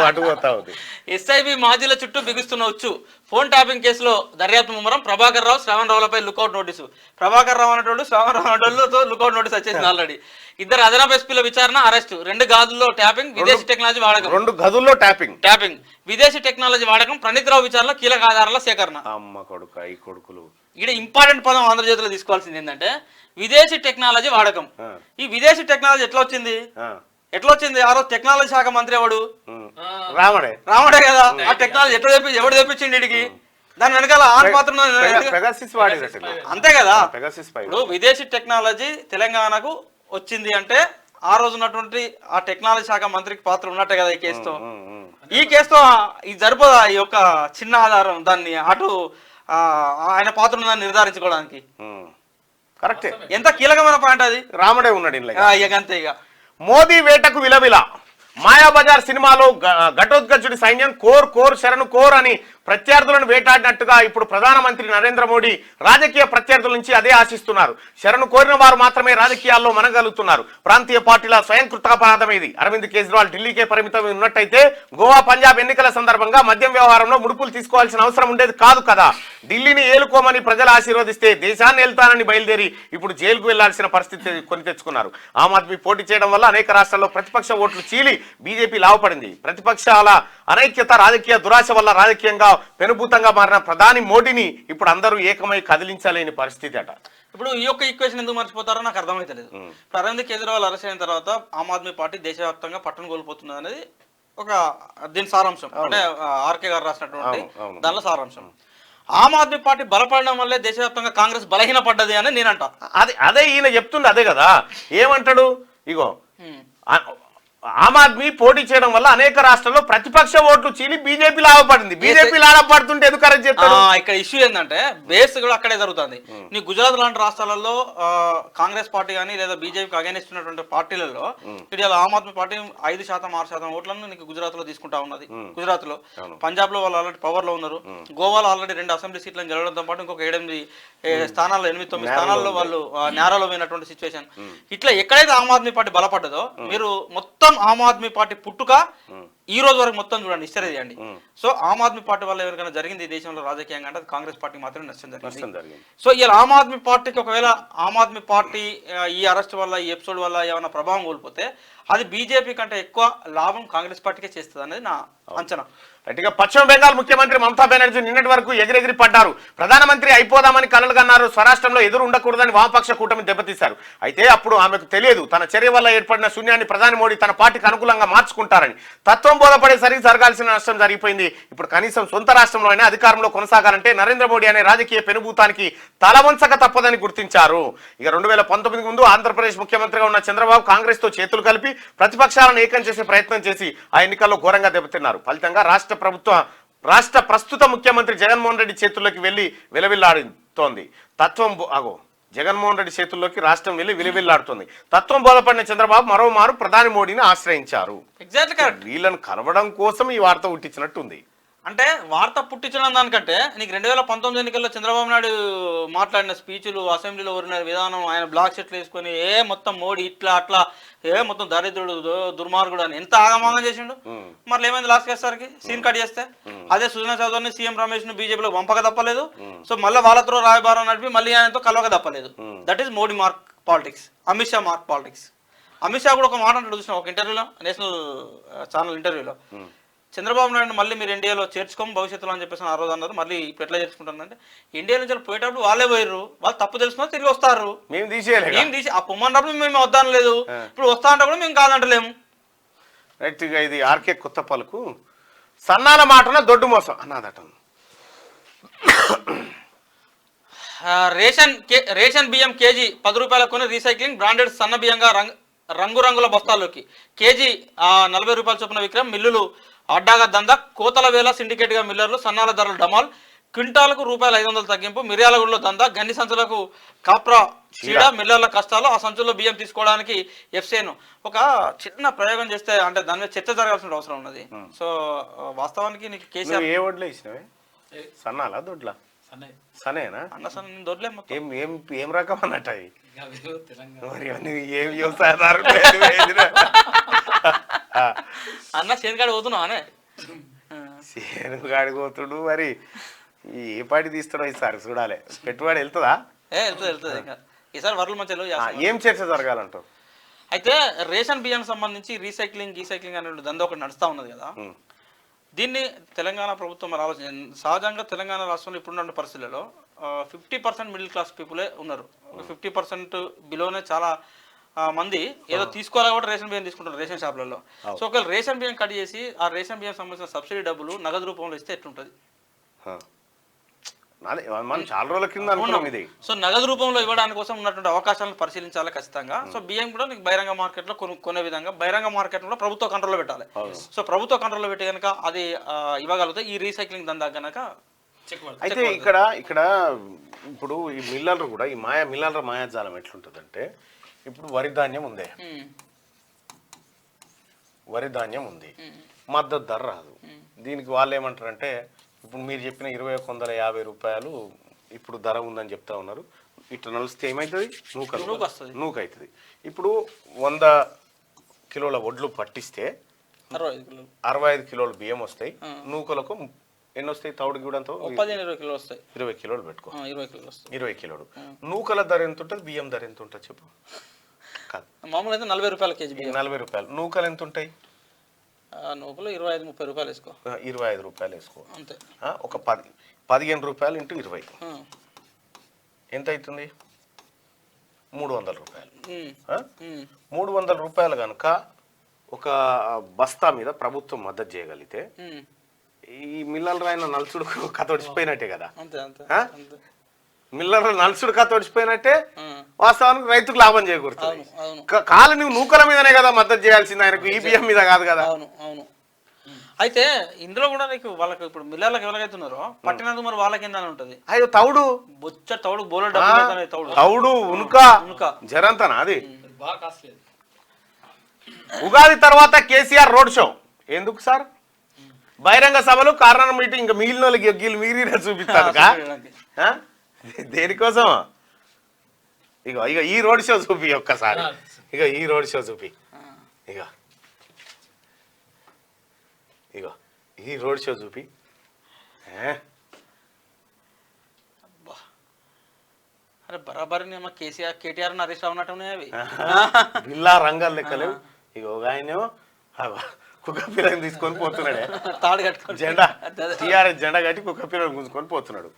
అటు పోతా ఉంది. ఎస్ఐబి మాజీల చుట్టూ బిగుస్తున్న వచ్చు. ఫోన్ ట్యాపింగ్ కేసులో దర్యాప్తు ముమ్మరం. Prabhakar Rao, Shravan రావులపై lookout notice. ప్రభాకర్ రావు అనేటోడు, శ్రావణ్ రావు అనేటోళ్ళతో లుకౌట్ నోటీస్ వచ్చేసింది ఆల్రెడీ. 2 అదనపు ఎస్పీల విచారణ, అరెస్టు. 2 గదుల్లో ట్యాపింగ్, విదేశీ టెక్నాలజీ వాడకం. 2 గదుల్లో ట్యాపింగ్, విదేశీ టెక్నాలజీ వాడకం. ప్రణీత్ రావు విచారణలో కీలక ఆధారాల సేకరణ. అమ్మ కొడుకు ఈ కొడుకులు. ఇక్కడ ఇంపార్టెంట్ పదం ఆంధ్రజ్యోతిలో తీసుకోవాల్సింది ఏంటంటే విదేశీ టెక్నాలజీ వాడకం. ఈ విదేశీ టెక్నాలజీ ఎట్లా వచ్చింది? ఆ రోజు టెక్నాలజీ శాఖ మంత్రి ఎవడు? రాముడే కదా. ఆ టెక్నాలజీ ఎవడు తెప్పించింది ఇడికి? దాని వెనకాల అంతే కదా. ఇప్పుడు విదేశీ టెక్నాలజీ తెలంగాణకు వచ్చింది అంటే ఆ రోజు ఉన్నటువంటి ఆ టెక్నాలజీ శాఖ మంత్రికి పాత్ర ఉన్నట్టే కదా ఈ కేసుతో. ఈ కేసుతో ఇది సరిపోదా? ఈ యొక్క చిన్న ఆధారం దాన్ని అటు ఆయన పాత్ర ఉందని నిర్ధారించుకోవడానికి కరెక్టే. ఎంత కీలకమైన పాయింట్ అది. రాముడే ఉన్నాడు అంతే. ఇక మోదీ వేటకు విలవిల. మాయాబజార్ సినిమాలో ఘటోత్కచుడి సైన్యం కోర్ శరణు కోర్ అని ప్రత్యర్థులను వేటాడినట్టుగా ఇప్పుడు ప్రధానమంత్రి నరేంద్ర మోడీ రాజకీయ ప్రత్యర్థుల నుంచి అదే ఆశిస్తున్నారు. శరణు కోరిన వారు మాత్రమే రాజకీయాల్లో మనగలుగుతున్నారు. ప్రాంతీయ పార్టీల స్వయం కృతాపరాధం ఇది. అరవింద్ కేజ్రీవాల్ ఢిల్లీకే పరిమితం ఉన్నట్టయితే గోవా, పంజాబ్ ఎన్నికల సందర్భంగా మద్యం వ్యవహారంలో ముడుపులు తీసుకోవాల్సిన అవసరం ఉండేది కాదు కదా. ఢిల్లీని ఏలుకోమని ప్రజలు ఆశీర్వదిస్తే దేశాన్ని ఏలుతానని బయలుదేరి ఇప్పుడు జైలుకు వెళ్లాల్సిన పరిస్థితి కొని తెచ్చుకున్నారు. ఆమ్ ఆద్మీ పోటీ చేయడం వల్ల అనేక రాష్ట్రాల్లో ప్రతిపక్ష ఓట్లు చీలి బీజేపీ లాభపడింది. ప్రతిపక్షాల అనైక్యత, రాజకీయ దురాశ వల్ల రాజకీయంగా పెనుభూతంగా మారిన ప్రధాని మోడీని ఇప్పుడు అందరూ ఏకమై కదిలించలేని పరిస్థితి అట. ఇప్పుడు ఈ యొక్క ఈక్వేషన్ ఎందుకు మర్చిపోతారో నాకు అర్థమైతలేదు. ఇప్పుడు అరవింద్ కేజ్రీవాల్ అరెస్ట్ అయిన తర్వాత ఆమ్ ఆద్మీ పార్టీ దేశవ్యాప్తంగా పట్టును కోల్పోతున్నది అనేది ఒక దీని సారాంశం. అంటే ఆర్కే గారు రాసినటువంటి దానిలో సారాంశం. ఆమ్ ఆద్మీ పార్టీ బలపడడం వల్లే దేశవ్యాప్తంగా కాంగ్రెస్ బలహీనపడ్డది అని నేనంట. అదే ఈయన చెప్తుంది. అదే కదా ఏమంటాడు. ఇగో ఆమ్ ఆద్మీ పోటీ చేయడం వల్ల అనేక రాష్ట్రాల్లో ప్రతిపక్ష ఓట్లు చీలి బీజేపీ లాభపడింది. బీజేపీ లాభపడుతుంటే ఎందుకు కరెక్ట్ చెప్తాడు? ఇక్కడ ఇష్యూ ఏంటంటే బేస్ కూడా అక్కడే జరుగుతుంది. నీ గుజరాత్ లాంటి రాష్ట్రాలలో కాంగ్రెస్ పార్టీ కానీ లేదా బీజేపీకి అగైనెస్ట్ ఉన్నటువంటి పార్టీలలో ఇటు ఆమ్ ఆద్మీ పార్టీ 5%, 6% ఓట్లను నీకు గుజరాత్ లో తీసుకుంటా ఉన్నది. గుజరాత్ లో, పంజాబ్ లో వాళ్ళు ఆల్రెడీ పవర్ లో ఉన్నారు. గోవాలో ఆల్రెడీ 2 అసెంబ్లీ సీట్లను గెలవడంతో పాటు ఇంకొక 8 స్థానాల్లో 8-9 స్థానాల్లో వాళ్ళు నేరాలో పోయినటువంటి సిచ్యువేషన్. ఇట్లా ఎక్కడైతే ఆమ్ ఆద్మీ పార్టీ బలపడ్డదో మీరు మొత్తం ఆమ్ ఆద్మీ పార్టీ పుట్టుక ఈ రోజు వరకు మొత్తం చూడండి, హిస్టరీ చేయండి. సో ఆమ్ ఆద్మీ పార్టీ వల్ల ఎవరికైనా జరిగింది ఈ దేశంలో రాజకీయంగా అంటే కాంగ్రెస్ పార్టీ మాత్రమే నష్టం జరిగింది. సో ఇలా ఆమ్ ఆద్మీ పార్టీకి ఒకవేళ ఆమ్ ఆద్మీ పార్టీ ఈ అరెస్ట్ వల్ల, ఈ ఎపిసోడ్ వల్ల ఏమైనా ప్రభావం కోల్పోతే అది బీజేపీ కంటే ఎక్కువ లాభం కాంగ్రెస్ పార్టీకే చేస్తుంది అనేది నా అంచనా. గట్టిగా పశ్చిమ బెంగాల్ ముఖ్యమంత్రి మమతా బెనర్జీ నిన్నటి వరకు ఎగిరెగిరి పడ్డారు. ప్రధానమంత్రి అయిపోదామని కలలుగన్నారు. స్వరాష్ట్రంలో ఎదురు ఉండకూడదని వామపక్ష కూటమి దెబ్బతీశారు. అయితే అప్పుడు ఆమెకు తెలియదు తన చర్య వల్ల ఏర్పడిన శూన్యాన్ని ప్రధాని మోడీ తన పార్టీకి అనుకూలంగా మార్చుకుంటారని. తత్వం తత్వం బోధపడేసరికి జరగాల్సిన నష్టం జరిగిపోయింది. ఇప్పుడు కనీసం సొంత రాష్ట్రంలో అయినా అధికారంలో కొనసాగాలంటే నరేంద్ర మోడీ అనే రాజకీయ పెనుభూతానికి తలవంచక తప్పదని గుర్తించారు. ఇక 2019 ముందు ఆంధ్రప్రదేశ్ ముఖ్యమంత్రిగా ఉన్న చంద్రబాబు కాంగ్రెస్ తో చేతులు కలిపి ప్రతిపక్షాలను ఏకం చేసే ప్రయత్నం చేసి ఆ ఎన్నికల్లో ఘోరంగా దెబ్బతిన్నారు. ఫలితంగా రాష్ట్ర ప్రస్తుత ముఖ్యమంత్రి జగన్మోహన్ రెడ్డి చేతుల్లోకి వెళ్లి విలవిల్లాడుతోంది. జగన్మోహన్ రెడ్డి చేతుల్లోకి రాష్ట్రం వెళ్ళి విలువిల్లాడుతుంది. తత్వం బోధపడిన చంద్రబాబు మరోమారు ప్రధాని మోడీని ఆశ్రయించారు. Exactly correct. వీళ్ళని కలవడం కోసం ఈ వార్త పుట్టించినట్టుంది. అంటే వార్త పుట్టించడం దానికంటే నీకు 2019 ఎన్నికల్లో చంద్రబాబు నాయుడు మాట్లాడిన స్పీచ్లు, అసెంబ్లీలో ఊరిన విధానం, ఆయన బ్లాక్ షర్ట్లు వేసుకొని మొత్తం మోడీ ఇట్లా అట్లా మొత్తం దరిద్రుడు దుర్మార్గుడు అని ఎంత ఆగమాగం చేసిండు. మరి ఏమైంది లాస్ట్ కేసరికి సీన్ కట్ చేస్తే? అదే సుజనా చౌదరిని, సీఎం రమేష్ ను బీజేపీలో పంపక తప్పలేదు. సో మళ్ళీ వాళ్ళతో రాయబారం నడిపి మళ్ళీ ఆయనతో కలవక తప్పలేదు. That is Modi mark politics, Amit Shah mark politics. Amit Shah కూడా ఒక మాట అంటే చూసిన ఒక ఇంటర్వ్యూలో, నేషనల్ ఛానల్ ఇంటర్వ్యూలో, చంద్రబాబు నాయుడు మళ్ళీ మీరు ఇండియాలో చేర్చుకోము భవిష్యత్తులో అని చెప్పేసి ఆ రోజు అన్నారు. మళ్ళీ ఇప్పుడు ఎట్లా చేర్చుకుంటారంటే ఇండియా నుంచి పోయేటప్పుడు వాళ్ళే పోయారు, వాళ్ళు తప్పు తెలుసుకుని తిరిగి వస్తారు. మేము తీసి ఆ పొమ్మన్నప్పుడు మేము వద్దానలేదు, ఇప్పుడు వస్తా అంటే కూడా మేము కాదంటలేము. రైట్. ఇది ఆర్కే కొత్త పలుకు సన్నాల మాటన దొడ్డు మోసం అన్నదట. రేషన్ బియ్యం కేజీ 10 రూపాయల కొని రీసైక్లింగ్, బ్రాండెడ్ సన్న బియ్యంగా రంగురంగుల బస్తాల్లోకి కేజీ 40 రూపాయల చొప్పున విక్రయం. మిల్లులు అడ్డాగా దందా, కోతల వేల సిండికేట్గా మిల్లర్లు, సన్నాల ధరలు డమాల్, క్వింటాలకు ₹500 తగ్గింపు. మిర్యాలగూడలో దందా, గన్ని సంచులకు కాప్రా చీడ, మిల్లర్ల కష్టాలు. ఆ సంచుల్లో బియ్యం తీసుకోవడానికి ఎఫ్సేను ఒక చిన్న ప్రయోగం చేస్తే అంటే దాని మీద చర్చ జరగాల్సిన అవసరం ఉన్నది. సో వాస్తవానికి నీకు కేసీఆర్ ఏ ఓడ్లే ఇచ్చినవే? సన్నాలా దొడ్లా? సనేనా అన్న? దొడ్లే ఏం రకం అన్నట్టు అవి? మరి ఏం అన్న చేనుకాడి పోతున్నావు అనే? చేనుకాడికి పోతుడు. మరి ఏ పాటి తీస్తున్నావు ఈసారి చూడాలి. పెట్టుబడి వెళ్తుందా? వెళ్తుంది. ఈసారి వరలు మంచిగా ఏం చర్చ జరగాలంటావు? అయితే రేషన్ బియ్యానికి సంబంధించి రీసైక్లింగ్ అనే దందా ఒకటి నడుస్తూ ఉన్నది కదా. దీన్ని తెలంగాణ ప్రభుత్వం సహజంగా తెలంగాణ రాష్ట్రంలో ఇప్పుడున్న పరిస్థితులలో 50% మిడిల్ క్లాస్ పీపులే ఉన్నారు. 50% బిలోనే చాలా మంది ఏదో తీసుకోవాలి కాబట్టి రేషన్ బియ్యం తీసుకుంటారు రేషన్ షాపులలో. సో ఒకవేళ రేషన్ బియ్యం కట్ చేసి ఆ రేషన్ బియ్యం సంబంధించిన సబ్సిడీ డబ్బులు నగదు రూపంలో ఇస్తే ఎట్లుంటుంది? చాలా రోజుల కింద అనుకున్నాం ఇది. సో నగదు రూపంలో ఇవ్వడానికి కోసం ఉన్నటువంటి అవకాశాలను పరిశీలించాలి ఖచ్చితంగా. సో బియ్యం కూడా నీకు బహిరంగ మార్కెట్లో కొనే విధంగా బహిరంగ మార్కెట్లో ప్రభుత్వ కంట్రోల్లో పెట్టాలి. సో ప్రభుత్వ కంట్రోల్లో పెట్టి కనుక అది ఇవ్వగలిగితే ఈ రీసైక్లింగ్ దందా కనుక. అయితే ఇక్కడ ఇప్పుడు ఈ మిల్లర్లు కూడా ఈ మిల్లర్ల మాయాజాలం ఎట్లుంటుందంటే, ఇప్పుడు వరి ధాన్యం ఉంది, మద్దతు ధర రాదు. దీనికి వాళ్ళు ఏమంటారంటే, ఇప్పుడు మీరు చెప్పిన 2150 రూపాయలు ఇప్పుడు ధర ఉందని చెప్తా ఉన్నారు. ఇట్లా నలిస్తే ఏమవుతుంది? నూక అవుతుంది. ఇప్పుడు 100 కిలోల వడ్లు పట్టిస్తే 65 కిలోల బియ్యం వస్తాయి. నూకలకు ఎన్ని వస్తాయి? తౌడుకి కూడా 20 కిలోలు వస్తాయి. 20 కిలోలు పెట్టుకో. 20 కిలోలు. నూకల ధర ఎంత ఉంటుంది? బియ్యం ధర ఎంత ఉంటుంది చెప్పు? మామూలు అయితే 40 రూపాయల కేజీ. 40 రూపాయలు. నూకలు ఎంత ఉంటాయి? నూకలు 25-30 రూపాయలు వేసుకో. 25 రూపాయలు వేసుకో అంతే. ఒక 15 రూపాయలు ఇంటూ 20 ఎంత అవుతుంది? 300 రూపాయలు. 300 రూపాయలు కనుక ఒక బస్తా మీద ప్రభుత్వం మద్దతు చేయగలిగితే ఈ మిల్లర్లు ఆయన నలుసుడు కథ ఒడిచిపోయినట్టే కదా. మిల్లర్లు నలుసుడు కథ ఒడిచిపోయినట్టే. వాస్తవానికి రైతుకు లాభం చేకూరుతుంది. కాలు నువ్వు నూకల మీదనే కదా మద్దతు చేయాల్సింది, ఆయనకు ఈ బియ్యం మీద కాదు కదా. అవును. అయితే ఇందులో కూడా నీకు వాళ్ళకి ఇప్పుడు మిల్లర్లకు ఎవరికైతున్నారో పట్టినందుకు మరి వాళ్ళకి ఏందని ఉంటుంది? అయ్యో తౌడు బొచ్చ తౌడు బోల తౌడు ఉనుక జరంతనా అది. ఉగాది తర్వాత కేసీఆర్ రోడ్ షో ఎందుకు సార్? బహిరంగ సభలు, కారణం మీటింగ్, ఇంకా మిగిలిన వాళ్ళకి మీరే చూపిస్తారు దేనికోసం? ఇగో ఈ రోడ్ షో చూపి ఒక్కసారి. ఈ రోడ్ షో చూపి. ఈ రోడ్ షో చూపి. అరే బరాబరి కేటీఆర్ హరీష్ రావు ఉన్నట్టు అవి బిల్లా రంగాలు లెక్కలేవు. ఒక ఆయనేమో కుక్క పిల్లని తీసుకొని పోతున్నాడే, తాడు కట్టుకొని జెండా టీఆర్ఎస్ జెండా కట్టి కుక్క పిల్లని గుంజుకొని పోతున్నాడు.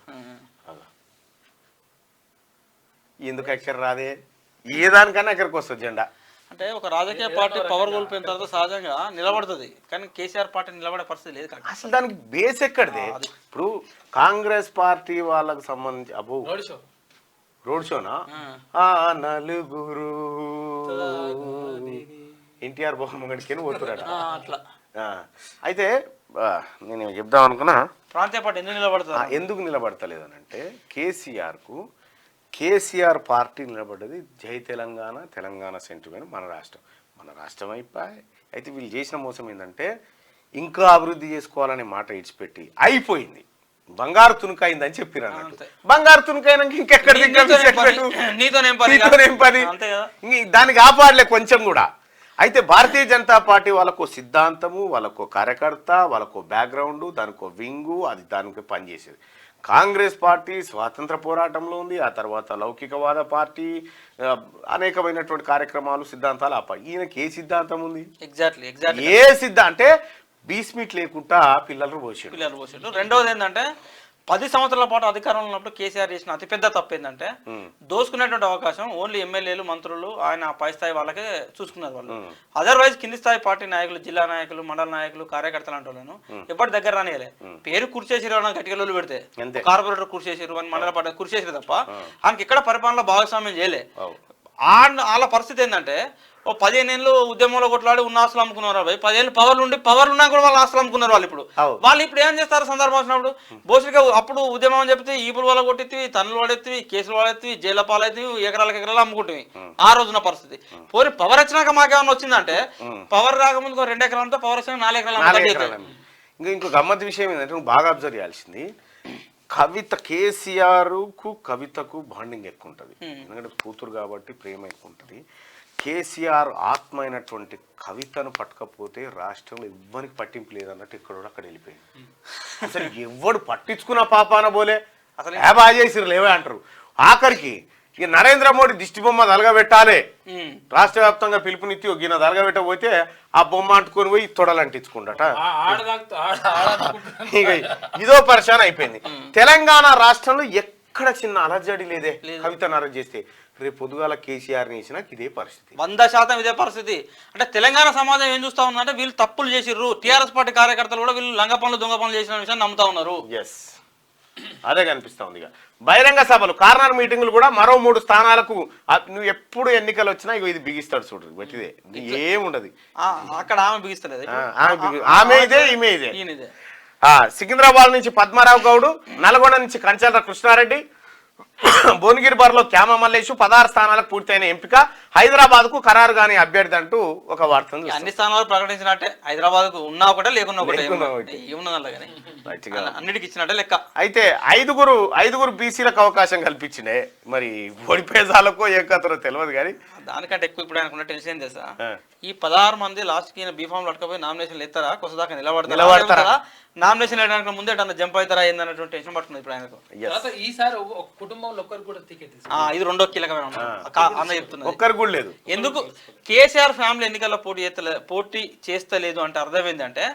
ఎందుకు ఎక్కర రాదే? ఏ దానికన్నా ఎక్కడికి వస్తుంది జెండా. అంటే ఒక రాజకీయ పార్టీ పవర్ కోల్పోయిన తర్వాత సహజంగా నిలబడుతుంది, కానీ కేసీఆర్ పార్టీ నిలబడే పరిస్థితి లేదు కదా. అసలు దానికి బేస్ ఎక్కడిదే? ఇప్పుడు కాంగ్రెస్ పార్టీ వాళ్ళకు సంబంధించి అబ్బో రోడ్ షోనా నలుగురు ఎన్టీఆర్ భవన్ గడికి పోతున్నాడు అట్లా. అయితే నేను చెప్దాం అనుకున్నా ప్రాంతీయ పార్టీ ఎందుకు నిలబడతలేదు అని అంటే కేసీఆర్ పార్టీ నిలబడ్డది జై తెలంగాణ, తెలంగాణ సెంటిమెంట్, మన రాష్ట్రం అయిపోయి. అయితే వీళ్ళు చేసిన మోసం ఏంటంటే ఇంకా అభివృద్ధి చేసుకోవాలనే మాట ఇడిచిపెట్టి అయిపోయింది, బంగారు తునుకైందని చెప్పిరు అన్నట్టు. బంగారు తునుకైనాక ఇంకెక్కడ దాన్ని కాపాడలే కొంచెం కూడా. అయితే భారతీయ జనతా పార్టీ వాళ్ళకు సిద్ధాంతము, వాళ్ళకు కార్యకర్త, వాళ్ళకు బ్యాక్గ్రౌండ్, దానికో వింగు, అది దానికి పనిచేసేది. కాంగ్రెస్ పార్టీ స్వాతంత్ర పోరాటంలో ఉంది, ఆ తర్వాత లౌకికవాద పార్టీ, అనేకమైనటువంటి కార్యక్రమాలు, సిద్ధాంతాలు. ఈయనకి ఏ సిద్ధాంతం ఉంది? ఎగ్జాక్ట్లీ ఏ సిద్ధాంతం అంటే బీస్మిట్ లేకుండా పిల్లలు పోసాడు. రెండవది ఏంటంటే 10 సంవత్సరాల పాటు అధికారంలో ఉన్నప్పుడు కేసీఆర్ చేసిన అతిపెద్ద తప్పు ఏంటంటే దోసుకునేటువంటి అవకాశం ఓన్లీ ఎమ్మెల్యేలు, మంత్రులు, ఆయన పై స్థాయి వాళ్ళకే చూసుకున్నారు వాళ్ళు. అదర్వైజ్ కింది స్థాయి పార్టీ నాయకులు, జిల్లా నాయకులు, మండల నాయకులు, కార్యకర్తలు అంటే వాళ్ళను ఎప్పటి దగ్గర రానియలే. పేరు కుర్చేసిరు అని గట్టిగా పెడితే కార్పొరేటర్ కుర్చేసిరు అని, మండల పార్టీ కుర్చేసిరు తప్ప ఆయనకి ఇక్కడ పరిపాలనలో భాగస్వామ్యం చేయలే. వాళ్ళ పరిస్థితి ఏంటంటే ఓ 15 ఏళ్ళు ఉద్యమంలో కొట్లాడి ఉన్న ఆస్తులు అమ్ముకున్నారు. 10 ఏళ్ళు పవర్లు ఉన్నా కూడా వాళ్ళు ఆస్తులు అమ్ముకున్నారు. వాళ్ళు ఇప్పుడు ఏం చేస్తారు సందర్భం వచ్చినప్పుడు? బోసులుగా అప్పుడు ఉద్యమం అని చెప్తే ఈపులు వాళ్ళ కొట్టివి, తన్నులు వాడెత్తివి, కేసులు వాడెత్తివి, జైల పాలైతివి, ఎకరాలు అమ్ముకుంటువి. ఆ రోజున పరిస్థితి పోనీ పవర్ వచ్చినాక మాకేమన్నా వచ్చిందంటే పవర్ రాకముందు 2 ఎకరాలతో పవర్ వచ్చినాక 4 ఎకరాలు. ఇంకో గమ్మత్ విషయం ఏంటంటే నువ్వు బాగా అబ్జర్వ్ చేయాల్సింది, కవితకు బాండింగ్ ఎక్కువ ఉంటుంది. ఎందుకంటే కూతురు కాబట్టి ప్రేమ ఎక్కువ ఉంటుంది. కేసీఆర్ ఆత్మ అయినటువంటి కవితను పట్టకపోతే రాష్ట్రంలో ఎవ్వరికి పట్టింపు లేదన్నట్టు ఇక్కడ అక్కడ వెళ్ళిపోయింది. అసలు ఎవడు పట్టించుకున్న పాపాన పోలే, అసలు బాగా చేసిరు లేవే అంటారు. ఆఖరికి ఇక నరేంద్ర మోడీ దిష్టి బొమ్మ తలగబెట్టాలి, రాష్ట్ర వ్యాప్తంగా పిలుపునిత్తి గిన్నె తలగబెట్టకపోతే ఆ బొమ్మ అంటుకొని పోయి తొడలు అంటించుకుంటట. ఇక ఇదో పరిశాన్ అయిపోయింది. తెలంగాణ రాష్ట్రంలో ఎక్కడ చిన్న అలజడి లేదే. కవితను అరెస్ట్ చేస్తే రేపు పొద్దుగాల కేసీఆర్ వేసినా ఇదే పరిస్థితి, 100% ఇదే పరిస్థితి. అంటే తెలంగాణ సమాజం ఏం చూస్తా ఉందంటే వీళ్ళు తప్పులు చేసిర్రు, టీఆర్ఎస్ పార్టీ కార్యకర్తలు కూడా వీళ్ళు లంగ పనులు, దొంగ పనులు చేసిన విషయాన్ని నమ్ముతా ఉన్నారు. ఎస్, అదే కనిపిస్తా ఉంది. ఇక బహిరంగ సభలు, కార్నర్ మీటింగులు కూడా మరో 3 స్థానాలకు. నువ్వు ఎప్పుడు ఎన్నికలు వచ్చినా ఇగో ఇది బిగిస్తాడు చూడు, బట్టిదే ఏముండదు. అక్కడ ఆమె బిగిస్తలేదు, ఆమె ఇదే, ఈమె ఇదే. సికింద్రాబాద్ నుంచి పద్మారావు గౌడ్, నల్గొండ నుంచి కంచల కృష్ణారెడ్డి, భువనగిరి బరిలో క్యామ మల్లేషు 16 స్థానాలకు పూర్తయిన ఎంపిక. హైదరాబాద్ కు ఖరారు గాని అభ్యర్థి అంటూ ఒక వార్త. అన్ని స్థానాలు ప్రకటించినట్టే, హైదరాబాద్ కు ఉన్నా ఒకటే లేకున్నా ఒకటే, అన్నిటికి ఇచ్చినట్టే లెక్క. అయితే ఐదుగురు బీసీలకు అవకాశం కల్పించినే, మరి ఓడిపోయేసాలకో ఏ కథలో తెలియదు కానీ దానికంటే ఎక్కువ ఇప్పుడు ఆయనకున్న టెన్షన్ ఏం చేస్తా, ఈ 16 మంది లాస్ట్ కి బీఫామ్ పట్టుకపోయి నామినేషన్ ఎత్తారా, కొసదాకా నిలబడతారా, నామినేషన్ వేయడానికి ముందే జంప్ అవుతారా ఏందన్నటువంటి టెన్షన్ పట్టుకుంది ఇప్పుడు ఆయనకు. ఈసారి కుటుంబంలో ఒక్కరు కూడా టికెట్, ఇది రెండో కీలకమైన అన్న చెప్తున్నారు, ఒక్కరు కూడా లేదు. ఎందుకు కేసీఆర్ ఫ్యామిలీ ఎన్నికల్లో పోటీ చేస్తలేదు అంటే అర్థం ఏంటంటే,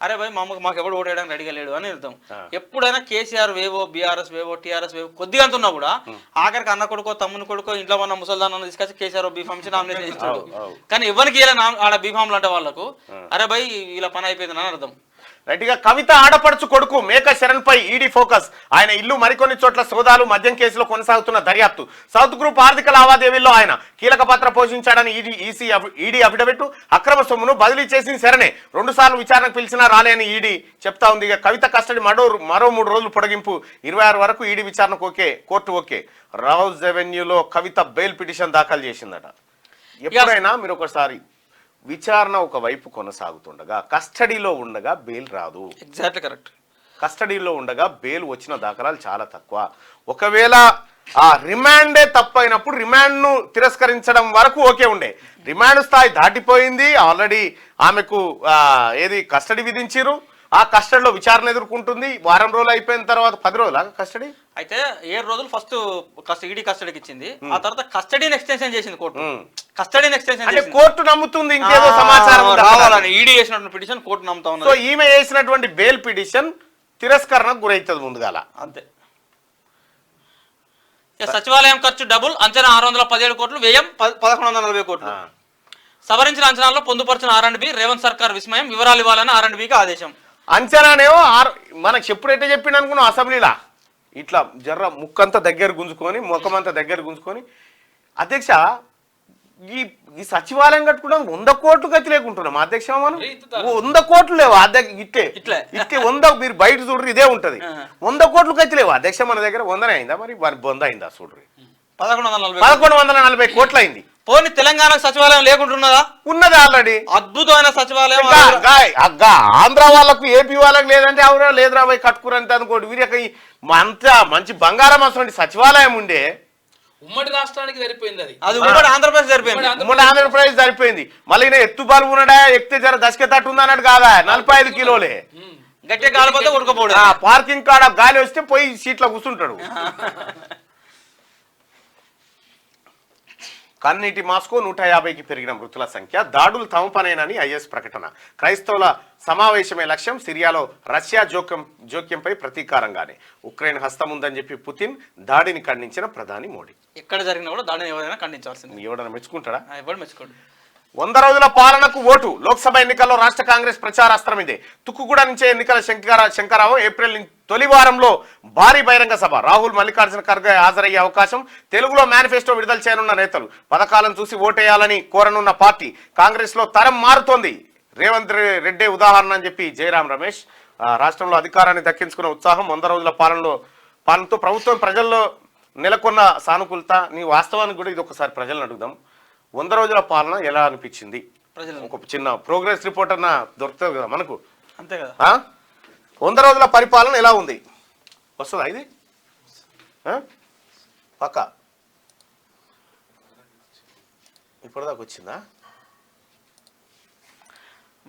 అరే భయ్ మాకు ఎవడు ఓటేయడానికి రెడీగా లేడు అని అర్థం. ఎప్పుడైనా కేసీఆర్ వేవో, బీఆర్ఎస్ వేవో, టీఆర్ఎస్ వేవో కొద్దిగా అంటున్నా కూడా ఆఖరికి అన్న కొడుకో, తమ్ముని కొడుకో, ఇంట్లో ఉన్న ముసల్దాన్ తీసుకొచ్చి కేసీఆర్ బీఫామ్ నామినేషన్ ఇస్తాడు. కానీ ఎవరికి ఆడ బీఫామ్లు అంటే వాళ్ళకు అరే భయ్ ఇలా పని అయిపోయింది అని అర్థం. రైట్గా కవిత ఆడపడుచు కొడుకు మేక శరణ్ పై ఈడీ ఫోకస్. ఆయన ఇల్లు, మరికొన్ని చోట్ల సోదాలు, మద్యం కేసులో కొనసాగుతున్న దర్యాప్తు. సౌత్ గ్రూప్ ఆర్థిక లావాదేవీల్లో ఆయన కీలక పాత్ర పోషించాడని ఈడీ అఫిడవిట్. అక్రమ సొమ్మును బదిలీ చేసిన శరణే 2 సార్లు విచారణకు పిలిచినా రాలేని ఈడీ చెప్తా ఉంది. ఇక కవిత కస్టడీ మరో 3 రోజులు పొడిగింపు, 26 వరకు ఈడీ విచారణకు కోర్టు ఓకే. రౌజ్ రెవెన్యూలో కవిత బెయిల్ పిటిషన్ దాఖలు చేసిందట. ఎప్పుడైనా మీరు ఒకసారి విచారణ ఒకవైపు కొనసాగుతుండగా కస్టడీలో ఉండగా బెయిల్ రాదు. Exactly correct. కస్టడీలో ఉండగా బెయిల్ వచ్చిన దాఖలాలు చాలా తక్కువ. ఒకవేళ ఆ రిమాండే తప్పైనప్పుడు రిమాండ్ను తిరస్కరించడం వరకు ఓకే ఉండే. రిమాండ్ స్థాయి దాటిపోయింది, ఆల్రెడీ ఆమెకు కస్టడీ విధించారు. ఆ కస్టడీలో విచారణ ఎదుర్కొంటుంది. వారం రోజులు అయిపోయిన తర్వాత 10 రోజుల కస్టడీ అయితే 7 రోజులు ఫస్ట్ ఈడీ కస్టడీకి ఇచ్చింది. ఆ తర్వాత కస్టడీని ఎక్స్టెన్షన్ చేసింది కోర్టు. కస్టడీని ఎక్స్టెన్షన్ అంటే కోర్టు నమ్ముతుంది ఇంకేదో సమాచారం రావాలని. ఈడీ చేసినటువంటి పిటిషన్ కోర్టు నమ్ముతా ఉంది. సో ఈమె చేసినటువంటి బెయిల్ పిటిషన్ తిరస్కరణకు గురైతుంది ముందుగాల, అంతే. సచివాలయం ఖర్చు డబుల్, అంచనా 617 కోట్లు, వ్యయం 1140 కోట్లు. సవరించిన అంచనాల్లో పొందుపరిచిన R&B రేవంత్ సర్కార్ విస్మయం, వివరాలు ఇవ్వాలని R&Bకి ఆదేశం. అంచనానేమో మనకు ఎప్పుడైతే చెప్పిండు అనుకున్నాం అసెంబ్లీలా ఇట్లా జర్ర ముక్కంతా దగ్గర గుంజుకొని ముఖమంతా దగ్గర గుంజుకొని అధ్యక్ష ఈ సచివాలయం కట్టుకోవడం 100 కోట్లు గతి లేకుంటున్నాం అధ్యక్ష. మనం 100 కోట్లు లేవు ఇట్లే 100 మీరు బయట చూడ్రి ఇదే ఉంటది. 100 కోట్లు గతి లేవు అధ్యక్ష మన దగ్గర. 100 అయిందా మరి బొంద అయిందా చూడ్రి. 1140 కోట్లు అయింది. పోనీ తెలంగాణ సచివాలయం లేకుంటున్నదా? ఉన్నది ఆల్రెడీ అద్భుతమైన సచివాలయం. ఆంధ్ర వాళ్ళకు ఏపీ వాళ్ళకి లేదంటే అవురా లేదురా పోయి కట్టుకురంతే అనుకోండి. వీరికి అంతా మంచి బంగారం అసలు సచివాలయం ఉండే ఉమ్మడి రాష్ట్రానికి సరిపోయింది. అది ఉమ్మడి ఆంధ్రప్రదేశ్ సరిపోయింది. ఉమ్మడి ఆంధ్రప్రదేశ్ సరిపోయింది. మళ్ళీ ఈయన బాలు ఉన్నాడా ఎక్కితే జర దశకే తట్టు ఉంది అన్నట్టు కాదా 45 కిలోలే గట్టిగా గాలిపోతే ఉడకపోడు. పార్కింగ్ కాడ గాలి వస్తే పోయి సీట్లో కూర్చుంటాడు. కన్నీటి మాస్కో 150కి పెరిగిన మృతుల సంఖ్య, దాడులు తమ పనేనని ఐఎస్ ప్రకటన, క్రైస్తవుల సమావేశమే లక్ష్యం, సిరియాలో రష్యా జోక్యంపై ప్రతీకారంగానే ఉక్రెయిన్ హస్తం ఉందని చెప్పి పుతిన్, దాడిని ఖండించిన ప్రధాని మోడీ. ఎక్కడ జరిగినా కూడా దాడిని ఎవరైనా ఖండించాల్సింది. ఎవడన్నా మెచ్చుకుంటాడా? ఎవరు మెచ్చుకోండి. 100 రోజుల పాలనకు ఓటు, లోక్సభ ఎన్నికల్లో రాష్ట్ర కాంగ్రెస్ ప్రచారాస్త్రం ఇదే. తుక్కుగూడ నుంచే ఎన్నికల శంకరావు ఏప్రిల్ తొలి వారంలో భారీ బహిరంగ సభ, రాహుల్ మల్లికార్జున ఖర్గే హాజరయ్యే అవకాశం, తెలుగులో మేనిఫెస్టో విడుదల చేయనున్న నేతలు, పథకాలను చూసి ఓటేయాలని కోరనున్న పార్టీ, కాంగ్రెస్ లో తరం మారుతోంది, రేవంత్ రెడ్డి ఉదాహరణ అని చెప్పి జయరాం రమేష్. రాష్ట్రంలో అధికారాన్ని దక్కించుకున్న ఉత్సాహం, 100 రోజుల పాలనతో ప్రభుత్వం ప్రజల్లో నెలకొన్న సానుకూలత. నీ వాస్తవానికి కూడా ఇది ఒకసారి ప్రజలను అడుగుదాం. 100 రోజుల పాలన ఎలా అనిపించింది? ఒక చిన్న ప్రోగ్రెస్ రిపోర్ట్ అన్న దొరుకుతుంది కదా మనకు, అంతే కదా. 100 రోజుల పరిపాలన ఎలా ఉంది? వస్తుందా ఇది పక్క ఇప్పటిదాకా వచ్చిందా?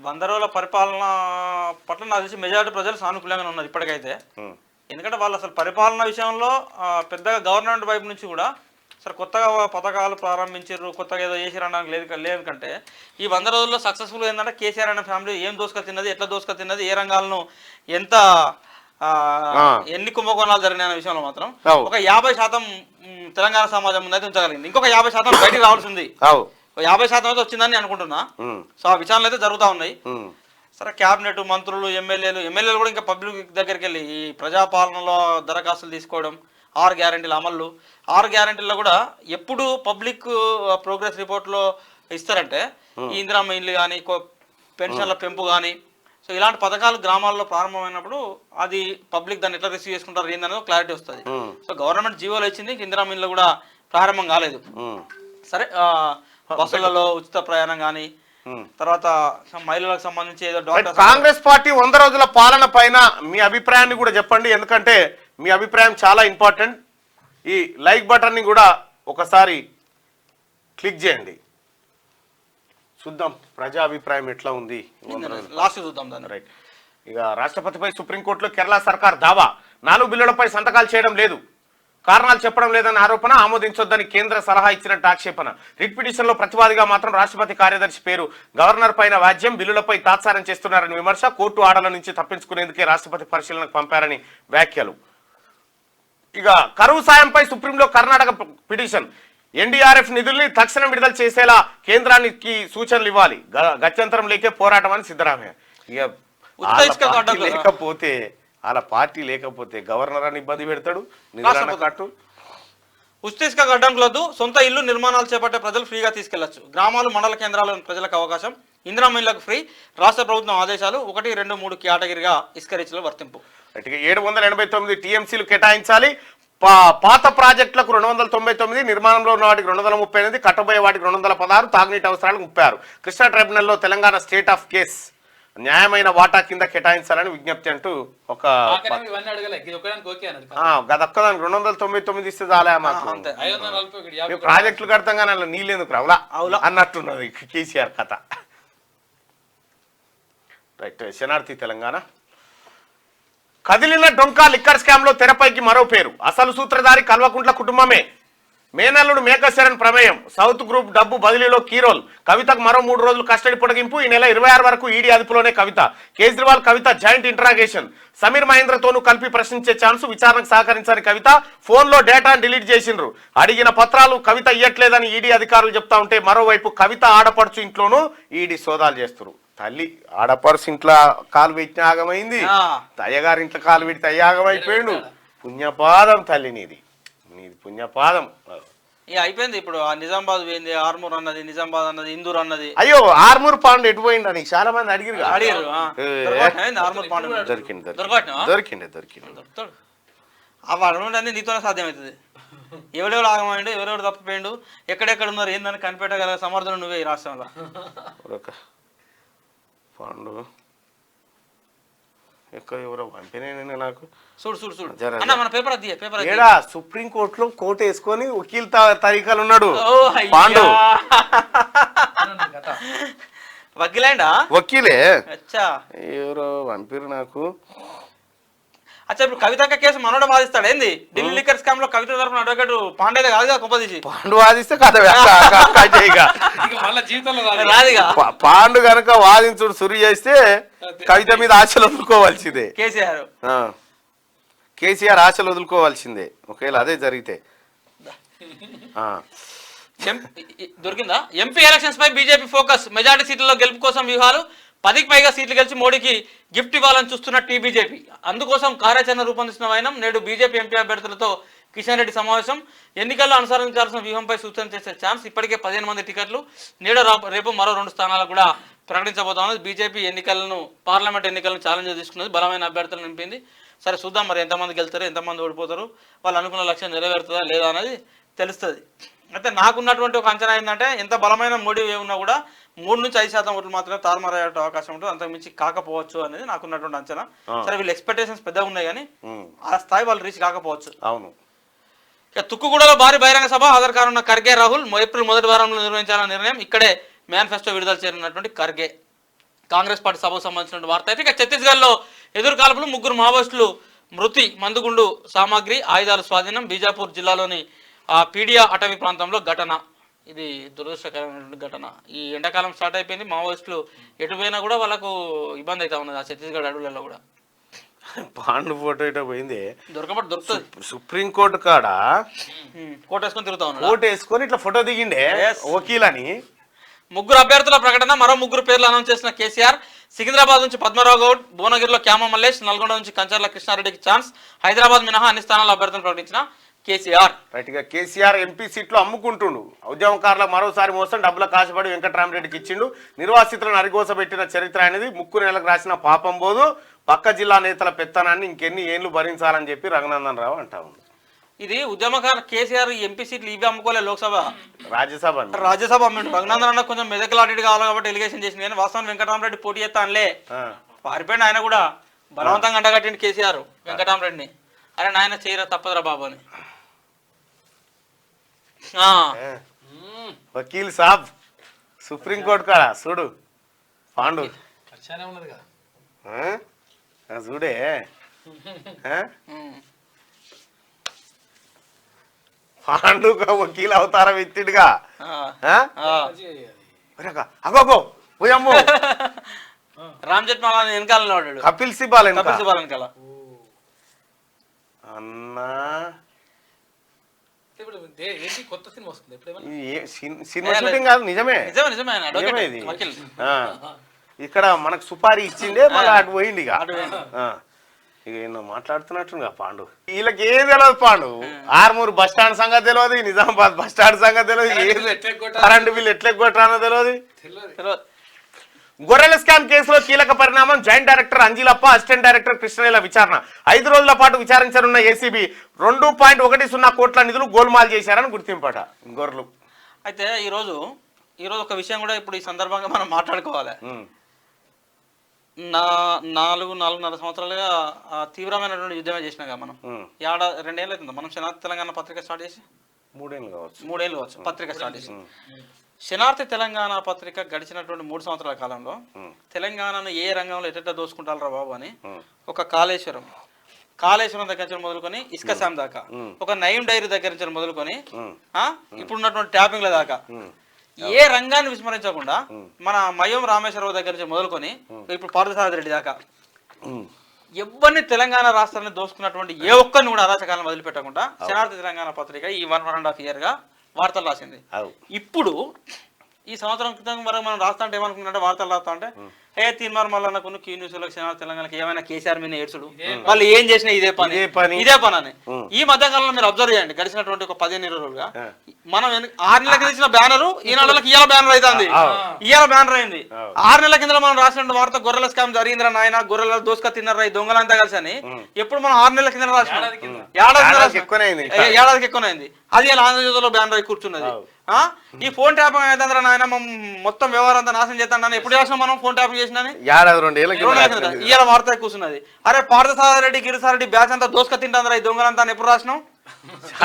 100 రోజుల పరిపాలన పట్ల నాకు తెలిసి మెజారిటీ ప్రజలు సానుకూలంగా ఉన్నారు ఇప్పటికైతే. ఎందుకంటే వాళ్ళు అసలు పరిపాలన విషయంలో పెద్దగా గవర్నమెంట్ వైపు నుంచి కూడా సరే కొత్తగా పథకాలు ప్రారంభించారు, కొత్తగా ఏదో చేసారు అనడానికి లేదు కంటే ఈ 100 రోజుల్లో సక్సెస్ఫుల్ ఏంటంటే కేసీఆర్ అనే ఫ్యామిలీ ఏం దోసుక తిన్నది, ఎట్లా దోసుక తిన్నది, ఏ రంగాలను ఎంత ఎన్ని కుంభకోణాలు జరిగిన విషయంలో మాత్రం ఒక 50% తెలంగాణ సమాజం ముందు అయితే ఉంచగలిగింది. ఇంకొక 50% బయటికి రావాల్సి ఉంది. 50% అయితే వచ్చిందని అనుకుంటున్నా. సో ఆ విషయాలు అయితే జరుగుతూ ఉన్నాయి. సరే క్యాబినెట్ మంత్రులు ఎమ్మెల్యేలు కూడా ఇంకా పబ్లిక్ దగ్గరికి వెళ్ళి ఈ ప్రజాపాలనలో దరఖాస్తులు తీసుకోవడం, 6 గ్యారెంటీల అమలు, 6 గ్యారెంటీల్లో కూడా ఎప్పుడు పబ్లిక్ ప్రోగ్రెస్ రిపోర్ట్లో ఇస్తారంటే ఈ ఇందిరమ్మ ఇండ్లు కానీ పెన్షన్ల పెంపు కానీ సో ఇలాంటి పథకాలు గ్రామాల్లో ప్రారంభమైనప్పుడు అది పబ్లిక్ దాన్ని ఎట్లా రిసీవ్ చేసుకుంటారు ఏందనేది క్లారిటీ వస్తుంది. సో గవర్నమెంట్ జీవోలు ఇచ్చింది, ఇందిరమ్మ ఇండ్లు కూడా ప్రారంభం కాలేదు. సరే బస్సులలో ఉచిత ప్రయాణం కానీ తర్వాత మహిళలకు సంబంధించి ఏదో కాంగ్రెస్ పార్టీ 100 రోజుల పాలన పైన మీ అభిప్రాయాన్ని కూడా చెప్పండి. ఎందుకంటే మీ అభిప్రాయం చాలా ఇంపార్టెంట్. ఈ లైక్ బటన్ని కూడా ఒకసారి క్లిక్ చేయండి, చూద్దాం ప్రజా అభిప్రాయం ఎట్లా ఉంది. లాస్ట్ చూద్దాం దాన్ని. రైట్. ఇక రాష్ట్రపతిపై సుప్రీంకోర్టులో కేరళ సర్కార్ దావా, 4 బిల్లులపై సంతకాలు చేయడం లేదు, కారణాలు చెప్పడం లేదని ఆరోపణ, ఆమోదించొద్దని కేంద్ర సలహా ఇచ్చినట్టు ఆక్షేపణ. రిట్ పిటిషన్లో ప్రతివాదిగా మాత్రం రాష్ట్రపతి కార్యదర్శి పేరు, గవర్నర్ పైన వ్యాజ్యం, బిల్లులపై తాత్సారం చేస్తున్నారని విమర్శ, కోర్టు ఆర్డర్ల నుంచి తప్పించుకునేందుకే రాష్ట్రపతి పరిశీలనకు పంపారని వ్యాఖ్యలు. ఇక కరువు సాయంపై సుప్రీంలో కర్ణాటక పిటిషన్, ఎన్డీఆర్ఎఫ్ నిధుల్ని తక్షణం విడుదల చేసేలా కేంద్రానికి సూచనలు ఇవ్వాలి, గత్యంతరం లేకే పోరాటం అని సిద్ధరామయ్య. ఇక లేకపోతే అలా పార్టీ లేకపోతే గవర్నర్ అని ఇబ్బంది పెడతాడు, నిధులను కట్టు. ఉచిత గడ్డంకులొద్దు, సొంత ఇల్లు నిర్మాణాలు చేపట్టే ప్రజలు ఫ్రీగా తీసుకెళ్లొచ్చు, గ్రామాలు మండల కేంద్రాల్లోని ప్రజలకు అవకాశం, ఇందిరమ్మ ఇళ్లకు ఫ్రీ, రాష్ట్ర ప్రభుత్వం ఆదేశాలు, 1, 2, 3 కేటగిరీగా ఇసుక రీచ్లో వర్తింపు. 789 టీఎంసీలు కేటాయించాలి, పాత ప్రాజెక్టులకు 299, నిర్మాణంలో ఉన్న వాటికి 238, కట్టబోయే వాటికి 216, తాగునీటి అవసరాలకు 36. కృష్ణా ట్రైబ్యునల్లో తెలంగాణ స్టేట్ ఆఫ్ కేస్, న్యాయమైన వాటా కింద కేటాయించాలని విజ్ఞప్తి అంటూ ఒక గదొక్కదానికి 299 ఇస్తే చాలా మాకు ప్రాజెక్టులు కడతాం కానీ అలా నీళ్ళెందుకు రావులా అన్నట్టున్నది కేసీఆర్ కథ. రైట్. శనార్థి తెలంగాణ. కదిలిన డొంకా లిక్కర్ స్కామ్ లో తెరపైకి మరో పేరు, అసలు సూత్రధారి కల్వకుంట్ల కుటుంబమే. మేనల్లుడు మేకశరణ్ ప్రమేయం సౌత్ గ్రూప్ డబ్బు బదిలీలో కీరోల్ కవితకు మరో 3 రోజులు కస్టడీ పొడిగింపు ఈ నెల 26 వరకు ఈడీ అదుపులోనే కవిత కేజ్రీవాల్ కవిత జాయింట్ ఇంటరాగేషన్ సమీర్ మహేంద్రతోనూ కలిపి ప్రశ్నించే ఛాన్స్ విచారణకు సహకరించని కవిత ఫోన్లో డేటాను డిలీట్ చేసిండ్రు అడిగిన పత్రాలు కవిత ఇయ్యట్లేదని ఈడీ అధికారులు చెప్తా ఉంటే మరోవైపు కవిత ఆడపడుచు ఇంట్లోనూ ఈడీ సోదాలు చేస్తున్నారు తల్లి ఆడపడుచు ఇంట్లో కాలు పెట్టిన ఆగమైంది అయ్యగారి ఇంట్లో కాలు పెడితే అయ్యాగమైపోయిండు పుణ్యపాదం తల్లి నీది పుణ్యపాదం అయిపోయింది ఇప్పుడు ఆ నిజామాబాద్ పోయింది ఆర్మూర్ అన్నది నిజామాబాద్ అన్నది ఇందూర్ అన్నది అయ్యో ఆర్మూర్ పాండు ఎటు పోయిండు అని చాలా మంది అడిగారు ఆర్మూర్ పాండు దొరికింది దొరుకుతాడు అవి అడగండి నీతోనే సాధ్యమవుతుంది ఎవడెవడు ఆగమైండు ఎవరెవడు తప్పిపోయిండు ఎక్కడెక్కడ ఉన్నారు ఏందని కనిపెట్టగల సమర్థన నువ్వే ఈ రాష్ట్రంలో పాండు ఎక్కువ ఎవరో పంపిన నాకు చూడు అన్న మన పేపర్ అది పేపర్ ఏడా సుప్రీంకోర్టులో కోర్టు వేసుకొని వకీల్ తరీకాలు ఉన్నాడు పాండు వకీలేండా వకీలే అచ్చా ఎవరో పంపిరు నాకు అచ్చా ఇప్పుడు కవితక్క కేసు మనోడ వాదిస్తాడు ఏంది ఢిల్లీ లిక్కర్ స్కామ్ లో కవిత తరఫున అడ్వకేట్ పాండేదే కాదుగా కొంపదీసి పాండు వాదిస్తే కథ రాదుగా పాండు గనక వాదించుడు సురి చేస్తే కవిత మీద ఆశలు వదులుకోవాల్సిందే కేసీఆర్ ఆశలు వదులుకోవాల్సిందే ఒకవేళ అదే జరిగితే దొరికిందా ఎంపీ ఎలక్షన్స్ పై బీజేపీ ఫోకస్ మెజార్టీ సీట్లలో గెలుపు కోసం వ్యూహాలు 10కి పైగా సీట్లు గెలిచి మోడీకి గిఫ్ట్ ఇవ్వాలని చూస్తున్న టీబీజేపీ అందుకోసం కార్యాచరణ రూపొందిస్తున్న వైనం నేడు బీజేపీ ఎంపీ అభ్యర్థులతో కిషన్ రెడ్డి సమావేశం ఎన్నికల్లో అనుసరించాల్సిన వ్యూహంపై సూచన చేసే ఛాన్స్ ఇప్పటికే 15 మంది టికెట్లు నేడు రేపు మరో 2 స్థానాలకు కూడా ప్రకటించబోతున్నది బీజేపీ పార్లమెంట్ ఎన్నికలను ఛాలెంజ్ తీసుకున్నది బలమైన అభ్యర్థులు నింపింది సరే చూద్దాం మరి ఎంతమంది గెలుతారు ఎంతమంది ఓడిపోతారు వాళ్ళు అనుకున్న లక్ష్యం నెరవేరుతుందా లేదా అనేది తెలుస్తుంది అయితే నాకున్నటువంటి ఒక అంచనా ఏంటంటే ఎంత బలమైన మోడీ ఉన్నా కూడా 3 నుంచి 5% ఓట్లు మాత్రమే తారుమారయ్యే అవకాశం ఉంటుంది అంతకు మించి కాకపోవచ్చు అనేది నాకున్నటువంటి అంచనా సరే వీళ్ళు ఎక్స్పెక్టేషన్స్ పెద్దగా ఉన్నాయి కానీ ఆ స్థాయి వాళ్ళు రీచ్ కాకపోవచ్చు అవును ఇక తుక్కుగూడలో భారీ బహిరంగ సభ హాజరు కానున్న ఖర్గే రాహుల్ ఏప్రిల్ మొదటి వారంలో నిర్వహించాలన్న నిర్ణయం ఇక్కడే మేనిఫెస్టో విడుదల చేరినటువంటి ఖర్గే కాంగ్రెస్ పార్టీ సభకు సంబంధించిన వార్త అయితే ఇక ఛత్తీస్గఢ్లో ఎదురుకాల్పులు 3 మావోయిస్టులు మృతి మందుగుండు సామాగ్రి ఆయుధాల స్వాధీనం బీజాపూర్ జిల్లాలోని పీడియా అటవీ ప్రాంతంలో ఘటన ఇది దురదృష్టకరమైనటువంటి ఘటన ఈ ఎండాకాలం స్టార్ట్ అయిపోయింది మావోయిస్టులు ఎటు పోయినా కూడా వాళ్ళకు ఇబ్బంది అవుతా ఉన్నది ఆ ఛత్తీస్గఢ్ అడవులలో కూడా పాండు ఫోటో ఇటో పోయింది దొరుకుతుంది సుప్రీంకోర్టు కాడ కోట్ వేసుకొని తిరుగుతా ఉన్నాడు కోట్ వేసుకొని ఇట్లా ఫోటో దిగిండే వకీలని 3 అభ్యర్థుల ప్రకటన మరో 3 పేర్లు అనౌన్స్ చేసిన కేసీఆర్ సికింద్రాబాద్ నుంచి పద్మరావు గౌడ్ భువనగిరిలో క్యామ మల్లేష్ నల్గొండ నుంచి కంచర్ల కృష్ణారెడ్డికి ఛాన్స్ హైదరాబాద్ మినహా అన్ని స్థానాల అభ్యర్థులను ప్రకటించిన కేసీఆర్ రైట్ గా కేసీఆర్ ఎంపీ సీట్లు అమ్ముకుంటుండు ఉద్యమకారులకు మరోసారి మోసం డబ్బుల కాశపడి వెంకటరామరెడ్డికి ఇచ్చిండు నిర్వాసితులను అరిగోసబెట్టిన చరిత్ర అనేది 3 నెలలకు రాసిన పాపం బోదు పక్క జిల్లా నేతల పెత్తనాన్ని ఇంకెన్ని ఏళ్లు భరించాలని చెప్పి రఘునందన్ రావు అంటా ఉంది ఇది ఉద్యమకారు కేసీఆర్ ఎంపీ సీట్లు ఇవి అమ్ముకోలే లోక్సభ రాజ్యసభ అమ్మిండు రఘునందన్ అన్న కొంచెం మెదకులాటెడ్ కావాలి కాబట్టి ఎలిగేషన్ చేసింది కానీ వాస్తవం వెంకటరామరెడ్డి పోటీ చేస్తా అనలే పారిపోయింది ఆయన కూడా బలవంతంగా అంటగట్టిండు కేసీఆర్ వెంకటరామరెడ్డిని అరే నాయన చేయరా తప్పదురా బాబు అని వకీల్ సాబ్ సుప్రీంకోర్టు కాడ చూడు పాండు చూడే పాండు వకీల్ అవతారం ఎత్తిడుగా అగో పోయమ్మో రామ్ జెట్మలాని వెనకాల కపిల్ సిబాల్ వెనకాల అన్నా కొత్త సినిమా వస్తుంది సినిమా షూటింగ్ కాదు నిజమే ఇది ఇక్కడ మనకు సుపారీ ఇచ్చిండే మళ్ళీ అటు పోయింది ఇక ఎన్నో మాట్లాడుతున్నట్టుగా పాండు వీళ్ళకి ఏది తెలియదు పాండు ఆర్మూరు బస్ స్టాండ్ సంగతి తెలియదు నిజామాబాద్ బస్ స్టాండ్ సంగతి తెలియదు ఏది కరెంటు బిల్లు ఎట్లా కొట్టానో తెలియదు గొర్రెల స్కామ్ కేసులో కీలక పరిణామం joint director Anjilappa assistant director కృష్ణవేల విచారణ 5 రోజుల పాటు విచారించనున్న ఏసీబీ 2.10 కోట్ల నిధులు గోల్మాల్ చేశారని గుర్తింపట గొర్రెలు అయితే ఈరోజు ఒక విషయం కూడా ఇప్పుడు ఈ సందర్భంగా మనం మాట్లాడుకోవాలి 4.5 సంవత్సరాలుగా తీవ్రమైనటువంటి యుద్ధమే చేసినాగా మనం 2 ఏళ్ళు అవుతుంది మనం శనార్థి తెలంగాణ పత్రిక స్టార్ట్ చేసి 3 ఏళ్ళు కావచ్చు పత్రిక స్టార్ట్ చేసి శనార్థి తెలంగాణ పత్రిక గడిచినటువంటి 3 సంవత్సరాల కాలంలో తెలంగాణను ఏ రంగంలో ఎట్ట దోసుకుంటారా బాబు అని ఒక కాళేశ్వరం కాళేశ్వరం దగ్గర నుంచి మొదలుకొని ఇసుక శామ్ దాకా, ఒక నయం డైరీ దగ్గర నుంచి మొదలుకొని ఇప్పుడున్నటువంటి ట్యాపింగ్ల దాకా ఏ రంగాన్ని విస్మరించకుండా మన మయం రామేశ్వరరావు దగ్గర నుంచి మొదలుకొని ఇప్పుడు పార్థసారథి రెడ్డి దాకా ఎవరిని తెలంగాణ రాష్ట్రాన్ని దోసుకున్నటువంటి ఏ ఒక్కరిని కూడా అరాచకాలను వదిలిపెట్టకుండా శనార్థి తెలంగాణ పత్రిక ఈ 1.5 year గా వార్తలు రాసింది. ఇప్పుడు ఈ సంవత్సరం క్రితం వరకు మనం రాస్తా అంటే ఏమనుకుంటే వార్తలు రాస్తా అంటే తీర్మార్ మల్లన్నకు క్యూ న్యూస్ తెలంగాణకి ఏమైనా కేసీఆర్ మీద ఏడ్చుడు, వాళ్ళు ఏం చేసినా ఇదే పని అని. ఈ మధ్య కాలంలో మీరు అబ్జర్వ్ చేయండి, గడిచినటువంటి ఒక 15-20 రోజులుగా మనం 6 నెలల కింద ఇచ్చిన బ్యానర్ ఈ నెలలకు ఇవాళ బ్యానర్ అవుతుంది, ఇవాళ బ్యానర్ అయింది. 6 నెలల కింద మనం రాసిన వార్త గొర్రెల స్కామ్ జరిగిందిరా నాయన, గొర్రెల దోసుక తిన్నారా ఈ దొంగలంతా కలిసి అని ఎప్పుడు మనం 6 నెలల కింద రాసిన ఏడాదికి ఎక్కువైంది. అది ఇలా ఆంధ్రజ్యోతిలో బ్యానర్ అయి కూర్చున్నది. ఈ ఫోన్ ట్యాపింగ్ అయితుందిరా నాయన మొత్తం వ్యవహారం అంతా నాశనం చేస్తాను ఎప్పుడు చేసినా మనం ఫోన్ ట్యాపింగ్ చేసిన ఇవాళ వార్త కూర్చున్నది. అరే పార్థసారథి రెడ్డి గిరిసారెడ్డి బ్యాచ్ అంతా దోసుక తింటాందిరా ఈ దొంగలంతా ఎప్పుడు రాసినాం,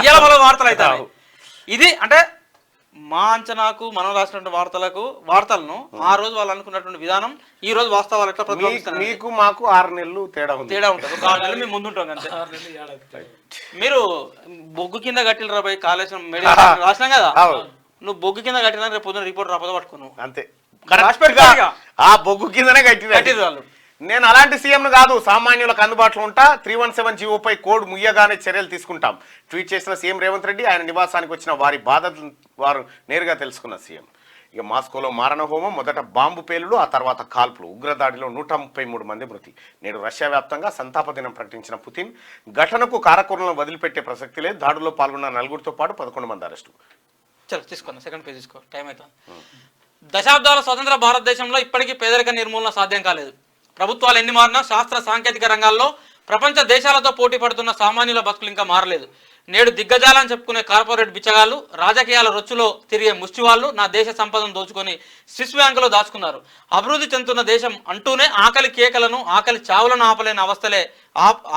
ఇవాళ వాళ్ళ వార్తలు అవుతాయి. ఇది అంటే మా అంచనాకు మనం రాసినటువంటి వార్తలను ఆ రోజు వాళ్ళు అనుకున్నటువంటి విధానం ఈ రోజు వాస్తవాలు ఎట్లా ప్రతిబింబిస్తాయి. మీకు మాకు 6 నెలలు తేడా ఉంటుంది. ఒక 6 నెలలు మేము ముందుంటాం అంతే. మీరు బొగ్గు కింద కట్టిన రాబోయే కాళేశ్వరం రాసినాం కదా, నువ్వు బొగ్గు కింద కట్టినా రేపు పొద్దున రిపోర్ట్ రాకపోతే పట్టుకున్నావు అంతే. ఆ బొగ్గు కిందనే కట్టిన వాళ్ళు. నేను అలాంటి సీఎంను కాదు, సామాన్యులకు అందుబాటులో ఉంటా. 317 జీవోపై కోడ్ ముయ్యగానే చర్యలు తీసుకుంటాం ట్వీట్ చేసిన సీఎం రేవంత్ రెడ్డి. ఆయన నివాసానికి వచ్చిన వారి బాధలు వారు నేరుగా తెలుసుకున్న సీఎం. ఇక మాస్కోలో మారణహోమం, మొదట బాంబు పేలుడు, ఆ తర్వాత కాల్పులు, ఉగ్రదాడిలో 133 మంది మృతి. నేడు రష్యా వ్యాప్తంగా సంతాప దినం ప్రకటించిన పుతిన్ ఘటనకు కారకులను వదిలిపెట్టే ప్రసక్తి లేదు. దాడుల్లో పాల్గొన్న 4 పాటు 11 మంది అరెస్టు. చలో తీసుకోండి, సెకండ్ పేజ్ తీసుకో, టైం అవుతుంది. దశాబ్దాల స్వతంత్ర భారతదేశంలో ఇప్పటికీ పేదరిక నిర్మూలన సాధ్యం కాలేదు. ప్రభుత్వాలు ఎన్ని మారినా శాస్త్ర సాంకేతిక రంగాల్లో ప్రపంచ దేశాలతో పోటీ పడుతున్న సామాన్యుల బతుకులు ఇంకా మారలేదు. నేడు దిగ్గజాలని చెప్పుకునే కార్పొరేట్ బిచ్చగాళ్ళు, రాజకీయాల రొచ్చులో తిరిగే ముష్టివాళ్ళు నా దేశ సంపదను దోచుకొని స్విస్ బ్యాంకులో దాచుకున్నారు. అభివృద్ధి చెందుతున్న దేశం అంటూనే ఆకలి కేకలను, ఆకలి చావులను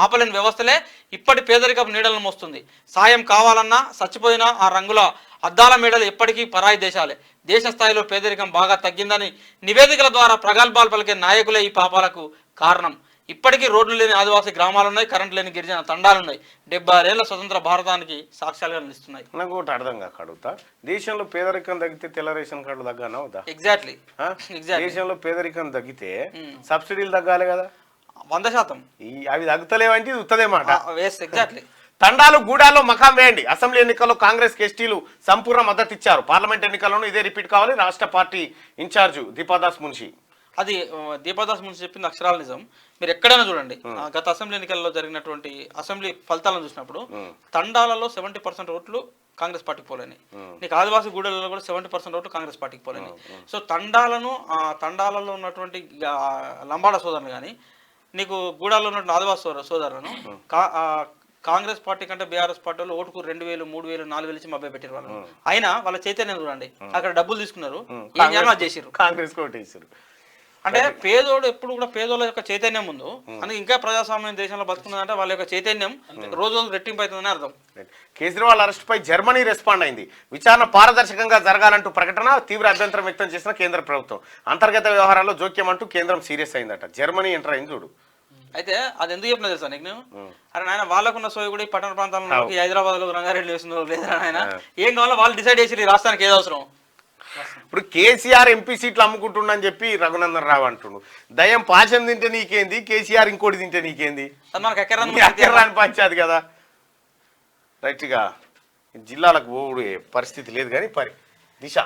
ఆపలేని వ్యవస్థలే ఇప్పటి పేదరికపు నీడలను మోస్తుంది. సాయం కావాలన్నా చచ్చిపోయినా ఆ రంగుల అద్దాల మేడలు ఎప్పటికీ పరాయి దేశాలే. దేశ స్థాయిలో పేదరికం బాగా తగ్గిందని నివేదికల ద్వారా ప్రగల్భాలు పలికే నాయకులే ఈ పాపాలకు కారణం. ఇప్పటికీ రోడ్లు లేని ఆదివాసీ గ్రామాలున్నాయి, కరెంటు లేని గిరిజన తండాలున్నాయి. 76 ఏళ్ల స్వతంత్ర భారతానికి సాక్ష్యాలుగా నిలుస్తున్నాయి. నాకు ఒకటి అర్థం కాక అడుగుతా, దేశంలో పేదరికం తగ్గితే తెల్ల రేషన్ కార్డు తగ్గానా అవుతా? ఎగ్జాక్ట్లీ. దేశంలో పేదరికం తగ్గితే సబ్సిడీలు తగ్గాలి కదా 100%. అవి తగ్గుతలేవంటే ఇది ఉత్తదేమాట. ఎగ్జాక్ట్లీ. తండాలు గూడాల్లో మకాం వేయండి. అసెంబ్లీ ఎన్నికల్లో కాంగ్రెస్ ఎస్టీలు సంపూర్ణ మద్దతు ఇచ్చారు. పార్లమెంట్ ఎన్నికల్లోనూ ఇదే రిపీట్ కావాలి. రాష్ట్ర పార్టీ ఇన్ఛార్జు దీపాదాస్ మున్షి. అది దీపాదాస్ మున్షి చెప్పింది అక్షరాల నిజం. మీరు ఎక్కడైనా చూడండి, గత అసెంబ్లీ ఎన్నికల్లో జరిగినటువంటి అసెంబ్లీ ఫలితాలను చూసినప్పుడు తండాలలో 70% ఓట్లు కాంగ్రెస్ పార్టీకి పోలేని, నీకు ఆదివాసీ గూడెలలో కూడా 70% ఓట్లు కాంగ్రెస్ పార్టీకి పోలేని. సో తండాలలో ఉన్నటువంటి లంబాడ సోదరులు కానీ, నీకు గూడాల్లో ఉన్నటువంటి ఆదివాసీ సోదరులను కాంగ్రెస్ పార్టీ కంటే బీఆర్ఎస్ పార్టీ వాళ్ళు ఓటుకు 2000, 3000, 4000 ఇచ్చి మభ్య పెట్టారు వాళ్ళు. అయినా వాళ్ళ చైతన్యం చూడండి, అక్కడ డబ్బులు తీసుకున్నారు, ఏం చేయాలో చేసారు, కాంగ్రెస్ కోటేసారు. అంటే పేదోడు ఎప్పుడు కూడా పేదోళ్ళ యొక్క చైతన్యం ముందు అందుకే ఇంకా ప్రజాస్వామ్య దేశంలో బతుకున్నదంటే వాళ్ళ యొక్క చైతన్యం రోజు రెట్టింపు అవుతుందని అర్థం. కేజ్రీవాల్ అరెస్టుపై జర్మనీ రెస్పాండ్ అయింది. విచారణ పారదర్శకంగా జరగాలంటూ ప్రకటన, తీవ్ర అభ్యంతరం వ్యక్తం చేసిన కేంద్ర ప్రభుత్వం. అంతర్గత వ్యవహారాల్లో జోక్యం అంటూ కేంద్రం సీరియస్ అయిందట. జర్మనీ ఎంటర్ అయింది చూడు. అయితే అది ఎందుకు చెప్పినా తెలుసా నీకు? అరే నాయన వాళ్ళకున్న సోయి కూడా ఈ పట్టణ ప్రాంతాల్లో హైదరాబాద్ లో రంగారెడ్డి వేసిందో లేదా నాయన, ఏం కావాలో వాళ్ళు డిసైడ్ చేసి ఈ రాష్ట్రానికి ఏది అవసరం. ఇప్పుడు కేసీఆర్ ఎంపీ సీట్లు అమ్ముకుంటుండని చెప్పి రఘునందన్ రావు అంటుండు. దయ్యం పాచం తింటే నీకేంది, కేసీఆర్ ఇంకోటి తింటే నీకేంది, మనకు ఎక్కరాని పంచాది కదా. రైట్గా జిల్లాలకు పోడు పరిస్థితి లేదు కానీ దిశ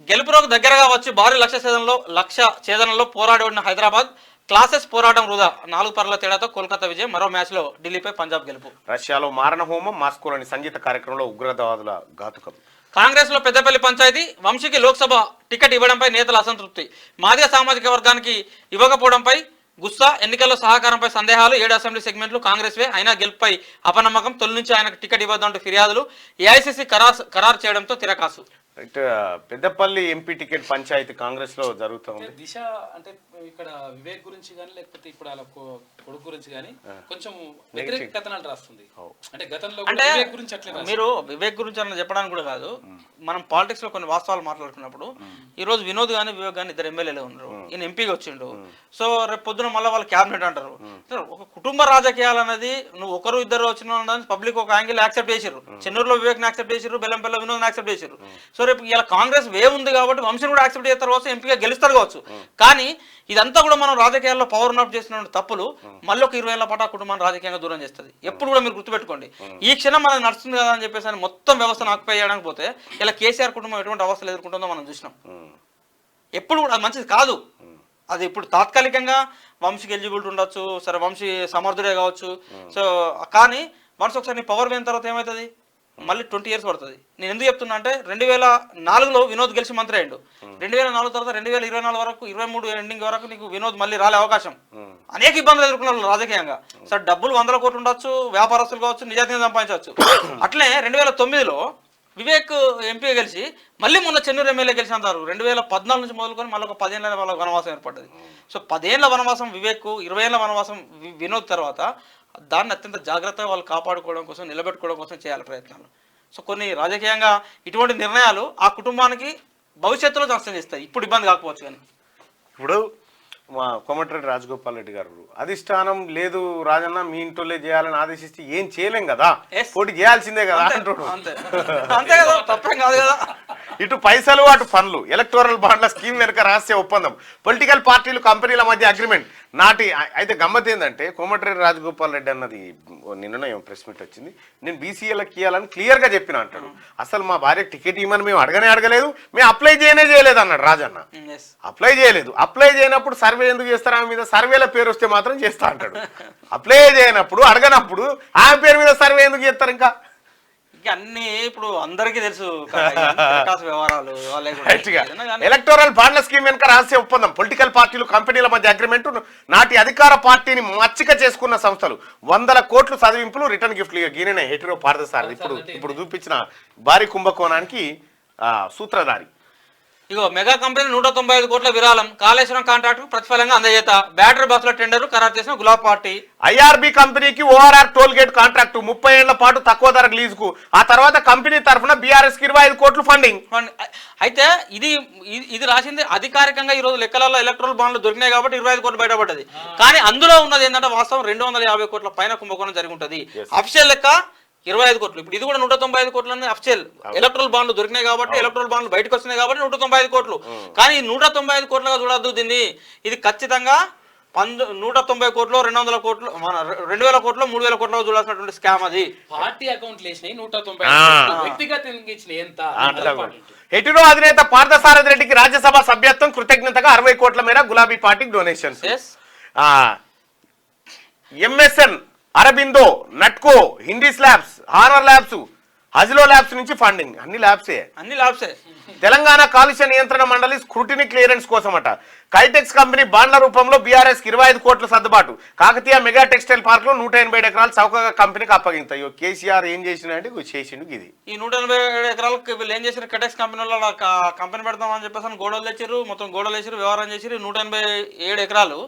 గెలుపులోకి దగ్గరగా వచ్చి భారీ లక్ష్య ఛేదనలో పోరాడిన హైదరాబాద్ క్లాసెస్ పోరాటం వృధా. 4 పరుల తేడాతో కోల్కతా విజయం. మరో మ్యాచ్ లో ఢిల్లీపై పంజాబ్ గెలుపు. రష్యాలో మారణహోమం, మాస్కోలోని సంగీత కార్యక్రమంలో ఉగ్రవాదుల ఘాతుకం. కాంగ్రెస్ లో పెద్దపల్లి పంచాయతీ, వంశీకి లోక్సభ టికెట్ ఇవ్వడంపై నేతల అసంతృప్తి. మాదిగ సామాజిక వర్గానికి ఇవ్వకపోవడంపై గుస్సా. ఎన్నికల్లో సహకారంపై సందేహాలు. 7 అసెంబ్లీ సెగ్మెంట్లు కాంగ్రెస్వే, అయినా గెలుపుపై అపనమ్మకం. తొలి నుంచి ఆయనకు టికెట్ ఇవ్వద్దంటూ ఫిర్యాదులు. ఏఐసీసీ ఖరారు చేయడంతో తిరకాసు. Right. Peddapalli MP ticket panchayati Congress లో జరుగుతూ ఉంది. దిశ అంటే ఇక్కడ వివేక్ గురించి కానీ లేకపోతే ఇప్పుడు వాళ్ళ కొడుకు గురించి కానీ కొంచెం వ్యతిరేక కథనాలు రాస్తుంది. అంటే గతంలో వివేక్ గురించి అట్లే మీరు వివేక్ గురించి అన్న చెప్పడానికి కూడా కాదు, మనం పాలిటిక్స్ లో కొన్ని వాస్తవాలు మాట్లాడుకున్నప్పుడు ఈ రోజు వినోద్ గానీ వివేక్ గానీ ఇద్దరు ఎమ్మెల్యేలు ఉన్నారు, ఈయన ఎంపీగా వచ్చిండు. సో రేపు పొద్దున మళ్ళీ వాళ్ళు క్యాబినెట్ అంటారు. ఒక కుటుంబ రాజకీయాలు అనేది నువ్వు ఒకరు ఇద్దరు వచ్చిన పబ్లిక్ ఒక యాంగిల్ యాక్సెప్ట్ చేసారు. చెన్నూరులో వివేక్ ని యాక్సెప్ట్ చేసారు, బెల్లంపల్లిలో వినోద్ యాక్సెప్ట్ చేసారు. సో రేపు ఇలా కాంగ్రెస్ వే ఉంది కాబట్టి వంశీని కూడా యాక్సెప్ట్ చేస్తారు కావచ్చు, ఎంపీగా గెలుస్తారు కావచ్చు. కానీ ఇదంతా కూడా మనం రాజకీయాల్లో పవర్ అప్ చేసిన తప్పులు మళ్ళీ ఒక 20 ఏళ్ల పాటు ఆ కుటుంబాన్ని రాజకీయంగా దూరం చేస్తుంది. ఎప్పుడు కూడా మీరు గుర్తుపెట్టుకోండి, ఈ క్షణం మనది నడుస్తుంది కదా అని చెప్పేసి మొత్తం వ్యవస్థను ఆక్యుపై చేయడానికి పోతే ఇలా కేసీఆర్ కుటుంబం ఎటువంటి అవస్థలు ఎదుర్కొంటుందో మనం చూసినాం. ఎప్పుడు కూడా అది మంచిది కాదు. అది ఇప్పుడు తాత్కాలికంగా వంశీకి ఎలిజిబిలిటీ ఉండొచ్చు, సరే వంశీ సమర్థుడే కావచ్చు. సో కానీ మనసు ఒకసారి నీ పవర్ పోయిన తర్వాత ఏమవుతుంది, మళ్ళీ 20 years పడుతుంది. నేను ఎందుకు చెప్తున్నా అంటే 2004లో వినోద్ గెలిచి మంత్రి అయ్యిండు. 2004 తర్వాత 2024 వరకు 23 ఎండింగ్ వరకు నీకు వినోద్ మళ్ళీ రాలే అవకాశం. అనేక ఇబ్బందులు ఎదుర్కొన్నారు రాజకీయంగా. సరే డబ్బులు 100 కోట్లు ఉండొచ్చు, వ్యాపారస్తులు కావచ్చు, నిజాయితీగా సంపాదించవచ్చు. అట్లే 2009లో వివేక్ ఎంపీ గెలిచి మళ్ళీ మొన్న చెన్నూరు ఎమ్మెల్యే గెలిచి అంటారు. 2014 నుంచి మొదలుకొని మళ్ళీ ఒక 10 ఏళ్ళ వాళ్ళ వనవాసం ఏర్పడ్డది. సో 10 ఏళ్ల వనవాసం వివేక్, 20 ఏళ్ల వనవాసం వినోద్ తర్వాత దాన్ని అత్యంత జాగ్రత్తగా వాళ్ళు కాపాడుకోవడం కోసం, నిలబెట్టుకోవడం కోసం చేయాలి ప్రయత్నాలు. సో కొన్ని రాజకీయంగా ఇటువంటి నిర్ణయాలు ఆ కుటుంబానికి భవిష్యత్తులో నష్టం చేస్తాయి. ఇప్పుడు ఇబ్బంది కాకపోవచ్చు. కానీ ఇప్పుడు మా కోమటిరెడ్డి రాజగోపాల్ రెడ్డి గారు అధిష్టానం లేదు రాజన్న మీ ఇంటోళ్ళే చేయాలని ఆదేశిస్తే ఏం చేయలేం కదా, పోటీ చేయాల్సిందే కదా అంటాడు. అంతే కదా, తప్పేం కాదు కదా. ఇటు పైసలు అటు పనులు, ఎలక్టోరల్ బాండ్ల స్కీమ్ వెనుక రహస్య ఒప్పందం, పొలిటికల్ పార్టీలు కంపెనీల మధ్య అగ్రిమెంట్ నాటి. అయితే గమ్మత్ ఏంటంటే కోమటిరెడ్డి రాజగోపాల్ రెడ్డి అన్నది నిన్న ప్రెస్ మీట్ వచ్చింది, నేను బీసీఏలకు ఇవ్వాలని క్లియర్గా చెప్పిన అంటాడు. అసలు మా భార్య టికెట్ ఇవ్వమని మేము అడగలేదు, మేము అప్లై చేయలేదు అన్నాడు రాజన్న. అప్లై చేయలేదు. అప్లై చేయనప్పుడు సర్వే ఎందుకు చేస్తారు ఆమె మీద? సర్వేల పేరు వస్తే మాత్రం చేస్తా అంటాడు. అప్లై చేయనప్పుడు అడగనప్పుడు ఆమె పేరు మీద సర్వే ఎందుకు చేస్తారు? ఇంకా అన్ని ఇప్పుడు అందరికీ తెలుసు వ్యవహారాలు. ఎలక్టోరల్ బాండ్ల స్కీమ్ వెనుక రహస్య ఒప్పందం, పొలిటికల్ పార్టీలు కంపెనీల మధ్య అగ్రిమెంట్, నాటి అధికార పార్టీని మచ్చిక చేసుకున్న సంస్థలు, 100 కోట్లు చదివింపులు, రిటర్న్ గిఫ్ట్లు. గీననే హెటిరో పారదసారి ఇప్పుడు చూపించిన భారీ కుంభకోణానికి సూత్రధారి. ఇగో మెగా కంపెనీ 195 కోట్ల విరాళం, కాళేశ్వరం కాంట్రాక్ట్ ప్రతిఫలంగా అందజేత, బ్యాటరీ బస్సుల టెండర్ ఖరారు చేసిన గులాబ్ పార్టీ. ఐఆర్బి కంపెనీకి ఓఆర్ఆర్ టోల్ గేట్ కాంట్రాక్టు 30 ఏళ్ల పాటు తక్కువ ధర లీజుకు. ఆ తర్వాత కంపెనీ తరఫున బీఆర్ఎస్ కి 25 కోట్లు ఫండింగ్. అయితే ఇది రాసింది అధికారికంగా ఈ రోజు లెక్కలలో ఎలక్ట్రల్ బాండ్లు దొరికినాయి కాబట్టి 25 కోట్లు బయటపడ్డది. కానీ అందులో ఉన్నది ఏంటంటే వాస్తవం 250 కోట్ల పైన కుంభకోణం జరిగి ఉంటుంది. అఫీషియల్ లెక్క 25 కోట్లు. ఇప్పుడు ఇది కూడా 195 కోట్లు అఫీషియల్. ఎలక్ట్రల్ బాండ్లు దొరికినాయి కాబట్టి, ఎలక్ట్రల్ బాండ్లు బయటకు వచ్చినాయి కాబట్టి 195 కోట్లు. కానీ 195 కోట్లుగా చూడద్దు దీన్ని. ఇది ఖచ్చితంగా 190 కోట్లు, 200 కోట్లు, 2000 కోట్లు, 3000 కోట్లు చూడాల్సినటువంటి స్కామ్ అది. పార్టీ అకౌంట్లు వేసినాయి 190, వ్యక్తిగతంగా ఇచ్చినాయి ఎంత. హెటిరో అధినేత పార్థసారథి రెడ్డికి రాజ్యసభ సభ్యత్వం, కృతజ్ఞతగా 60 కోట్ల మేర గులాబీ పార్టీకి డొనేషన్స్. ఎంఎస్ఎన్, అరబిందో, నట్కో, హిందీస్ ల్యాబ్స్, హారర్ ల్యాబ్స్, హజిలో ల్యాబ్స్ నుంచి ఫండింగ్. అన్ని ల్యాబ్సే. తెలంగాణ కాలుష్య నియంత్రణ మండలి స్క్రూటినీ క్లియరెన్స్ కోసమట. కైటెక్స్ కంపెనీ బాండ్ల రూపంలో బీఆర్ఎస్ కి 25 కోట్ల సర్దుబాటు. కాకతీయ మెగా టెక్స్టైల్ పార్క్ లో 187 ఎకరాలు చౌకగా కంపెనీకి అప్పగింతాయి. కేసీఆర్ ఏం చేసినంటే చేసిండు ఇది. ఈ 187 ఎకరాలకు వీళ్ళు ఏం చేశారు, కైటెక్స్ కంపెనీలో కంపెనీ పెడతామని చెప్పేసి గోడలు తెచ్చారు, మొత్తం గోడలు వేసారు, వ్యవహారం చేసారు. 187 ఎకరాలు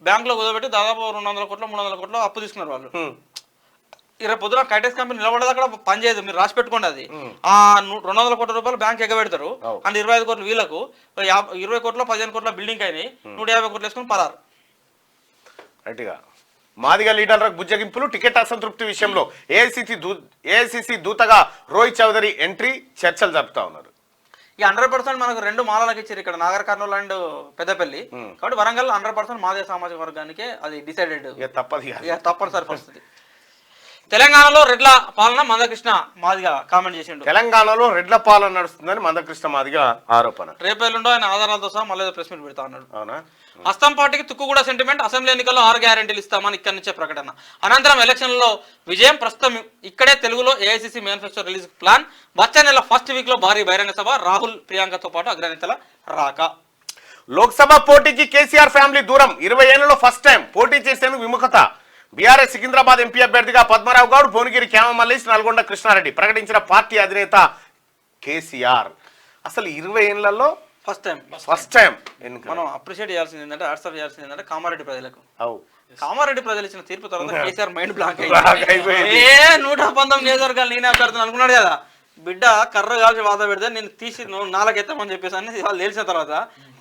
బ్యాంక్ లో కుదరబెట్టి దాదాపు 200 కోట్లు 300 కోట్లు అప్పు తీసుకున్నారు వాళ్ళు. రేపు పొద్దున కైటెక్స్ కంపెనీ నిలబడదు, అక్కడ పనిచేయదు. మీరు రాసి పెట్టుకోండి. అది 200 కోట్ల రూపాయలు బ్యాంక్ ఎగబెడతారు అండ్ 25 కోట్లు వీళ్ళకు, 20 కోట్ల 15 కోట్ల బిల్డింగ్ అయినాయి, 150 కోట్లు వేసుకుని పరారు. రైట్గా మాదిగ లీడర్లకు బుజ్జగింపులు, టికెట్ అసంతృప్తి విషయంలో ఏఐసిసి దూతగా రోహిత్ చౌదరి ఎంట్రీ, చర్చలు జరుపుతా ఉన్నారు. ఈ 100% మనకు 2 మాలలకు ఇచ్చారు ఇక్కడ, నాగర్ కర్నూలు అండ్ పెద్దపల్లి. కాబట్టి వరంగల్ 100% మాదిగ సామాజిక వర్గానికి అది డిసైడెడ్, తప్పనిసరి పరిస్థితి. తెలంగాణలో రెడ్ల పాలన మందకృష్ణ మాదిగ కామెంట్ చేసిండు. తెలంగాణలో రెడ్ల పాలన నడుస్తుందని మందకృష్ణ మాదిగ ఆరోపణ. రేపేళ్ళుండో ఆయన ఆధారాలతో సహా మళ్ళీ ప్రెస్ మీట్ పెడతా అన్నాడు. అవునా? హస్తం పార్టీకి తుక్కుగూడ సెంటిమెంట్, అసెంబ్లీ ఎన్నికల్లో 6 గ్యారెంటీలు ఇస్తామని ఇక్కడి నుంచే ప్రకటన. అనంతరం ఎలక్షన్లో విజయం. ప్రస్తుతం ఇక్కడే తెలుగులో ఏఐసిసి మేనిఫెస్టో రిలీజ్ ప్లాన్. వచ్చే నెల ఫస్ట్ వీక్ లో భారీ బహిరంగ సభ, రాహుల్ ప్రియాంకతో పాటు అగ్రనేతల రాక. లోక్సభ పోటీకి కేసీఆర్ ఫ్యామిలీ దూరం, 20 ఏళ్లలో ఫస్ట్ టైం పోటీ చేసేందుకు విముఖత. బీఆర్ఎస్ సికింద్రాబాద్ ఎంపీ అభ్యర్థిగా పద్మరావు గౌడ్, భువనగిరి క్యామ మల్లేష్, నల్గొండ కృష్ణారెడ్డి. ప్రకటించిన పార్టీ అధినేత కేసీఆర్. అసలు 20 ఏళ్లలో ఫస్ట్ టైం మనం అప్రిషియేట్ చేయాల్సింది ఏంటంటే ఆర్ట్సాప్ చేయాల్సింది ఏంటంటే కామారెడ్డి ప్రజలకు. కామారెడ్డి ప్రజలు ఇచ్చిన తీర్పు తర్వాత కేసీఆర్ మైండ్ బ్లాక్ అయిపోయింది. 119 నియోజకవర్గాలు నేనే అభ్యర్థులు అనుకున్నాడు కదా, బిడ్డ కర్ర కాల్చి వాద పెడితే నేను తీసి నాలుగెత్తామని చెప్పేసి అని వాళ్ళు తెలిసిన తర్వాత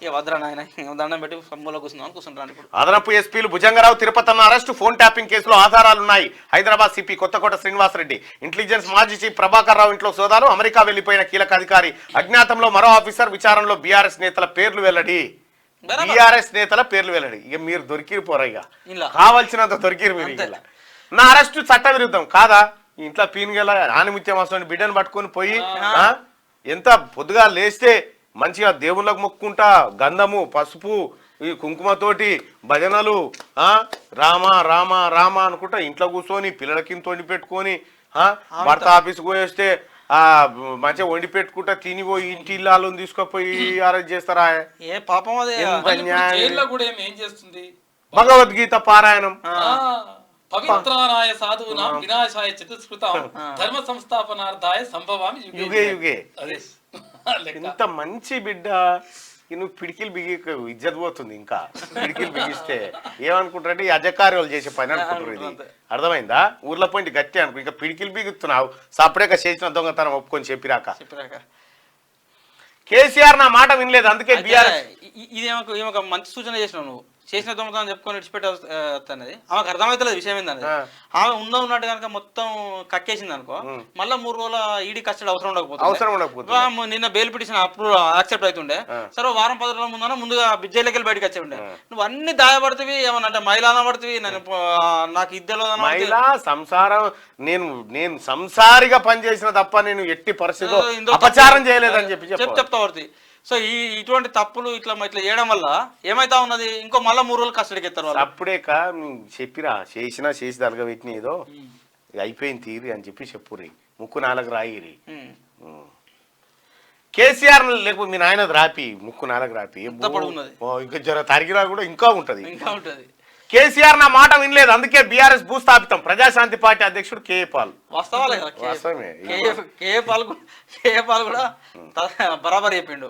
ఇక వద్రా నాయన దండం పెట్టి సమ్ములో కూర్చుంటాను. ఇప్పుడు అదనపు ఎస్పీలు Bhujanga Rao Tirupatanna arrest, phone tapping కేసులో ఆధారాలున్నాయి. హైదరాబాద్ సిపి కొత్తకోట శ్రీనివాసరెడ్డి, ఇంటెలిజెన్స్ మాజీ చీఫ్ ప్రభాకర్ రావు ఇంట్లో సోదాలు, అమెరికా వెళ్లిపోయిన కీలక అధికారి అజ్ఞాతంలో మరో ఆఫీసర్, విచారణలో బీఆర్ఎస్ నేతల పేర్లు వెల్లడి. ఇక మీరు దొరికిపోరా, ఇక కావాల్సినంత దొరికిరు మీరు. ఇలా నా అరెస్టు చట్ట విరుద్ధం కాదా? ఇంట్లో పీనుగల ఆనిముత్యం వస్తుంది బిడ్డను పట్టుకొని పోయి ఎంత పొద్దుగా లేస్తే మంచిగా దేవుళ్ళకు మొక్కుంటా గంధము పసుపు ఈ కుంకుమతోటి భజనలు రామ రామ రామ అనుకుంటా ఇంట్లో కూర్చొని పిల్లలకి వండి పెట్టుకొని భర్త ఆఫీస్కి పోయేస్తే మంచిగా వండి పెట్టుకుంటా తినిపోయి ఇంటి ఇల్లాలను తీసుకుపోయి అరెస్ట్ చేస్తారా? ఏ పాపం అదే. భగవద్గీత పారాయణం, పవిత్రానాయ సాధువునా వినాశాయ చతుస్కృతం ధర్మ సంస్థాపనార్థాయ సంభవామి యుగే యుగే. ఇంత మంచి బిడ్డ నువ్వు పిడికిలు బిగి ఇజ్జత్ పోతుంది. ఇంకా పిడికిలు బిగిస్తే ఏమనుకుంటారంటే ఈ అజకార్యాలు చేసే పని అనుకుంటారు. ఇది అర్థమైందా? ఊర్లో పోయింది గట్టి అనుకో, ఇంకా పిడికిలు బిగుతున్నావు సపరేట్గా చేసిన దొంగతనం ఒప్పుకొని చెప్పిరాక. కేసీఆర్ నా మాట వినలేదు, అందుకే బీఆర్ఎస్. ఇది ఒక మంచి సూచన చేసినావు నువ్వు. చేసిన దొంగతనం చెప్పుకొని విడిచిపెట్టేది ఆమెకు అర్థమవుతలేదు విషయం ఏంటనేది. ఆమె ఉన్నట్టు కనుక మొత్తం కక్కేసింది అనుకో, మళ్ళీ 3 రోజుల ఈడీ కస్టడీ అవసరం ఉండకపోతుంది. నిన్న బెయిల్ పిటిషన్ అప్రూవ్ యాక్సెప్ట్ అవుతుండే, సరే వారం 10 రోజుల ముందుగా జైలుకి వెళ్ళి బయటకు వచ్చే ఉండే. నువ్వు అన్ని దాయపడుతుంది ఏమన్నా మహిళ అనబడుతుంది. నాకు ఇద్దరు మహిళ సంసారం నేను సంసారిగా పనిచేసిన తప్ప నేను ఎట్టి పరిస్థితుల్లో అపచారం చేయలేదని చెప్తా పడుతుంది. సో ఇటువంటి తప్పులు ఇట్లా చేయడం వల్ల ఏమైతా ఉన్నది, ఇంకో మళ్ళీ 3 రోజులు కస్టడీకి ఎత్తారు. అప్పుడే చెప్పిరా చేసి తలగబెట్టిన ఏదో అయిపోయింది తీరి అని చెప్పి చెప్పుర్రి, ముక్కు 4 రాయిరి. కేసీఆర్ లేకపోతే మీ నాయన రాపి ముక్కు 4 రాపి ఇంకా జర తరిగిరా కూడా ఇంకా ఉంటది. కేసీఆర్ నా మాట వినలేదు, అందుకే బీఆర్ఎస్ భూస్థాపితం. ప్రజాశాంతి పార్టీ అధ్యక్షుడు కేఏ పాల్. వాస్తవమే, కేఏ పాల్ కూడా బరాబర్ చెప్పిండు.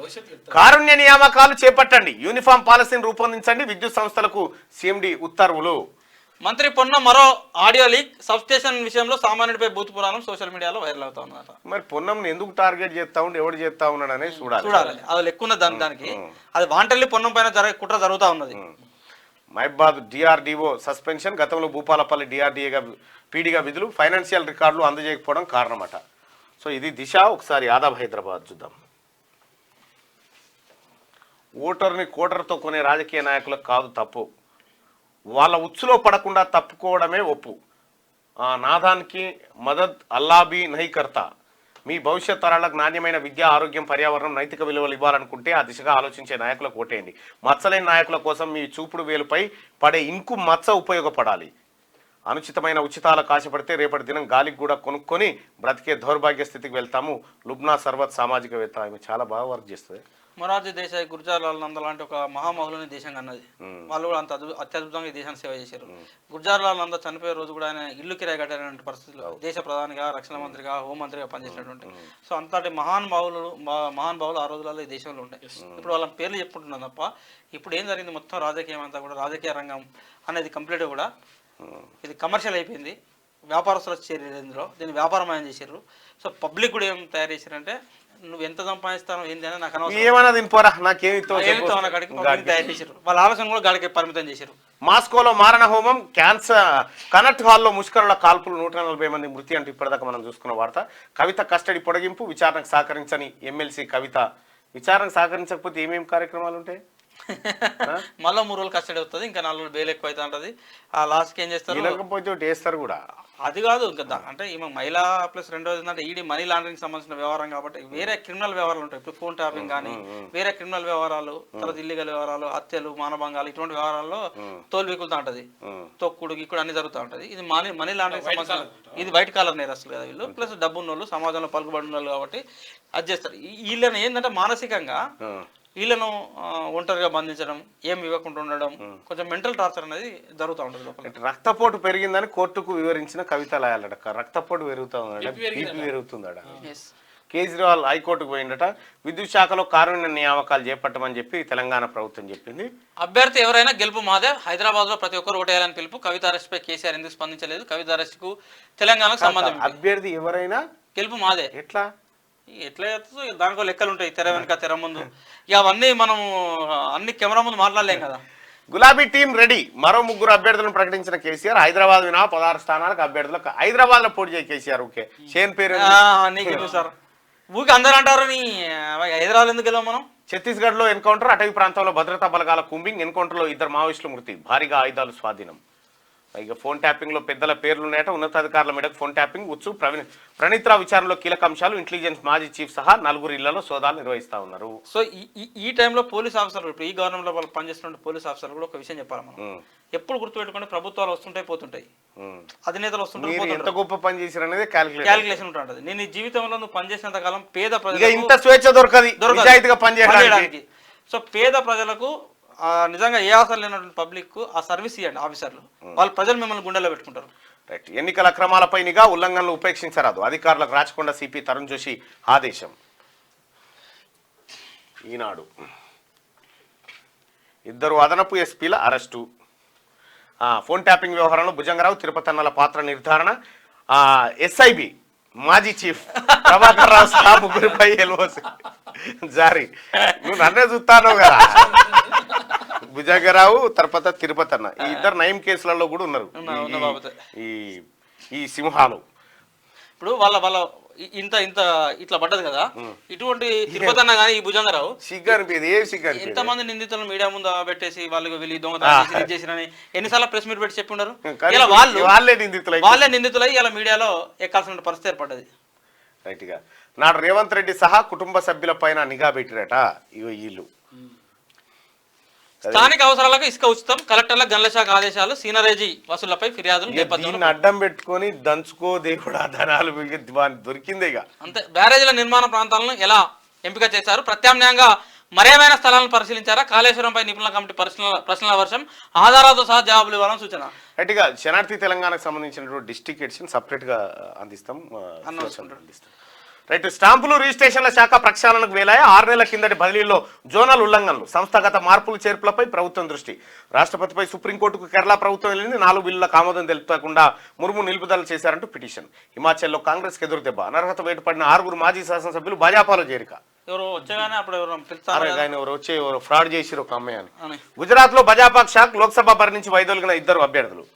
కారుణ్య నియామకాలు చేపట్టండి, యూనిఫామ్ పాలసీని రూపొందించండి, విద్యుత్ సంస్థలకు సీఎండీ ఉత్తర్వులు. మంత్రి పొన్న మరో ఆడియో లీక్, సబ్ స్టేషన్ విషయంలో సామాన్యుడిపై బూత్ పురాణం సోషల్ మీడియాలో వైరల్ అవుతా ఉన్నమాట. మరి పొన్నం ఎందుకు టార్గెట్ చేస్తా ఉండి ఎవడు చేస్తా ఉన్నాడు అనేది చూడాలి. అది ఎక్కువ దానికి అది వాంటల్లి పొన్నం పైన కుట్ర జరుగుతా ఉన్నది. మహబాద్ డిఆర్డీఓ సస్పెన్షన్, గతంలో భూపాలపల్లి డిఆర్డీఏగా పీడీగా విధులు, ఫైనాన్షియల్ రికార్డులు అందజేయకపోవడం కారణమట. సో ఇది దిశ. ఒకసారి ఆదాబ్ హైదరాబాద్ చూద్దాం. ఓటర్ని కోటర్తో కొనే రాజకీయ నాయకులకు కాదు తప్పు, వాళ్ళ ఉచ్చులో పడకుండా తప్పుకోవడమే ఒప్పు. నాదానికి మదద్ అల్లాబీ నహికర్త. మీ భవిష్యత్ తరాలకు నాణ్యమైన విద్య, ఆరోగ్యం, పర్యావరణం, నైతిక విలువలు ఇవ్వాలనుకుంటే ఆ దిశగా ఆలోచించే నాయకులకు ఓటేయండి. మచ్చలేని నాయకుల కోసం మీ చూపుడు వేలుపై పడే ఇంకు మచ్చ ఉపయోగపడాలి. అనుచితమైన ఉచితాలకు ఆశపడితే రేపటి దినం గాలికి కూడా కొనుక్కొని బ్రతికే దౌర్భాగ్య స్థితికి వెళ్తాము. లుబ్నా సర్వత్ సామాజికవేత్త, ఆమె చాలా బాగా వర్క్ చేస్తుంది. మొరార్జీ దేశాయ్, గుర్జార్లాల్ నంద లాంటి ఒక మహామహులని దేశంగా అన్నది. వాళ్ళు కూడా అంత అత్యద్భుతంగా ఈ దేశాన్ని సేవ చేశారు. గుర్జార్లాల్ నంద చనిపోయే రోజు కూడా ఆయన ఇల్లు కిరాయి కట్టినటువంటి పరిస్థితుల్లో దేశ ప్రధానిగా, రక్షణ మంత్రిగా, హోంమంత్రిగా పనిచేసినటువంటి సో అంతటి మహానుభావులు ఆ రోజులలో ఈ దేశంలో ఉంటాయి. ఇప్పుడు వాళ్ళ పేర్లు చెప్పుకుంటున్నాం తప్ప ఇప్పుడు ఏం జరిగింది, మొత్తం రాజకీయం అంతా కూడా రాజకీయ రంగం అనేది కంప్లీట్గా కూడా ఇది కమర్షియల్ అయిపోయింది. వ్యాపారస్తులు చేరారు ఇందులో, దీన్ని వ్యాపారమయం చేశారు. సో పబ్లిక్ కూడా ఏం తయారు చేశారంటే నువ్వు ఎంత సంపాదిస్తానో ఏంటి అని నాకు తయారు చేశారు. వాళ్ళ ఆలోచన కూడా గాడికి పరిమితం చేశారు. మాస్కోలో మారణ హోమం, కనట్ హాల్లో ముష్కరుల కాల్పులు, 140 మంది మృతి అంటూ ఇప్పటిదాకా మనం చూసుకున్న వార్త. కవిత కస్టడీ పొడిగింపు, విచారణకు సహకరించని ఎమ్మెల్సీ కవిత. విచారణకు సహకరించకపోతే ఏమేమి కార్యక్రమాలు ఉంటాయి? మళ్ళీ 3 రోజులు కస్టడీ వస్తుంది, ఇంకా 4 రోజులు బెయిల్ ఎక్కువ అవుతా ఉంటుంది. ఆ లాస్ట్కి ఏం చేస్తారు, వేస్తారు కూడా. అది కాదు ఇంకా అంటే ఈమె మహిళా ప్లస్ రెండోది ఏంటంటే ఈడీ మనీ లాండరింగ్ సంబంధించిన వ్యవహారం కాబట్టి వేరే క్రిమినల్ వ్యవహారాలు ఉంటాయి. ఇప్పుడు ఫోన్ ట్యాపింగ్ కానీ వేరే క్రిమినల్ వ్యవహారాలు, తర్వాత ఇల్లీగల్ వ్యవహారాలు, హత్యలు, మానభంగాలు, ఇటువంటి వ్యవహారాల్లో తోలువికులుతా ఉంటది. తొక్కుడు గిక్కుడు అన్ని జరుగుతూ ఉంటది. ఇది మనీ లాండరింగ్ సంబంధించిన, ఇది వైట్ కాలర్ నేరస్తులు కదా వీళ్ళు. ప్లస్ డబ్బు ఉన్నోళ్ళు, సమాజంలో పలుకుబడి ఉన్నోళ్ళు కాబట్టి అది చేస్తారు. వీళ్ళని ఏంటంటే మానసికంగా వీళ్ళను ఒంటరిగా బంధించడం, ఏం ఇవ్వకుండా ఉండడం, కొంచెం మెంటల్ టార్చర్ అనేది జరుగుతూ ఉంటుంది లోపల. రక్తపోటు పెరిగిందని కోర్టుకు వివరించిన కవిత లాయాలట. రక్తపోటు పెరుగుతుందట. కేజ్రీవాల్ హైకోర్టుకు పోయిందట. విద్యుత్ శాఖలో కారుణ్య నియామకాలు చేపట్టమని చెప్పి తెలంగాణ ప్రభుత్వం చెప్పింది. అభ్యర్థి ఎవరైనా గెలుపు మాదే. హైదరాబాద్ లో ప్రతి ఒక్కరు ఓటేయాలని పిలుపు. కవిత అరెస్ట్ పై కేసీఆర్ ఎందుకు స్పందించలేదు? కవిత అరెస్ట్ కు తెలంగాణకు సంబంధం. అభ్యర్థి ఎవరైనా గెలుపు మాదే. ఎట్లా చేస్తుందో దానికో లెక్కలు ఉంటాయి, తెర వెనుక తెర ముందు. ఇక అవన్నీ మనం అన్ని కెమెరా ముందు మాట్లాడలేం కదా. గులాబీ టీం రెడీ. మరో 3 అభ్యర్థులను ప్రకటించిన కేసీఆర్. హైదరాబాద్ వినా 16 స్థానాలకు అభ్యర్థులకు హైదరాబాద్ లో పోటీ చేయ కేసీఆర్. ఓకే, షేన్ పేరు నీకు సార్ ఊరికి అందరూ అంటారు నీ హైదరాబాద్ ఎందుకు వెళ్ళాం మనం. ఛత్తీస్గఢ్ లో ఎన్కౌంటర్. అటవీ ప్రాంతంలో భద్రతా బలగాల కూంబింగ్. ఎన్కౌంటర్ లో 2 మావోయిస్టులు మృతి. భారీగా ఆయుధాలు స్వాధీనం. ఇక ఫోన్ ట్యాపింగ్ లో పెద్దల పేర్లు ఉన్నాయట. ఉన్నతాధికారుల మీదకు ఫోన్ ట్యాపింగ్ ఉత్సు. ప్రణీత్ రావు విచారణలో కీలక అంశాలు. ఇంటెలిజెన్స్ మాజీ చీఫ్ సహా 4 ఇళ్లలో సోదాలు నిర్వహిస్తా ఉన్నారు. సో ఈ టైంలో పోలీస్ ఆఫీసర్లు, ఇప్పుడు ఈ గవర్నమెంట్ లో వాళ్ళు పనిచేస్తున్న పోలీస్ ఆఫీసర్లు కూడా ఒక విషయం చెప్పాలి మనం. ఎప్పుడు గుర్తుపెట్టుకుంటే ప్రభుత్వాలు వస్తుంటాయి పోతుంటాయి, అధినేతలు వస్తుంటాయి. ఎంత గొప్ప పని చేశారు అనేది క్యాలిక్యులేషన్ ఉంటుంది. నేను ఈ జీవితంలో నువ్వు పనిచేసినంత కాలం పేద ప్రజలు ఇంత స్వేచ్ఛ దొరకదు పనిచేయడానికి. సో పేద ప్రజలకు నిజంగా ఏ అవసరం లేనటువంటి పబ్లిక్ ఆ సర్వీస్ ఇవ్వండి ఆఫీసర్లు. వాళ్ళు ప్రజలు మిమ్మల్ని గుండెల్లో పెట్టుకుంటారు. రైట్. ఎన్నికల అక్రమాలపై నిఘా. ఉల్లంఘనలు ఉపేక్షించరాదు. అధికారులకు రాచకొండ సిపి తరుణ్ జోషి ఆదేశం. ఈనాడు 2 అదనపు ఎస్పీల అరెస్టు. ఫోన్ ట్యాపింగ్ వ్యవహారంలో భుజంగరావు తిరుపతన్నల పాత్ర నిర్ధారణ. ఎస్ఐబి మాజీ చీఫ్ ప్రభాకర్ రావు సహా 3పై ఎల్ఓసి జారీ. నువ్వు నన్నే చూస్తాను కదా. భుజంగరావు తర్వాత తిరుపతన్న ఈ 2 నయం కేసులలో కూడా ఉన్నారు ఈ సింహాలు. ఇప్పుడు వాళ్ళ ఇంత ఇట్లా పడ్డది కదా. ఇటువంటి తిరుపతి అన్న కానీ ఈ భుజంగరావు ఎంతమంది నిందితులను మీడియా ముందు పెట్టేసి వాళ్ళు వీళ్ళు దొంగతనం చేసిరని ఎన్నిసార్లు ప్రెస్ మీట్ పెట్టి చెప్పి ఉన్నారు. వాళ్ళే నిందితులై ఇలా మీడియాలో ఎక్కాల్సిన పరిస్థితి ఏర్పడ్డది. రైట్ గా నాడు రేవంత్ రెడ్డి సహా కుటుంబ సభ్యుల పైన నిఘా పెట్టిరట వీళ్ళు. స్థానిక అవసరాలకు ఇసుక ఉచితం. కలెక్టర్ల గనుల శాఖ ఆదేశాలు. సీనరేజీ వసూళ్లపై ఫిర్యాదులు. అడ్డం పెట్టుకొని దంచుకో దేవుడు ధనాలు దొరికిందే అంతే. బ్యారేజీల నిర్మాణ ప్రాంతాలను ఎలా ఎంపిక చేశారు? ప్రత్యామ్నాయంగా మరేమైనా స్థలాలను పరిశీలించారా? కాళేశ్వరంపై నిపుణుల కమిటీ ప్రశ్నల వర్షం. ఆధారాలతో సహా జవాబులు ఇవ్వాలని సూచన. రైట్గా శనార్థి తెలంగాణకు సంబంధించినటువంటి డిస్ట్రిక్ట్ ఎడిషన్ సపరేట్ గా అందిస్తాం. రైట్. స్టాంపులు రిజిస్ట్రేషన్ల శాఖ ప్రక్షాళనకు వేలాయ. 6 నెలల కిందటి బదిలీలో జోనల్ ఉల్లంఘనలు. సంస్థాగత మార్పులు చేర్పులపై ప్రభుత్వం దృష్టి. రాష్ట్రపతిపై సుప్రీంకోర్టుకు కేరళ ప్రభుత్వం వెళ్ళింది. 4 బిల్లులకు ఆమోదం తెలుపకుండా ముర్ము నిలుపుదల చేశారంటూ పిటిషన్. హిమాచల్లో కాంగ్రెస్ కు ఎదురు దెబ్బ. అనర్హత వేటుపడిన 6 మాజీ శాసనసభ్యులు భాజపాలో చేరిక. ఎవరు వచ్చి ఫ్రాడ్ చేసిరు ఒక అమ్మాయి. గుజరాత్ లో భాజపా షాక్. లోక్సభ బరి నుంచి వైదొలిగిన 2 అభ్యర్థులు.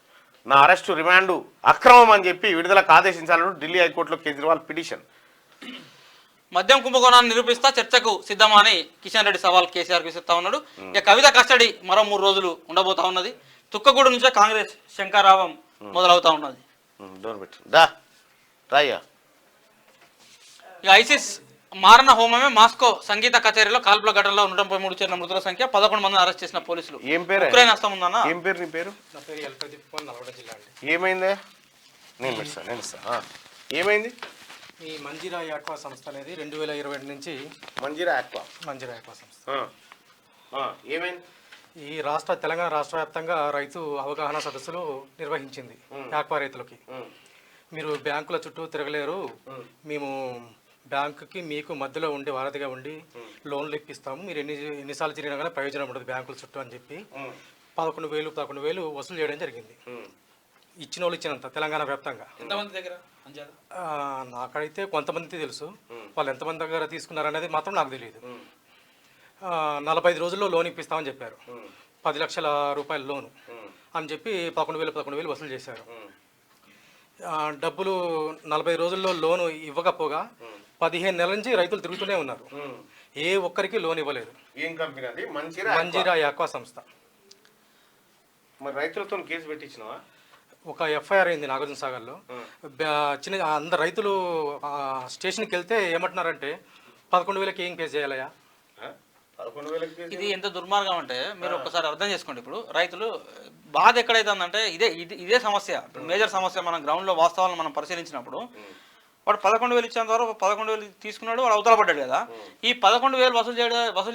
నా అరెస్టు రిమాండ్ అక్రమం అని చెప్పి విడుదలకు ఆదేశించాలంటూ ఢిల్లీ హైకోర్టులో కేజ్రీవాల్ పిటిషన్. మద్యం కుంభకోణాన్ని నిరూపిస్తా చర్చకు సిద్ధమా అని కిషన్ రెడ్డి సవాల్ కేసీఆర్ విసిస్తా ఉన్నాడు. ఇక కవిత కస్టడీ మరో 3 రోజులు ఉండబోతా ఉన్నది. తుక్కగూడు నుంచే కాంగ్రెస్ శంకరావం మొదలవుతా ఉన్నది. ఇక ఐసిస్ మారణ హోమమే. మాస్కో సంగీత కచేరీలో కాల్పుల ఘటనలో 133 చేరిన మృతుల సంఖ్య. 11 మందిని అరెస్ట్ చేసిన పోలీసులు. ఏం పేరు? ఉక్రెయిన్ హస్తం ఉందన్న. ఏం పేరు నీ పేరు? ఏమైందే? ఏమైంది? ఈ మంజీరా యాక్వా సంస్థ అనేది 2020 నుంచి మంజీరా యాక్వా సంస్థ ఏమైంది? ఈ తెలంగాణ రాష్ట్ర వ్యాప్తంగా రైతు అవగాహన సదస్సులు నిర్వహించింది. యాక్వా రైతులకి మీరు బ్యాంకుల చుట్టూ తిరగలేరు, మేము బ్యాంకుకి మీకు మధ్యలో ఉండి వారధిగా ఉండి లోన్లు ఇప్పిస్తాము, మీరు ఎన్నిసార్లు తిరిగినా కానీ ప్రయోజనం ఉండదు బ్యాంకుల చుట్టూ అని చెప్పి 11,000 వసూలు చేయడం జరిగింది. ఇచ్చిన వాళ్ళు ఇచ్చినంత తెలంగాణ వ్యాప్తంగా. ఎంతమంది దగ్గర? నాకైతే కొంతమంది తెలుసు, వాళ్ళు ఎంతమంది దగ్గర తీసుకున్నారనేది మాత్రం నాకు తెలియదు. 45 రోజుల్లో లోన్ ఇప్పిస్తామని చెప్పారు. 10 లక్షల రూపాయల లోను అని చెప్పి 11,000 వసూలు చేశారు. డబ్బులు 40 రోజుల్లో లోను ఇవ్వకపోగా 15 నెలల నుంచి రైతులు తిరుగుతూనే ఉన్నారు. ఏ ఒక్కరికి లోన్ ఇవ్వలేదు. ఏం కంపెనీ అది? మంజీరా యాక్వా సంస్థ. మరి రైతులతో కేసు పెట్టించినావా? ఒక ఎఫ్ఐఆర్ అయింది నాగార్జున సాగర్లో. అందరు రైతులు స్టేషన్కి వెళ్తే ఏమంటున్నారంటే 11,000కి ఏం కేసు చేయాలయా? ఇది ఎంత దుర్మార్గం అంటే మీరు ఒక్కసారి అర్థం చేసుకోండి. ఇప్పుడు రైతులు బాధ ఎక్కడైతే ఉందంటే ఇదే సమస్య, మేజర్ సమస్య. మనం గ్రౌండ్లో వాస్తవాలను మనం పరిశీలించినప్పుడు వాడు 11,000 ఇచ్చేంత వరకు 11,000 తీసుకున్నాడు, వాడు అవతల పడ్డాడు కదా. ఈ 11,000 వసూలు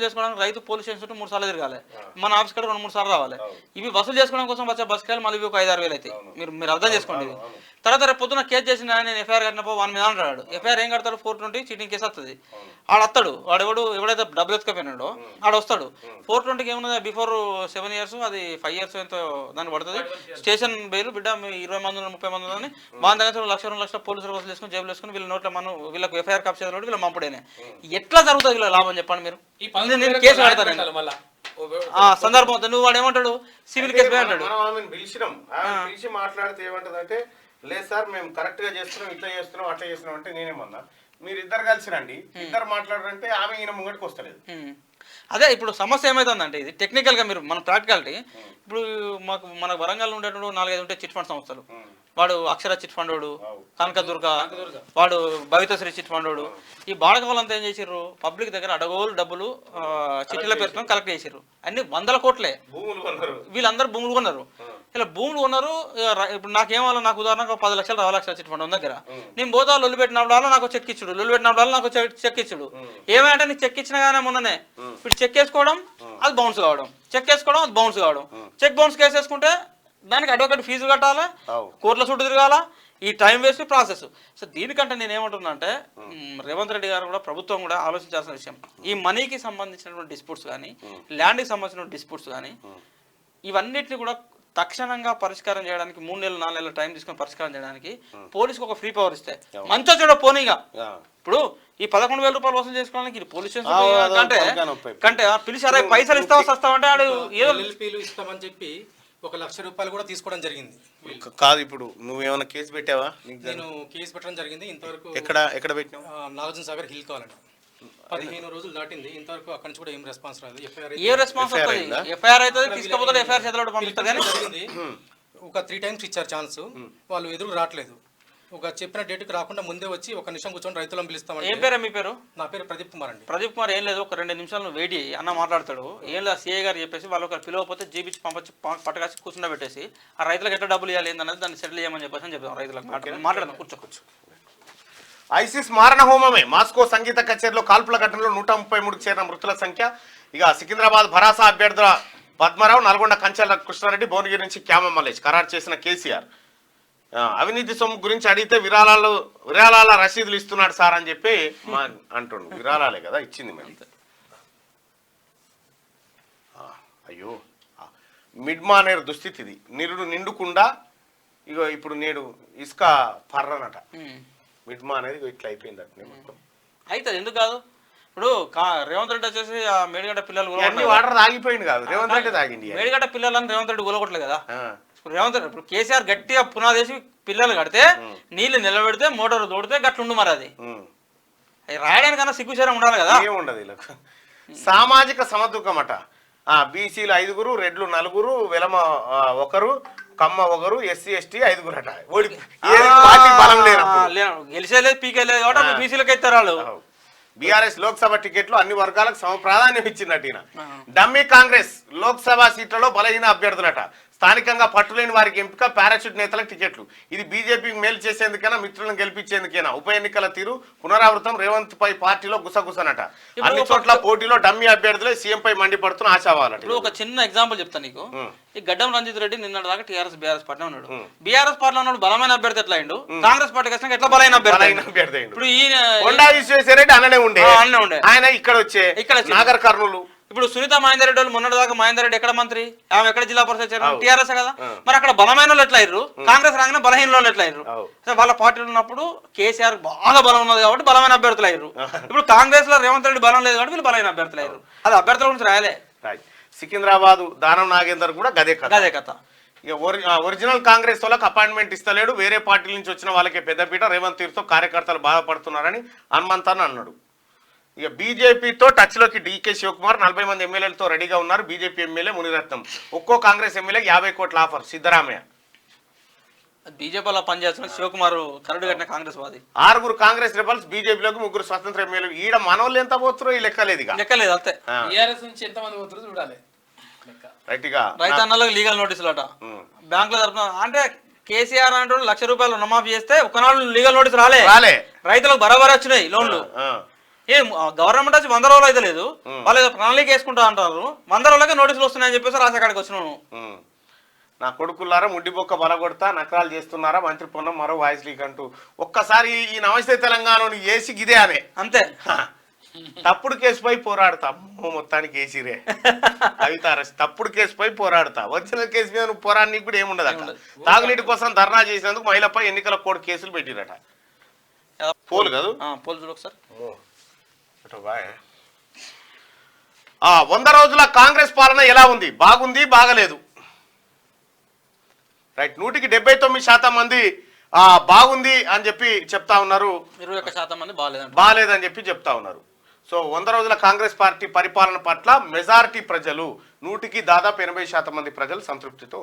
చేసుకోవడానికి రైతు పోలీస్ స్టేషన్ చుట్టూ 3 సార్లు తిరగాలి, మన ఆఫీస్ కూడా 2-3 సార్లు రావాలి. ఇవి వసూలు చేసుకోవడం కోసం వచ్చే బస్ కాయలు మళ్ళీ ఒక 5-6 వేలు అవుతాయి. మీరు అర్థం చేసుకోండి. ఇది తర్వాత రేపు పొద్దున కేసు చేసిన ఆయన ఎఫ్ఐఆర్ కట్టినప్పుడు 1 మీద అంటాడు. ఎఫ్ఐఆర్ ఏం కడతాడు? 420 చీటింగ్ కేసు వస్తుంది. ఆడు వస్తాడు, వాడు ఎవడైతే డబ్బులు ఎత్తుకపోయినాడో ఆడు వస్తాడు. 420కి ఏమున్నది, బిఫోర్ 7 years అది 5 years ఎంతో దాన్ని పడుతుంది. స్టేషన్ బెయిల్ బిడ్డ 20 మంది 30 మంది ఉందని వాళ్ళ దగ్గర 1,00,000 2 లక్షల పోలీసులు వసూలు చేసుకుని జేబులు వేసుకుని వీళ్ళ నోట్ల మనం వీళ్ళకి ఎఫ్ఐఆర్ కాపీ చేయాలి, వీళ్ళ మంపుడేనే. ఎట్లా జరుగుతుంది వీళ్ళ లాభం చెప్పండి మీరు? నేను కేసు కడతాను సందర్భం నువ్వు వాడు ఏమంటాడు, సివిల్ కేసు అంటాడు. పిలిచి మాట్లాడితే ఏమంటదంటే, లేదు సార్ మేము కరెక్ట్ గా చేస్తున్నాం, ఇట్లా చేస్తున్నాం, అట్లా చేస్తున్నాం అంటే నేనేమన్నా మీరు ఇద్దరు కలిసి రండి, ఇద్దరు మాట్లాడారంటే ఆమె ఈయన ముంగడికి వస్తలేదు. అదే ఇప్పుడు సమస్య ఏమైతుందంటే, ఇది టెక్నికల్ గా మీరు మన ప్రాక్టికాలిటీ. ఇప్పుడు మన వరంగల్ ఉండేటప్పుడు 4-5 ఉంటాయి చిట్ ఫండ్ సంస్థలు. వాడు అక్షర చిట్ ఫండ్ వాడు, కనకదుర్గ వాడు, భవితశ్రీ చిట్ ఫండ్ వాడు. ఈ బాడక వాళ్ళంతా ఏం చేసిర్రు, పబ్లిక్ దగ్గర అడగోలు డబ్బులు చిట్టీల పేరుతో కలెక్ట్ చేసిర్రు. అన్ని 100 కోట్లే. వీళ్ళందరూ భూములు కొన్నారు. ఇలా భూములు కొన్నారు. ఇప్పుడు నాకేమో నాకు ఉదాహరణకు 10 లక్షలు 20 లక్షల చిట్ ఫండ్ ఉన్న దగ్గర నేను పోతా లొల్లు పెట్టినప్పుడు నాకు చెక్ ఇచ్చుడు, లొల్లు పెట్టినప్పుడు నాకు చెక్ ఇచ్చుడు. ఏమంటే నీకు చెక్ ఇచ్చిన కానీ మొన్ననే ఇప్పుడు చెక్ వేసుకోవడం అది బౌన్స్ కావడం, చెక్ వేసుకోవడం అది బౌన్స్ కావడం. చెక్ బౌన్స్ కేసు వేసుకుంటే దానికి అడ్వకేట్ ఫీజు కట్టాలా, కోర్టుల చుట్టూ తిరగాల, ఈ టైం వేస్ట్ ప్రాసెస్. సో దీనికంటే నేను ఏమంటున్నా అంటే, రేవంత్ రెడ్డి గారు కూడా ప్రభుత్వం కూడా ఆలోచించాల్సిన విషయం, ఈ మనీకి సంబంధించినటువంటి డిస్ప్యూట్స్ కానీ, ల్యాండ్కి సంబంధించిన డిస్ప్యూట్స్ కానీ, ఇవన్నిటిని కూడా తక్షణంగా పరిష్కారం చేయడానికి 3 నెలలు 4 నెలల టైం తీసుకొని పరిష్కారం చేయడానికి పోలీసుకు ఒక ఫ్రీ పవర్ ఇస్తే మంచిగా చూడ పోనీగా. ఇప్పుడు ఈ 11,000 రూపాయలు వసూలు చేసుకోవడానికి ఇది పోలీస్ స్టేషన్ కంటే పిలిచి అరే పైసలు ఇస్తావా వస్తావంటే ఆడు ఏదో ఇస్తామని చెప్పి 1,00,000 రూపాయలు కూడా తీసుకోవడం జరిగింది. కాదు, ఇప్పుడు నువ్వేమైనా కేసు పెట్టావా? నేను కేసు పెట్టడం జరిగింది. ఇంతవరకు ఎక్కడ పెట్టినావు? నాగార్జున సాగర్ హిల్ కావాలండి. 15 రోజులు దాటింది, ఇంతవరకు అక్కడి నుంచి కూడా ఏం రెస్పాన్స్ రాదు. ఏ రెస్పాన్స్ ఎఫ్ఐఆర్ అయితే తీసుకపోతే ఎఫ్ఐఆర్ చేతిలో పంపిస్తుంది. ఒక 3 times ఇచ్చారు ఛాన్స్, వాళ్ళు ఎదురు రావట్లేదు. ఒక చెప్పిన డేట్కి రాకుండా ముందే వచ్చి 1 నిమిషం కూర్చొని రైతులను పిలుస్తామండి. ఏం పేరు మీ పేరు? నా పేరు ప్రదీప్ కుమార్ అండి. ప్రదీప్ కుమార్ ఏం లేదు, ఒక 2 నిమిషాలు వెయిట్ చేయి, అన్న మాట్లాడతాడు. ఏం లేదు, సిఐ గారు చెప్పేసి వాళ్ళు ఒక పిలవకపోతే జీబిచ్చి పంపించి పట్టకాసి కూర్చుండ పెట్టేసి ఆ రైతులకు ఎట్లా డబ్బులు ఇవ్వాలి ఏందనేది దాన్ని సెటిల్ చేయమని చెప్పేసి అని చెప్తాం. రైతులకు మాట్లాడదాం, కూర్చోవచ్చు. ఐసిస్ మారణ హోమమే. మాస్కో సంగీత కచేరీలో కాల్పుల ఘటనలో 133కు చేరిన మృతుల సంఖ్య. ఇక సికింద్రాబాద్ భరాసా అభ్యర్థుల పద్మరావు, నల్గొండ కంచెల కృష్ణారెడ్డి, భువనగిరి నుంచి క్యామ మల్లేష్ ఖరారు చేసిన కేసీఆర్. అవినీతి సొమ్ము గురించి అడిగితే విరాళాల రసీదులు ఇస్తున్నాడు సార్ అని చెప్పి అంటుండు. విరాళాలే కదా ఇచ్చింది మరి. అయ్యో, మిడ్ మానేర్ దుస్థితి ఇది. నిండుకుండా ఇగో ఇప్పుడు నేడు ఇసుక పర్రనట. మిడ్ మా అనేది ఇట్లా అయిపోయింది అట్నే మొత్తం. అయితే ఎందుకు కాదు, ఇప్పుడు రేవంత్ రెడ్డి వచ్చేసి ఆ మేడిగడ్డ పిల్లలు వాటర్ తాగిపోయింది కాదు, రేవంత్ రెడ్డి తాగింది. మేడిగడ్డ పిల్లలని రేవంత్ రెడ్డి కూలగొట్టలేదు కదా. రేవంత్ రెడ్డి ఇప్పుడు కేసీఆర్ గట్టిగా పునాదేసి పిల్లలు కడితే నీళ్లు నిలబెడితే మోటార్ తోడితే గట్లుండు మరి. అది రాయడానికన్నా సిగ్గుచారం ఉండాలి కదా. ఏముండదు వీళ్ళకు. సామాజిక సమతుకం అట. బీసీలు 5, రెడ్లు 4, వెలమ 1, కమ్మ 1, SC ST 5 అట. బలం గెలిచేలేదు పీకేలేదు కాబట్టి బీసీలకు ఇస్తారు వాళ్ళు. బీఆర్ఎస్ లోక్సభ టికెట్లు అన్ని వర్గాలకు సమ ప్రాధాన్యం ఇచ్చినట్టు. డమ్మీ కాంగ్రెస్ లోక్సభ సీట్లలో బలహీన అభ్యర్థులట. స్థానికంగా పట్టులేని వారికి ఎంపిక, పారాషూట్ నేతలకు టికెట్లు. ఇది బీజేపీకి మేలు చేసేందుకైనా, మిత్రులను గెలిపించేందుకైనా. ఉప ఎన్నికల తీరు పునరావృతం. రేవంత్ పై పార్టీలో గుసగుసనట. అన్ని చోట్ల పోటీలో డమ్మీ అభ్యర్థులే సీఎం పై మండిపడుతున్న ఆశావాలట. ఇప్పుడు ఒక చిన్న ఎగ్జాంపుల్ చెప్తాను నీకు. ఈ గడ్డం రంజిత్ రెడ్డి నిన్న దాకా టీఆర్ఎస్ బీఆర్ఎస్ పార్టీ ఉన్నాడు. బీఆర్ఎస్ పార్టీలో ఉన్నాడు బలమైన అభ్యర్థి ఎట్లా అయిండు, కాంగ్రెస్ పార్టీకి వచ్చినాక ఎట్లా బలమైన అభ్యర్థి. ఇప్పుడు కొండా విశ్వేశ్వరరెడ్డి అన్ననే ఉండే ఆయన ఇక్కడ వచ్చే నాగర్ కర్నూలు. ఇప్పుడు సునీత మహేందర్ రెడ్డి వాళ్ళు మొన్నటి దాకా మహేందర్ రెడ్డి ఎక్కడ మంత్రి, ఆమె ఎక్కడ జిల్లా పరిషత్ చైర్మన్, టీఆర్ఎస్ కదా. మరి అక్కడ బలమైన వాళ్ళు ఎట్లా అయ్యారు, కాంగ్రెస్ రాగానే బలహీన వాళ్ళు ఎట్లా అయ్యారు. వాళ్ళ పార్టీలో ఉన్నప్పుడు కేసీఆర్ బాగా బలం ఉన్నది కాబట్టి బలమైన అభ్యర్థులు అయ్యారు. ఇప్పుడు కాంగ్రెస్ లో రేవంత్ రెడ్డి బలం లేదు కాబట్టి వీళ్ళు బలమైన అభ్యర్థులు అయ్యారు. అది అభ్యర్థుల గురించి రాయలే. సికింద్రాబాద్ దానం నాగేందర్ కూడా గదే కథ. ఇక ఒరిజినల్ కాంగ్రెస్ వాళ్ళకి అపాయింట్మెంట్ ఇస్తలేడు, వేరే పార్టీల నుంచి వచ్చిన వాళ్ళకే పెద్దపీట. రేవంత్ తీరుతో కార్యకర్తలు బాధపడుతున్నారని హనుమంతన్ అన్నాడు. ఇక బీజేపీతో టచ్లోకి డీకే శివకుమార్ 40 మంది ఎమ్మెల్యేలతో రెడీగా ఉన్నారు. BJP MLA Muniratnam. ఒక్కో కాంగ్రెస్ ఎమ్మెల్యేకి 50 కోట్ల ఆఫర్. సిద్ధరామయ్య బీజేపీలో పనిచేస్తున్న శివకుమార్ కరడు కట్టిన కాంగ్రెస్ వాది. 6 కాంగ్రెస్ రెబల్స్, బీజేపీలోకి 3 స్వతంత్ర ఎమ్మెల్యేలు. ఈడ మనోళ్ళు ఎంత పోతురో ఈ లెక్కలేదు. లెక్కలేదు అంతే. టీఆర్ఎస్ నుంచి ఎంతమంది పోతురో చూడాలి. రైతన్నలకు లీగల్ నోటీసులు అట బ్యాంకుల తరఫున. అంటే కేసీఆర్ అంటూ 1,00,000 రూపాయలు రుణమాఫీ చేస్తే 1 నాడు లీగల్ నోటీస్ రాలే. రైతులకు బరాబర్ వచ్చినాయి లోన్లు. ఏం గవర్నమెంట్ వచ్చి 100 రోజులు అయితే లేదు, వాళ్ళు ఏదో ప్రణాళిక వేసుకుంటా అంటారు. 100 రోజులకే నోటీసులు వస్తున్నాయని చెప్పేసి రాసాకాడికి వచ్చినాను. నా కొడుకులారా ముడ్డిబొక్క బలగొడతా నకరాలు చేస్తున్నారా మంత్రి పొన్నం మరో వాయిస్ లీక్ అంటూ ఒక్కసారి ఈ నమస్తే తెలంగాణను ఏసి గిదే అనే అంతే. తప్పుడు కేసుపై పోరాడతా మొత్తానికి ఏసీరే కవిత అరెస్ట్. తప్పుడు కేసుపై పోరాడతా, ఒరిజినల్ కేసు మీద నువ్వు పోరాడడానికి కూడా ఏముండదు అక్కడ. తాగునీటి కోసం ధర్నా చేసినందుకు మహిళపై ఎన్నికల కోడ్ కేసులు పెట్టిరట. పోలు కాదు పోలు చూడు ఒకసారి. 100 రోజుల కాంగ్రెస్ పాలన ఎలా ఉంది? బాగుంది, బాగలేదు. రైట్, 179% మంది బాగుంది అని చెప్పి చెప్తా ఉన్నారు. 21% మంది బాగాలేదని చెప్పి చెప్తా ఉన్నారు. సో 100 రోజుల కాంగ్రెస్ పార్టీ పరిపాలన పట్ల మెజారిటీ ప్రజలు 100కి దాదాపు 80% మంది ప్రజలు సంతృప్తితో ఉన్నారు.